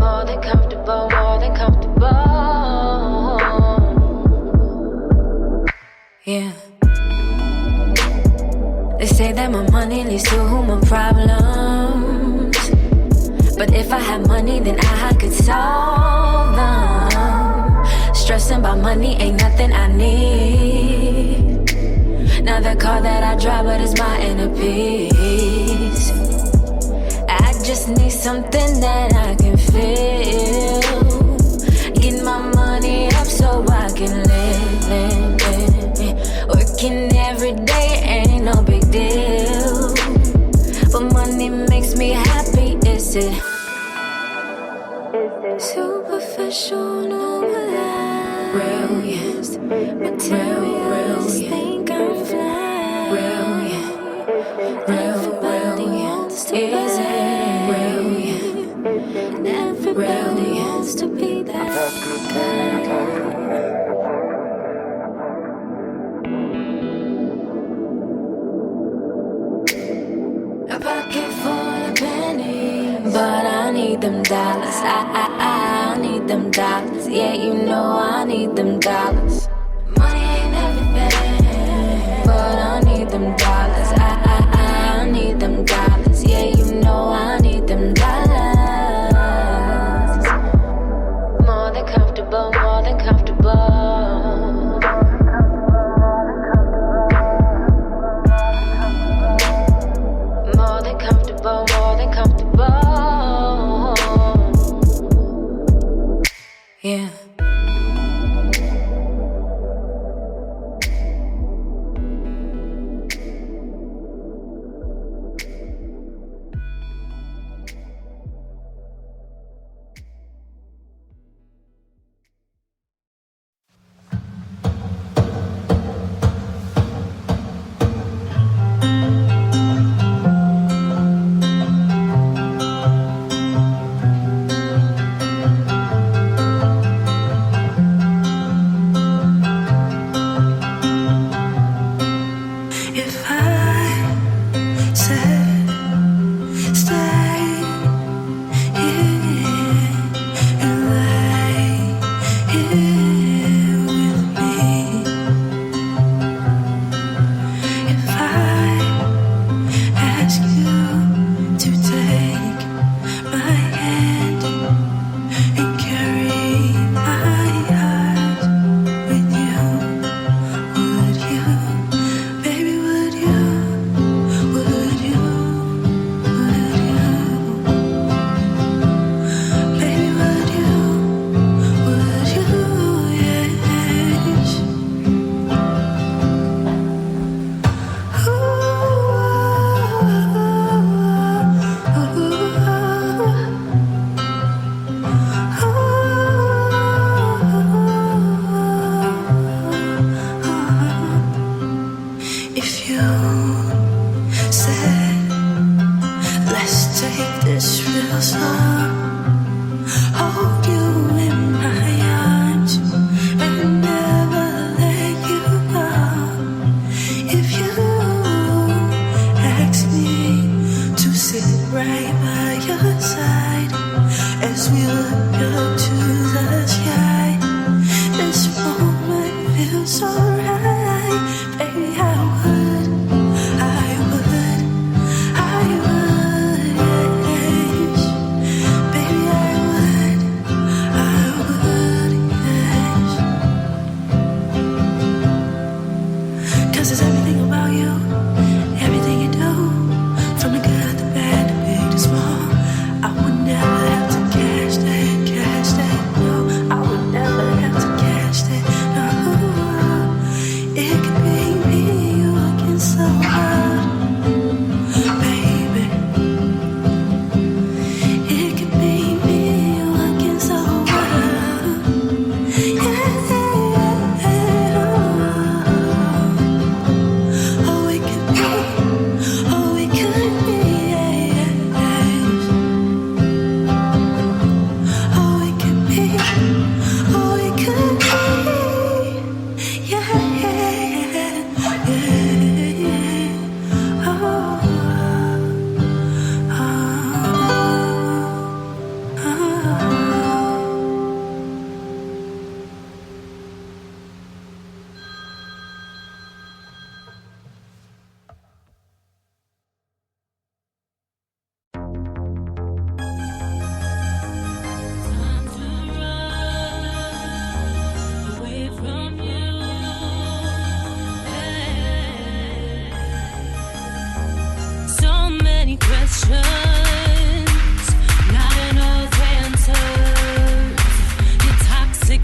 More than comfortable, more than comfortable. Yeah. They say that my money leads to human problems, but if I had money, then I could solve them. Stressing about money ain't nothing I need. Not the car that I drive, but it's my inner peace. I just need something that I can feel. Get my money up so I can live. Working every day ain't no big deal, but money makes me happy. Is it superficial? No, brilliance, materials think I'm fly. Everybody wants to be brilliant, and everybody wants to be that guy. A pocket full of pennies, but I need them dollars. I need them dollars. Yeah, you know I need them dollars. Money ain't everything, but I need them dollars. I need them dollars. Yeah, you know I need them dollars. More than comfortable, more than comfortable. More than comfortable, more than comfortable. Yeah.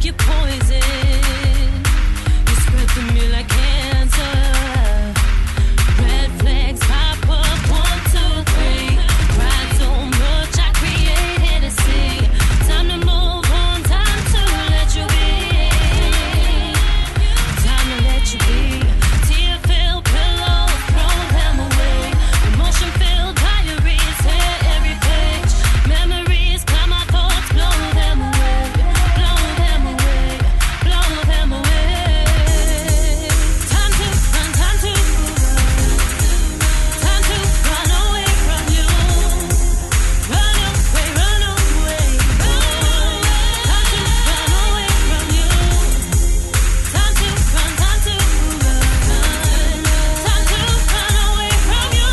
you're poison. You spread through me like cancer. Red flags pop up, 1, 2, 3. Cried so much I create Hennessy. Time to move on, time to let you be. Time to let you be. Tear-filled pillows, throw them away. Emotion-filled diaries, tear every page. Memories, cloud my thoughts, blow them away. Blow them away, blow them away. Time to run, time to run away from you. Run away, run away. Time to run away from you. Time to run, time to run. Time to run away from you.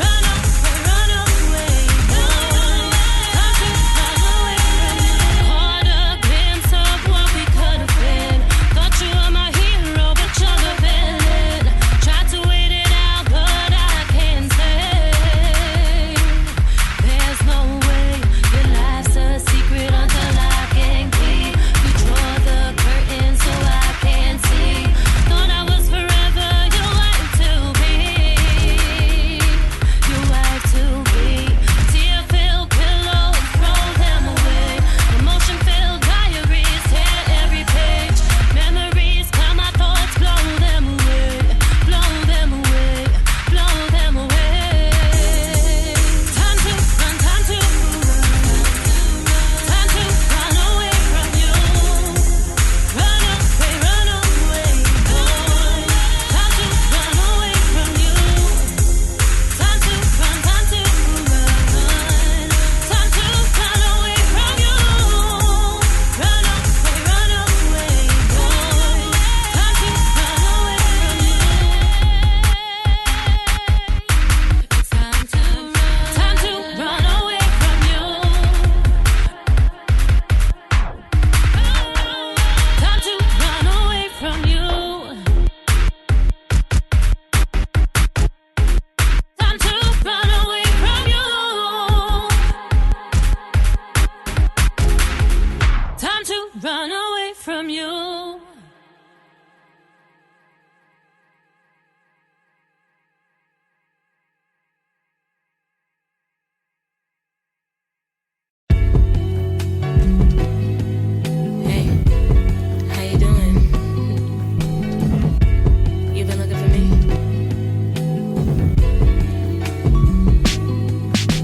Run away, run away. Time to run away from you. Caught a glimpse of what we could have been. Thought you were my hero, but you're the villain. Tried to wait it out, but I can't say. There's no way your life's a secret until I can keep. You draw the curtain so I can see. Thought I was forever your wife to be. Your wife to be. Tear-filled pillows, throw them away. Emotion-filled diaries, tear every page. Memories, cloud my thoughts, blow them away. Blow them away, blow them away. Time to run, time to run. Time to run away from you. Run away, run away. Time to run away from you. Time to run, time to run. Time to run away from you. Run away, run away. Time to run away from you. Time to run away from you. Time to run away from you. Time to run away from you. Time to run away from you. Hey, how you doing? You been looking for me?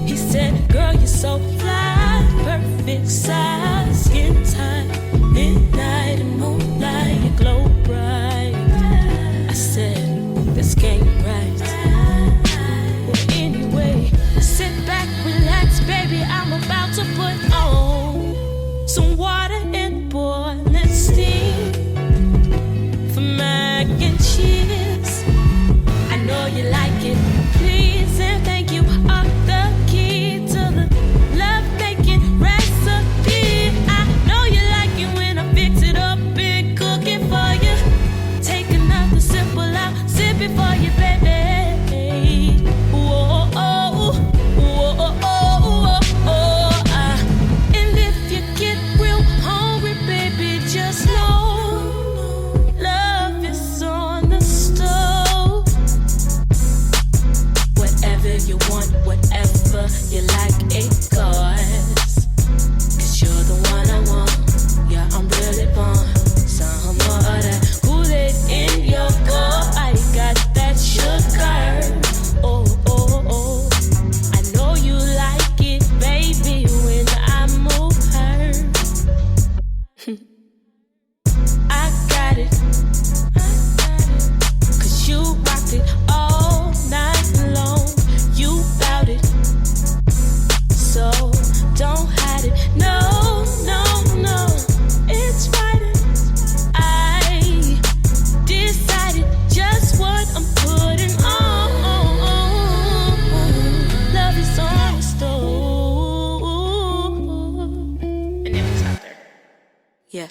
He said, girl, you're so fly, perfect size, skin tight, midnight and moonlight, you glow bright. I said, this ain't right. Well, anyway, sit back, relax, baby, I'm about to put on some water and boiling steam for mac and cheese. I know you like it, please and thank you are the key to the love-making recipe. I know you like it when I fix it up and cook it for you. Take another sip while I sip it for you, baby. Whoa, oh, whoa, oh, oh, oh, ah. And if you get real hungry, baby, just know love is on the stove. Whatever you want, whatever you like, it goes. 'Cause you're the one I want. Yeah, I'm really born. Some more of that Kool-Aid in your cup. I got that sugar. Oh, oh, oh. I know you like it, baby, when I move her. I got it. 'Cause you rocked it all night long. You bout it. So don't hide it. No, no, no. It's right. I decided just what I'm putting on. Love is on the stove. And then we stop there. Yeah.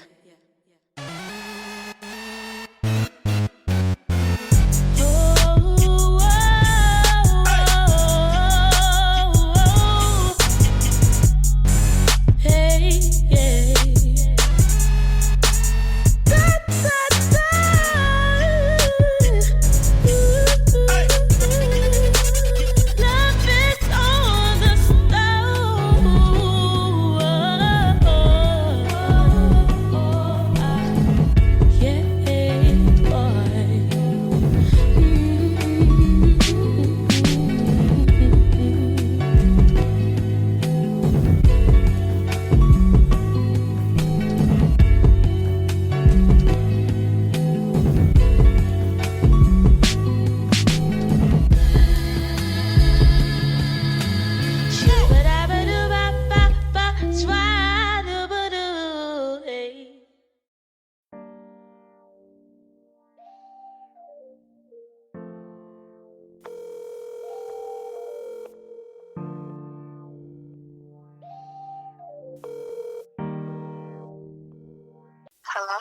Hello?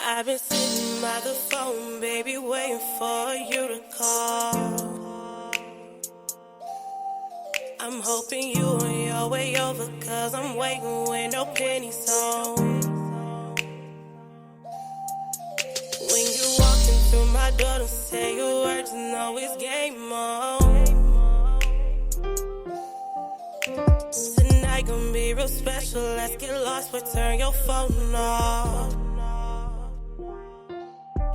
I've been sitting by the phone, baby, waiting for you to call. I'm hoping you on your way over, cause I'm waiting with no pennies on. When you walking through my door, don't say your words, know it's game on. Tonight gonna be real special, let's get lost, but turn your phone off.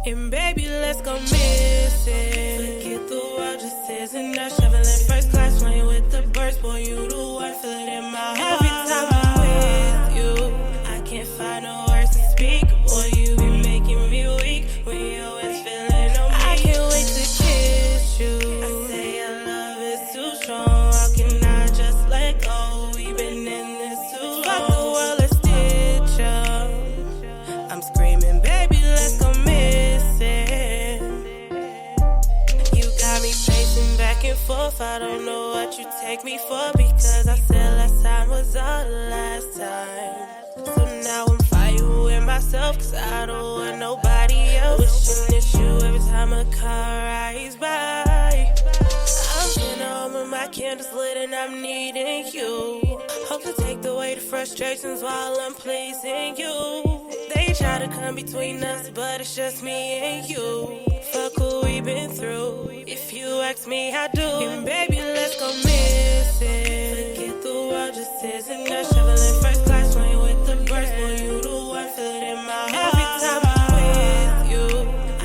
And baby, let's go missing. Forget the world just isn't us. Traveling first class, playing with the birds. Boy, you the one, feel it in my heart. Every time I'm with you, I can't find no words to speak. Boy, you be making me weak when you always feeling on me. I can't wait to kiss you. I say your love is too strong. How can I just let go? We've been in this too long. Fuck the world, let's stitch up. I'm screaming, baby, let's go missing. You got me pacing back and forth. I don't know what you take me for, because I said last time was our last time. So now I'm fighting with myself, cause I don't want nobody else. Wishing it's you every time a car rides by. I'm sitting home with my candles lit and I'm needing you. Hope to take away the frustrations while I'm pleasing you. They try to come between us, but it's just me and you. Fuck what we've been through. If you ask me, I do. And baby, let's go missing. Forget the world just isn't us. Traveling first class, playing with the birds. Boy, you the one, feel it in my heart. Every time I'm with you,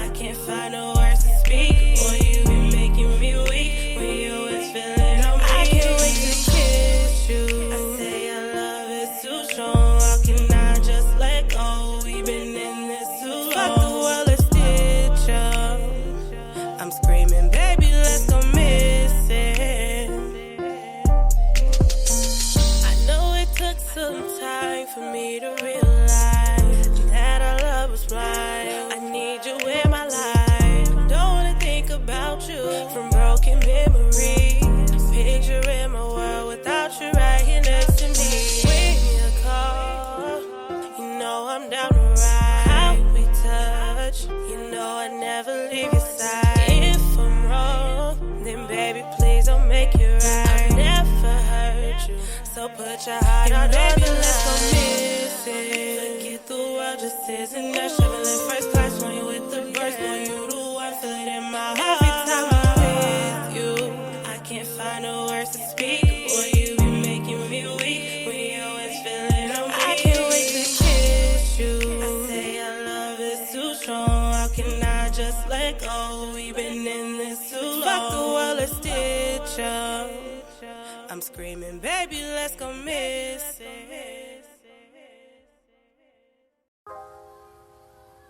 I can't find no words to speak. Boy, you be making me weak when you always feeling on me. I can't wait to kiss you. I say your love is too strong. How can I just let go? We've been in this too long. Fuck the world, let's stitch up. I'm screaming, baby, let's go missing. I know it took some time for me to realize that our love was blind. I need you in my life. Don't wanna think about you from broken memories. Picturing my world without you right here next to me. When you call, you know I'm down to ride. How we touch, you know I never leave your side. If I'm wrong, then baby, please don't make it right. I've never hurt you, so put your heart on baby, let's go missing. Forget the world just isn't us. Traveling first class, playing with the birds. Boy, you the one, feel it in my heart. Every time I'm with you, I can't find no words to speak. Boy, you be making me weak when you always feeling on me. I can't wait to kiss you. I say your love is too strong. How can I just let go? We've been in this too long. Fuck the world, let's stitch up. I'm screaming, baby, let's go missing.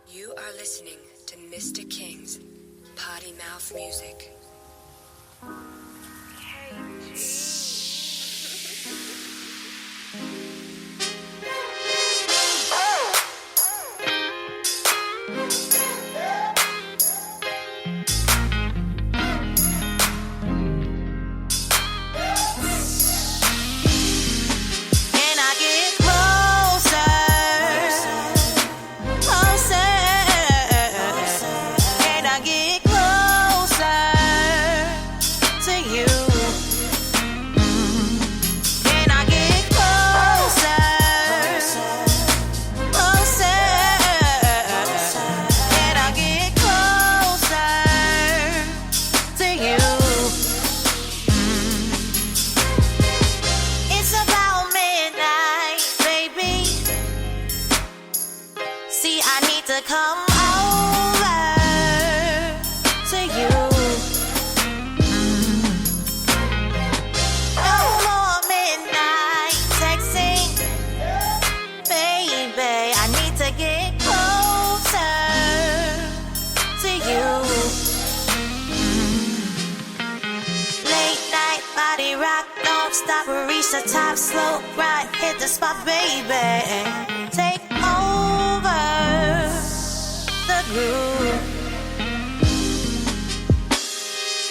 You are listening to Mr. King's Potty Mouth Music. Can I get closer? Closer. Can I get closer to you? Can I get closer? Closer. Can I get closer to you? It's about midnight, baby. See, I need to come over to you. No more midnight texting, baby. I need to get closer to you. Late night body rock, don't stop, reach the top, slow ride, hit the spot, baby. Take over the groove.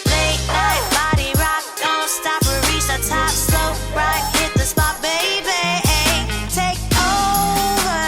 Late night body rock, don't stop, reach the top, slow ride, hit the spot, baby. Take over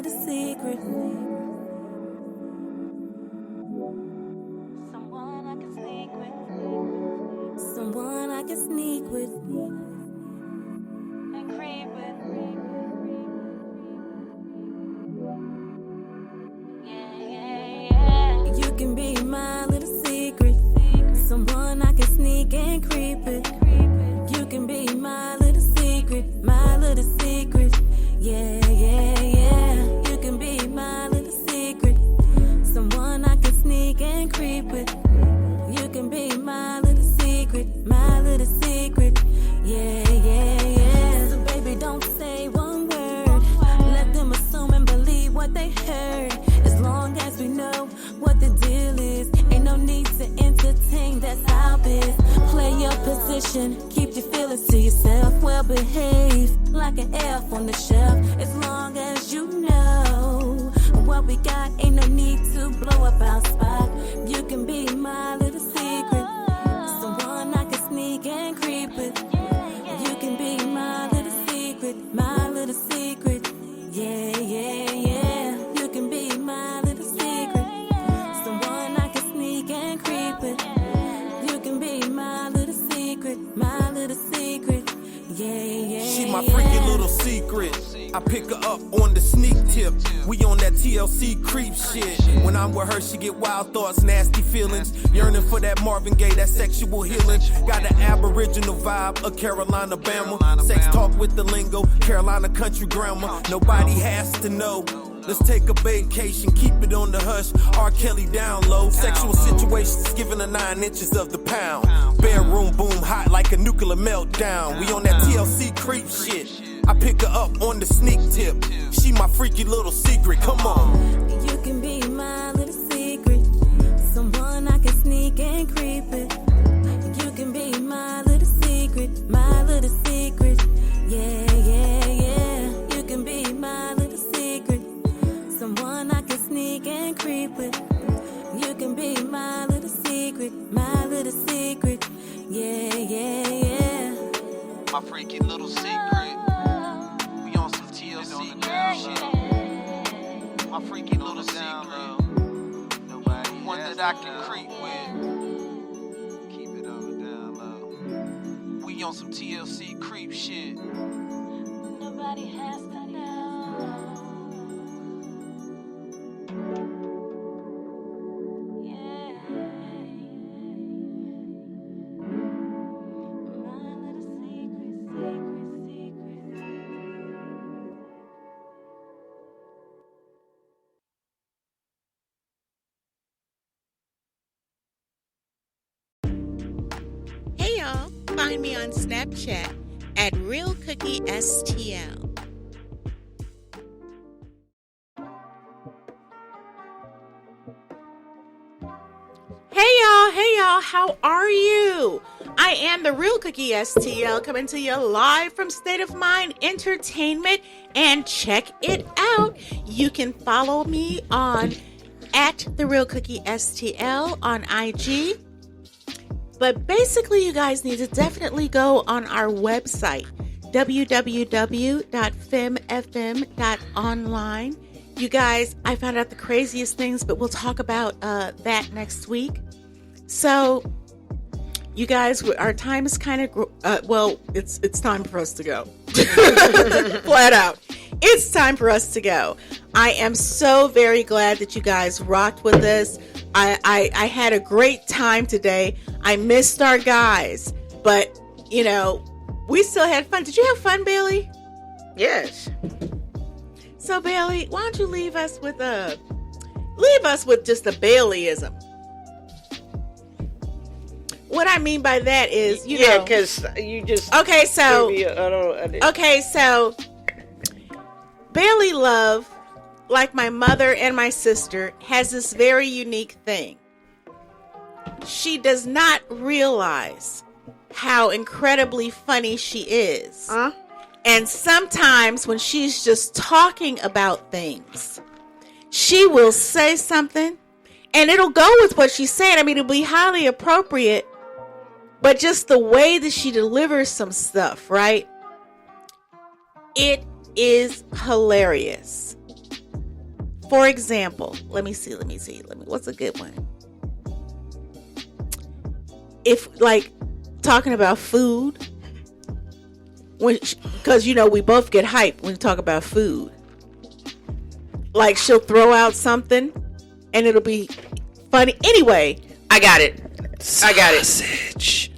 little secret. Someone I can sneak with. Someone I can sneak with. And creep with. Yeah, yeah, yeah. You can be my little secret. Someone I can sneak and creep with. You can be my little secret, my little secret. Yeah, yeah, yeah. You can be my little secret. Someone I can sneak and creep with. You can be my little secret, my little secret. Yeah, yeah, yeah. So baby, don't say one word. Let them assume and believe what they heard. As long as we know what the deal is, ain't no need to entertain, that's our biz. Play your position, keep your feelings to yourself. Well behaved, like an elf on the shelf. As long as you know what we got, ain't no need to blow up our spot. You can be my little secret, someone I can sneak and creep with. You can be my little secret, my little secret. Yeah, yeah, yeah. You can be my little secret, someone I can sneak and creep with. You can be my little secret, my little secret. Yeah, yeah. She my freaky little secret. I pick her up on the sneak tip. We on that TLC creep shit. When I'm with her, she get wild thoughts, nasty feelings. Yearning for that Marvin Gaye, that sexual healing. Got an aboriginal vibe, a Carolina Bama. Sex talk with the lingo, Carolina country grammar. Nobody has to know. Let's take a vacation, keep it on the hush. R. Kelly down low. Sexual situations, giving her 9 inches of the pound. Bedroom boom hot like a nuclear meltdown. We on that TLC creep shit. I pick her up on the sneak tip. She my freaky little secret. Come on. You can be my little secret, someone I can sneak and creep with. You can be my little secret, my little secret. Yeah, yeah, yeah. You can be my little secret, someone I can sneak and creep with. You can be my little secret, my little secret. Yeah, yeah, yeah. My freaky little secret. We on some TLC girl shit. My freaky little secret. One that I can creep with. Keep it on the down low. We on some TLC creep shit. Nobody has to know. Hey y'all, find me on Snapchat at RealCookieSTL. Hey y'all, how are you? I am the Real Cookie STL coming to you live from State of Mind Entertainment, and check it out. You can follow me on at the Real Cookie STL on IG. But basically, you guys need to definitely go on our website, www.femfm.online. You guys, I found out the craziest things, but we'll talk about that next week. So, you guys, our time is kind of, it's time for us to go. Flat out. It's time for us to go. I am so very glad that you guys rocked with us. I had a great time today. I missed our guys, but, you know, we still had fun. Did you have fun, Bailey? Yes. So, Bailey, why don't you leave us with just a Bailey-ism? What I mean by that is, you know, because you just okay. So okay, so Bailey Love, like my mother and my sister, has this very unique thing. She does not realize how incredibly funny she is. And sometimes when she's just talking about things, she will say something and it'll go with what she's saying. I mean, it'll be highly appropriate, but just the way that she delivers some stuff, right? It is hilarious. For example, let me see. What's a good one? If like talking about food, because we both get hyped when we talk about food. Like she'll throw out something, and it'll be funny. Anyway, I got it. Sausage.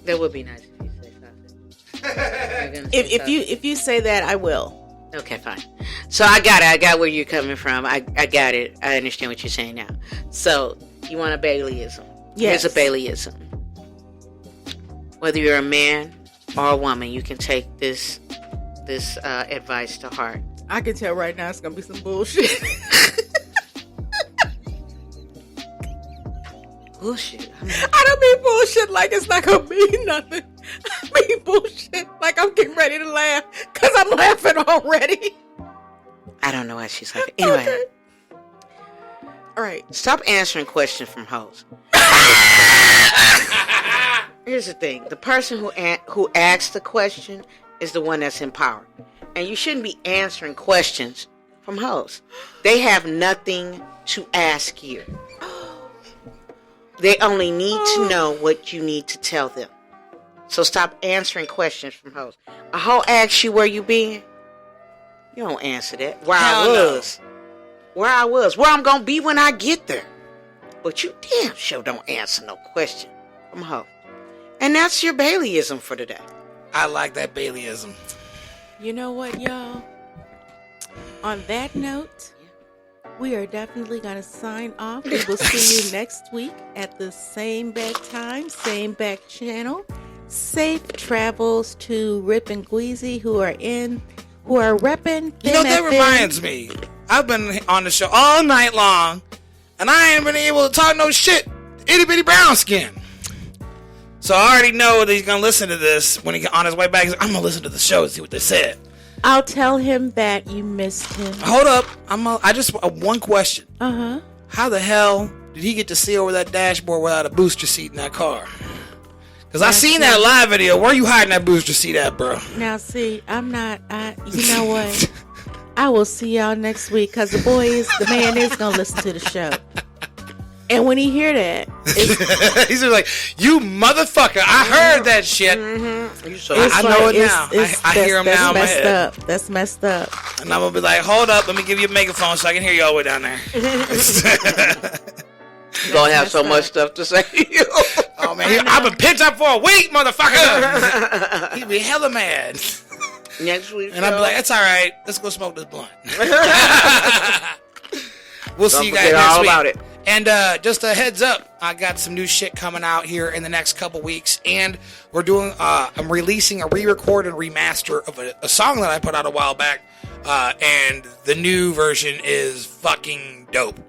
That would be nice if you say sausage. If you say that, I will. Okay, fine. So I got it. I got where you're coming from. I got it. I understand what you're saying now. So you want a Bailey-ism? Yes. Here's a Bailey-ism. Whether you're a man or a woman, you can take this advice to heart. I can tell right now it's gonna be some bullshit. Bullshit. I don't mean bullshit like it's not gonna mean nothing. I mean bullshit like I'm getting ready to laugh because I'm laughing already. I don't know why she's like anyway. Okay. All right. Stop answering questions from hoes. Here's the thing: the person who asks the question is the one that's in power, and you shouldn't be answering questions from hoes. They have nothing to ask you. They only need to know what you need to tell them. So stop answering questions from hoes. A hoe asks you where you been. You don't answer that. Where I was. Where I'm going to be when I get there. But you damn sure don't answer no question from a hoe. And that's your Bailey-ism for today. I like that Bailey-ism. You know what, y'all? On that note, we are definitely going to sign off. We will see you next week at the same bad time, same back channel. Safe travels to Rip and Gweezy who are repping. That reminds me. I've been on the show all night long, and I ain't been able to talk no shit. Itty bitty brown skin. So I already know that he's gonna listen to this when he get on his way back. I'm gonna listen to the show and see what they said. I'll tell him that you missed him. Hold up. I just one question. Uh-huh. How the hell did he get to see over that dashboard without a booster seat in that car? Because I seen that live video. Where you hiding that booster seat at, bro? Now, see, you know what? I will see y'all next week because the man is going to listen to the show. And when he hear that, he's like, "You motherfucker! I heard that shit." I know it now. I hear him now in my head. That's messed up. And I'm gonna be like, "Hold up, let me give you a megaphone so I can hear you all the way down there." You're gonna have so much stuff to say. Oh man, I've been pent up for a week, motherfucker. He'd be hella mad. Next week, and I'd be like, "It's all right. Let's go smoke this blunt." We'll see you guys next week. About it. And just a heads up, I got some new shit coming out here in the next couple weeks, and we're doing. I'm releasing a re-record and remaster of a song that I put out a while back, and the new version is fucking dope.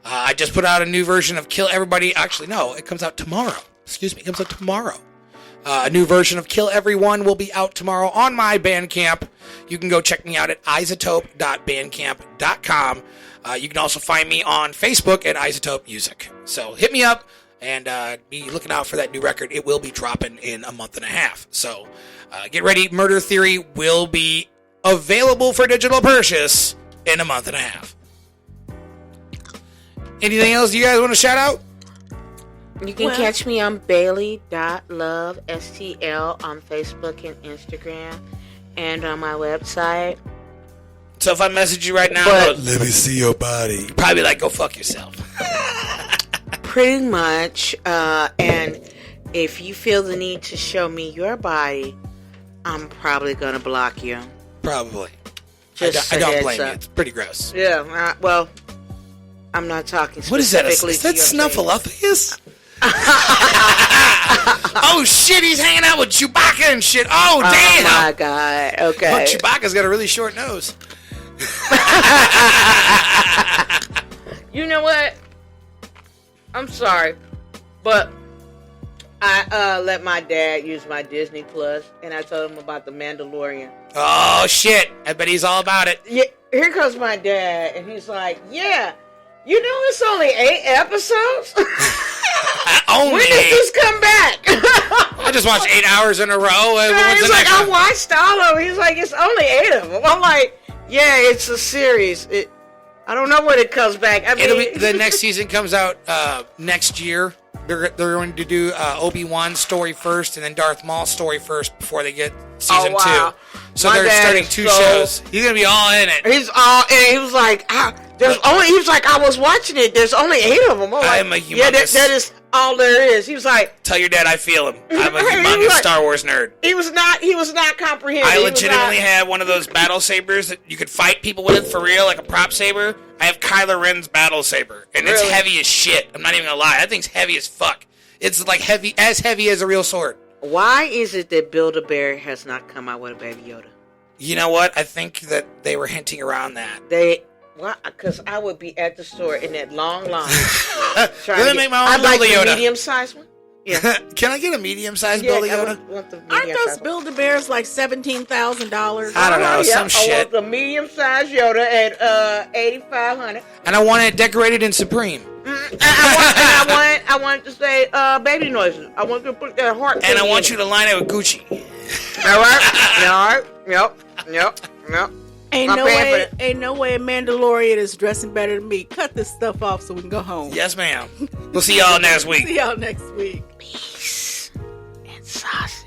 I just put out a new version of Kill Everybody. Actually, no, it comes out tomorrow. Excuse me, it comes out tomorrow. A new version of Kill Everyone will be out tomorrow on my Bandcamp. You can go check me out at isotope.bandcamp.com. You can also find me on Facebook at Isotope Music. So hit me up and be looking out for that new record. It will be dropping in a month and a half. So get ready. Murder Theory will be available for digital purchase in a month and a half. Anything else you guys want to shout out? You can catch me on Bailey.LoveSTL on Facebook and Instagram and on my website. So if I message you right now, let me see your body. You'd probably like, go fuck yourself. Pretty much. And if you feel the need to show me your body, I'm probably going to block you. Probably. I don't blame you. It's pretty gross. Yeah. Well, I'm not talking specifically. What is that? Is that Snuffleupagus? Oh shit, he's hanging out with Chewbacca and shit. Oh damn. Oh my god. Okay. Well, Chewbacca's got a really short nose. You know what? I'm sorry, but I let my dad use my Disney Plus, and I told him about the Mandalorian. Oh shit! I bet he's all about it. Yeah, here comes my dad, and he's like, "Yeah, you know it's only 8 episodes. Only when did this come back?" I just watched 8 hours in a row. He's like, "I watched all of them." He's like, "It's only 8 of them." I'm like, "Yeah, it's a series. I don't know when it comes back. I mean, the next season comes out next year. They're going to do Obi-Wan's story first and then Darth Maul's story first before they get season 2. So My they're dad starting is 2 so- shows. He's going to be all in it. He's all, and he was like, he was like, I was watching it. There's only 8 of them. I'm a humongous... Yeah, that is all there is. He was like, Tell your dad I feel him. I'm a humongous Star Wars nerd. He was not comprehending. I He was legitimately not- have one of those battle sabers that you could fight people with for real, like a prop saber. I have Kylo Ren's battle saber, and it's Really? heavy as shit. I'm not even gonna lie. That thing's heavy as fuck. It's like heavy as a real sword. Why is it that Build-A-Bear has not come out with a Baby Yoda? You know what? I think that they were hinting around that. Because I would be at the store in that long line. Let me make my own I'd like Build-A-Yoda. the medium-sized one. Yeah. Can I get a medium-sized Yeah, Build-A-Yoda? I want the Aren't medium-sized those Build-A-Bears like $17,000? I don't know, some I shit. want the medium-sized Yoda at $8,500. And I want it decorated in Supreme. I want to say baby noises. I want to put that heart. And I want you to line it with Gucci. All right. Yep. Ain't I'm no paying for way. it. Ain't no way a Mandalorian is dressing better than me. Cut this stuff off so we can go home. Yes, ma'am. We'll see y'all next week. See y'all next week. Peace and sauce.